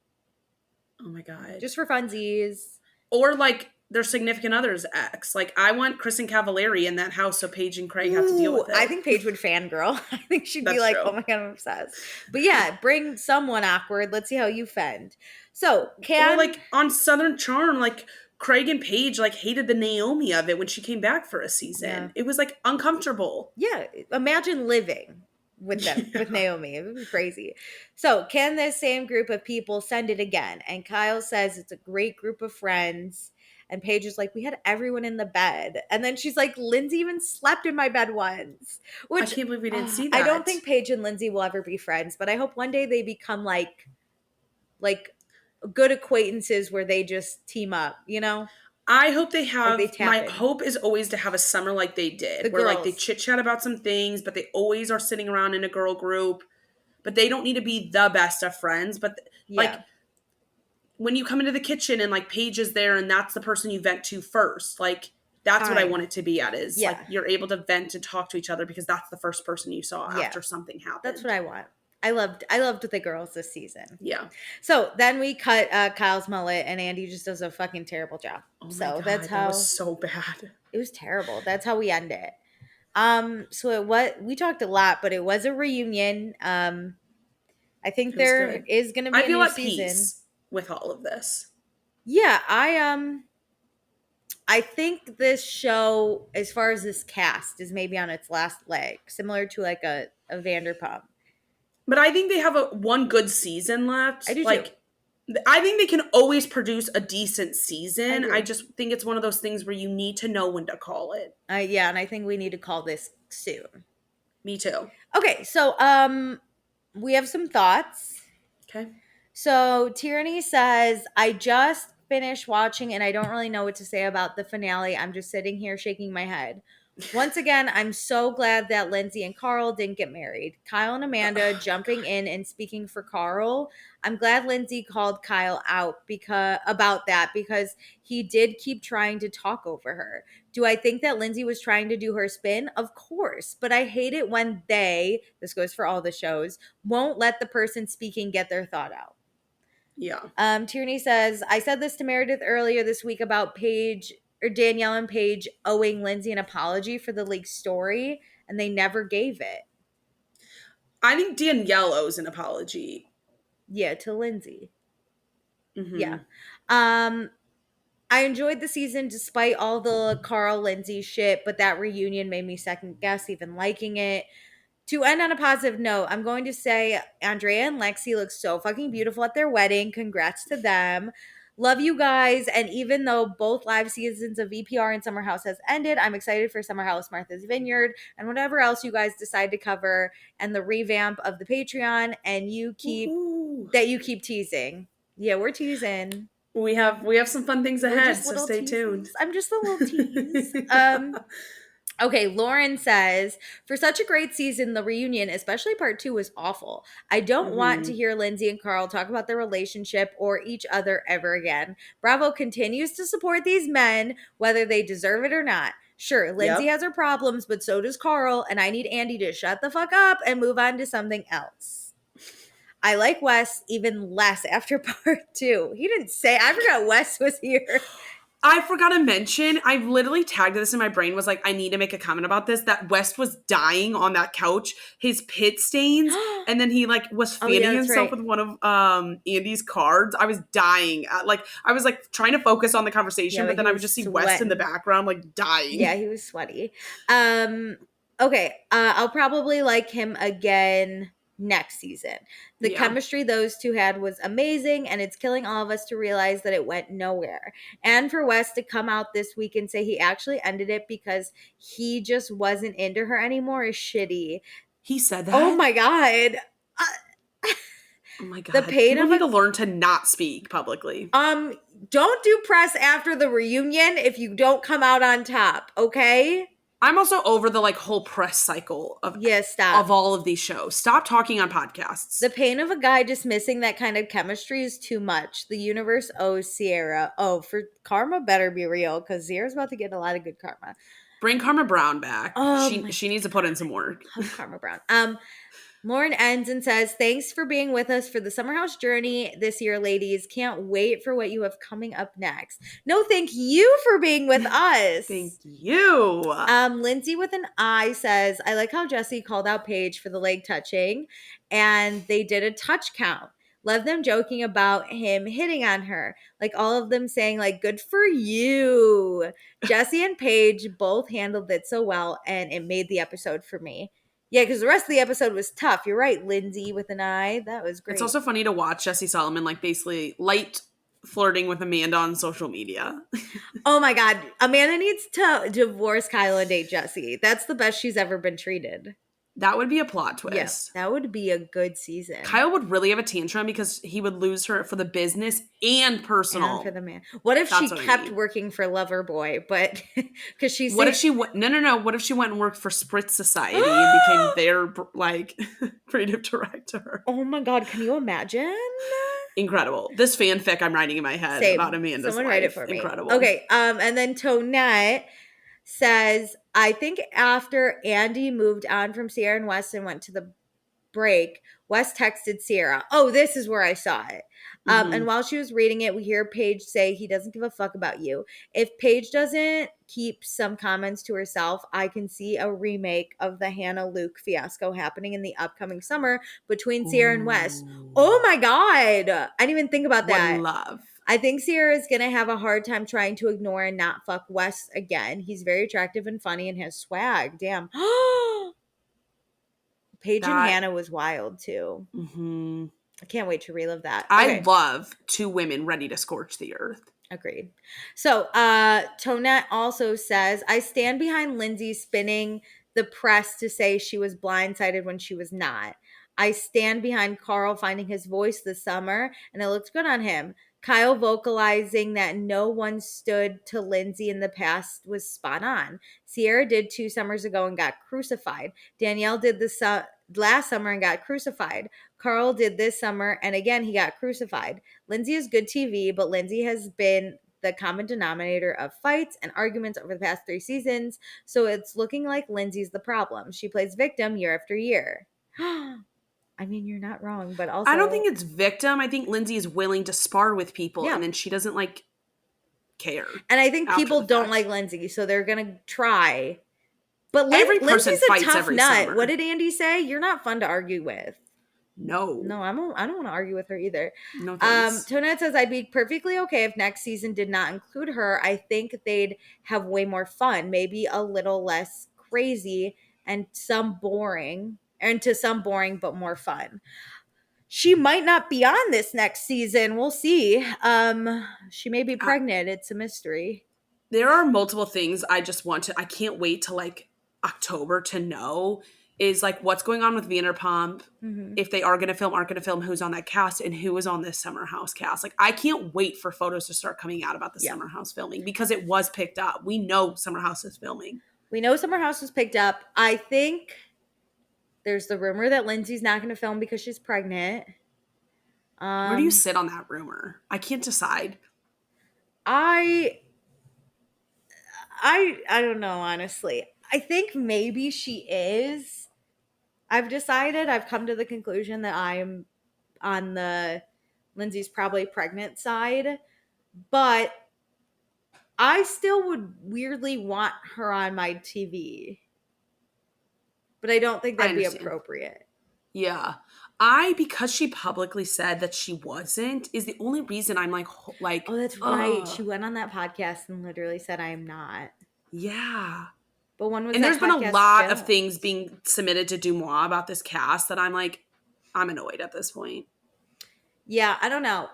Oh my God. Just for funsies. Or like their significant other's ex. Like I want Kristen Cavallari in that house so Paige and Craig have to deal with it. I think Paige would fangirl. I think she'd That's be like, true. oh my God, I'm obsessed. But yeah, bring someone awkward. Let's see how you fend. So Or like on Southern Charm, like Craig and Paige like hated the Naomi of it when she came back for a season. Yeah. It was like uncomfortable. Yeah, imagine living with them, with Naomi. It would be crazy. So, can this same group of people send it again? And Kyle says it's a great group of friends. And Paige is like, we had everyone in the bed. And then she's like, Lindsay even slept in my bed once. Which I can't believe we didn't see that. I don't think Paige and Lindsay will ever be friends, but I hope one day they become like good acquaintances where they just team up, you know? I hope they have, like they my hope is always to have a summer like they did. Where like they chit chat about some things, but they always are sitting around in a girl group. But they don't need to be the best of friends. But like when you come into the kitchen and like Paige is there and that's the person you vent to first, like that's what I want it to be at is like you're able to vent and talk to each other because that's the first person you saw after something happened. That's what I want. I loved the girls this season. Yeah. So then we cut Kyle's mullet and Andy just does a fucking terrible job. Oh my so God, that's how that was so bad. It was terrible. That's how we end it. So we talked a lot, but it was a reunion. I think there is gonna be a new season. Peace with all of this. Yeah, I think this show, as far as this cast, is maybe on its last leg, similar to like a Vanderpump. But I think they have one good season left. I do too. I think they can always produce a decent season. I just think it's one of those things where you need to know when to call it. Yeah, and I think we need to call this soon. Me too. Okay, so we have some thoughts. Okay. So Tierney says, I just finished watching and I don't really know what to say about the finale. I'm just sitting here shaking my head. Once again, I'm so glad that Lindsay and Carl didn't get married. Kyle and Amanda jumping in and speaking for Carl. I'm glad Lindsay called Kyle out about that because he did keep trying to talk over her. Do I think that Lindsay was trying to do her spin? Of course, but I hate it when this goes for all the shows, won't let the person speaking get their thought out. Yeah. Tierney says, I said this to Meredith earlier this week about Danielle and Paige owing Lindsay an apology for the leaked story, and they never gave it. I think Danielle owes an apology. Yeah, to Lindsay. Mm-hmm. Yeah. I enjoyed the season despite all the Carl Lindsay shit, but that reunion made me second guess even liking it. To end on a positive note, I'm going to say Andrea and Lexi look so fucking beautiful at their wedding. Congrats to them. Love you guys. And even though both live seasons of VPR and Summer House has ended, I'm excited for Summer House, Martha's Vineyard, and whatever else you guys decide to cover, and the revamp of the Patreon. And you keep teasing. Yeah, we're teasing. We have some fun things ahead, so stay tuned. I'm just a little tease. Okay, Lauren says, for such a great season, the reunion, especially part 2, was awful. I don't want to hear Lindsay and Carl talk about their relationship or each other ever again. Bravo continues to support these men, whether they deserve it or not. Sure, Lindsay has her problems, but so does Carl, and I need Andy to shut the fuck up and move on to something else. I like Wes even less after part 2. He didn't say, I forgot Wes was here. I forgot to mention, I literally tagged this in my brain, was like, I need to make a comment about this, that West was dying on that couch, his pit stains, and then he like was fanning himself with one of Andy's cards. I was dying. I was like trying to focus on the conversation, but then I would just see West in the background like dying. Yeah, he was sweaty. Okay, I'll probably like him again next season. The chemistry those two had was amazing, and it's killing all of us to realize that it went nowhere. And for Wes to come out this week and say he actually ended it because he just wasn't into her anymore is shitty. He said that? Oh my God. Oh my God. The pain People need to learn to not speak publicly. Don't do press after the reunion if you don't come out on top, okay? I'm also over the like whole press cycle of stop. of all of these shows. Stop talking on podcasts. The pain of a guy dismissing that kind of chemistry is too much. The universe owes Sierra. Oh, for karma better be real, because Sierra's about to get a lot of good karma. Bring Karma Brown back. Oh, she needs to put in some work. Karma Brown. Lauren ends and says, thanks for being with us for the Summer House journey this year, ladies. Can't wait for what you have coming up next. No, thank you for being with us. Thank you. Lindsay with an I says, I like how Jesse called out Paige for the leg touching, and they did a touch count. Love them joking about him hitting on her. Like all of them saying, like, good for you. Jesse and Paige both handled it so well, and it made the episode for me. Yeah, because the rest of the episode was tough. You're right, Lindsay with an I. That was great. It's also funny to watch Jesse Solomon like basically light flirting with Amanda on social media. Oh my God. Amanda needs to divorce Kyle and date Jesse. That's the best she's ever been treated. That would be a plot twist. Yes, that would be a good season. Kyle would really have a tantrum because he would lose her for the business and personal. And for the man. What if she kept working for Loverboy, but because she's what if she went? No. What if she went and worked for Spritz Society and became their like creative director? Oh my God, can you imagine? Incredible. This fanfic I'm writing in my head about Amanda's Someone life. write it for me. Incredible. Okay, and then Tonette says, I think after Andy moved on from Sierra and Wes and went to the break, Wes texted Sierra. Oh, this is where I saw it. And while she was reading it, we hear Paige say he doesn't give a fuck about you. If Paige doesn't keep some comments to herself, I can see a remake of the Hannah Luke fiasco happening in the upcoming summer between Sierra and Wes. Oh my God. I didn't even think about that. What love. I think Sierra is going to have a hard time trying to ignore and not fuck Wes again. He's very attractive and funny and has swag. Damn. Paige and Hannah was wild too. Mm-hmm. I can't wait to relive that. Okay. I love two women ready to scorch the earth. Agreed. So Tonette also says, I stand behind Lindsay spinning the press to say she was blindsided when she was not. I stand behind Carl finding his voice this summer, and it looked good on him. Kyle vocalizing that no one stood to Lindsay in the past was spot on. Sierra did 2 summers ago and got crucified. Danielle did this last summer and got crucified. Carl did this summer, and again, he got crucified. Lindsay is good TV, but Lindsay has been the common denominator of fights and arguments over the past 3 seasons, so it's looking like Lindsay's the problem. She plays victim year after year. I mean, you're not wrong, but also... I don't think it's victim. I think Lindsay is willing to spar with people, and then she doesn't, like, care. And I think people don't like Lindsay, so they're going to try. But every person Lindsay's fights a tough every nut. summer. What did Andy say? You're not fun to argue with. No. No, I don't want to argue with her either. No thanks. Tonette says, I'd be perfectly okay if next season did not include her. I think they'd have way more fun, maybe a little less crazy and to some boring but more fun. She might not be on this next season. We'll see. She may be pregnant. It's a mystery. There are multiple things I can't wait till like October to know is like what's going on with Vanderpump. If they are going to film, aren't going to film, who's on that cast and who is on this Summer House cast. Like I can't wait for photos to start coming out about the Summer House filming because it was picked up. We know Summer House is filming. We know Summer House was picked up. I think there's the rumor that Lindsay's not going to film because she's pregnant. Where do you sit on that rumor? I can't decide. I don't know, honestly. I think maybe she is. I've come to the conclusion that I am on the Lindsay's probably pregnant side, but I still would weirdly want her on my TV. But I don't think that'd be appropriate. Yeah. Because she publicly said that she wasn't, is the only reason I'm like, oh, that's right. She went on that podcast and literally said, I am not. Yeah. But when was and there's been a lot of things being submitted to Dumois about this cast that I'm like, I'm annoyed at this point. Yeah, I don't know.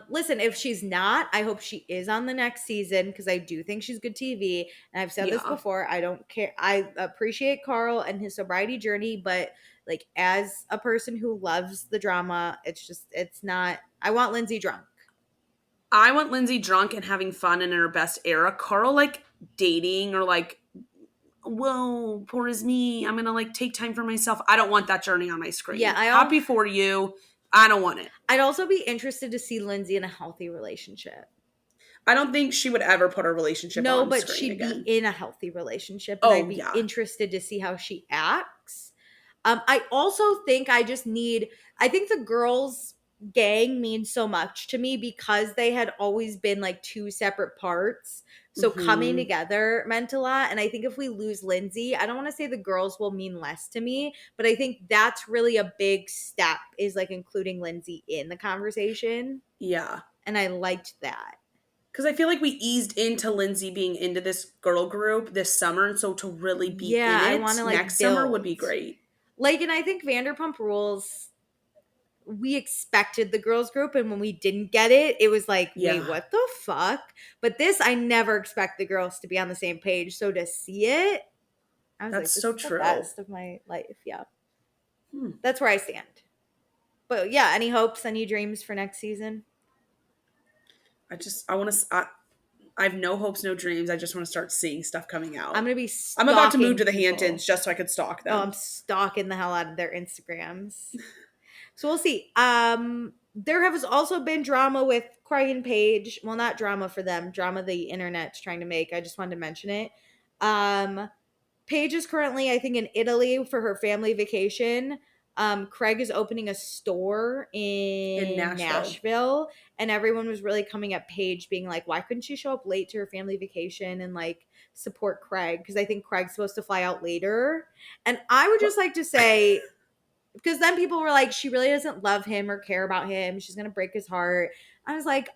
Listen, if she's not, I hope she is on the next season because I do think she's good TV. And I've said this before. I don't care. I appreciate Carl and his sobriety journey, but like as a person who loves the drama, it's not. I want Lindsay drunk. I want Lindsay drunk and having fun in her best era. Carl like dating or like whoa, poor is me. I'm going to like take time for myself. I don't want that journey on my screen. Yeah, happy for you. I don't want it. I'd also be interested to see Lindsay in a healthy relationship. I don't think she would ever put her relationship on screen again. No, but she'd be in a healthy relationship. And I'd be interested to see how she acts. I also think I think the girls' gang means so much to me because they had always been like two separate parts. So coming together meant a lot. And I think if we lose Lindsay, I don't want to say the girls will mean less to me, but I think that's really a big step, is like including Lindsay in the conversation. Yeah. And I liked that. Because I feel like we eased into Lindsay being into this girl group this summer. And so to really be in it I wanna, like, next summer would be great. Like, and I think Vanderpump Rules, we expected the girls group, and when we didn't get it, it was like, wait, what the fuck? But this, I never expect the girls to be on the same page. So to see it, I was like, this is the best of my life. Yeah. That's where I stand. But yeah, any hopes, any dreams for next season? I have no hopes, no dreams. I just want to start seeing stuff coming out. I'm about to move to the Hamptons just so I could stalk them. Oh, I'm stalking the hell out of their Instagrams. So we'll see. There has also been drama with Craig and Paige. Well, not drama for them. Drama the internet's trying to make. I just wanted to mention it. Paige is currently, I think, in Italy for her family vacation. Craig is opening a store in Nashville, and everyone was really coming at Paige being like, why couldn't she show up late to her family vacation and like support Craig? Because I think Craig's supposed to fly out later. And I would just like to say, because then people were like, she really doesn't love him or care about him. She's going to break his heart. I was like,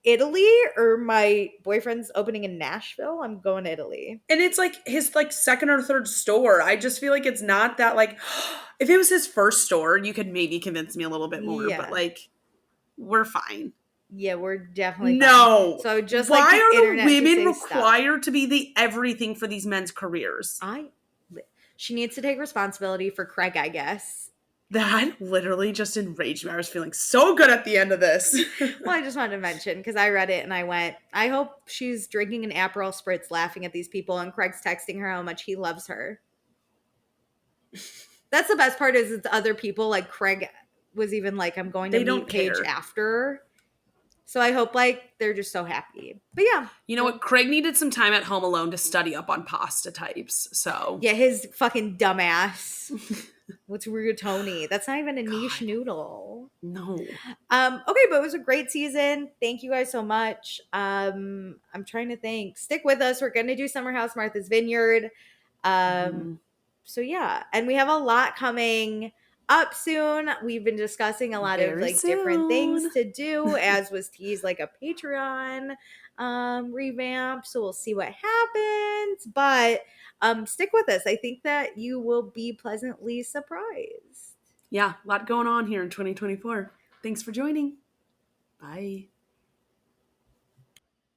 Italy, or my boyfriend's opening in Nashville? I'm going to Italy. And it's like his like second or third store. I just feel like it's not that like, if it was his first store, you could maybe convince me a little bit more, but like, we're fine. Yeah, we're definitely fine. So just why like are the women required to be the everything for these men's careers? She needs to take responsibility for Craig, I guess. That literally just enraged me. I was feeling so good at the end of this. Well, I just wanted to mention, because I read it and I went, I hope she's drinking an Aperol Spritz laughing at these people and Craig's texting her how much he loves her. That's the best part, is it's other people. Like Craig was even like, I'm going to meet Paige after. So I hope like they're just so happy. But yeah. You know what? Craig needed some time at home alone to study up on pasta types. So yeah, his fucking dumbass. What's rigatoni? That's not even a niche noodle. No. Okay, but it was a great season. Thank you guys so much. I'm trying to think. Stick with us. We're gonna do Summer House Martha's Vineyard. So yeah, and we have a lot coming up soon. We've been discussing a lot of like different things to do, as was teased, like a Patreon revamp. So we'll see what happens. But stick with us. I think that you will be pleasantly surprised. Yeah, a lot going on here in 2024. Thanks for joining. Bye.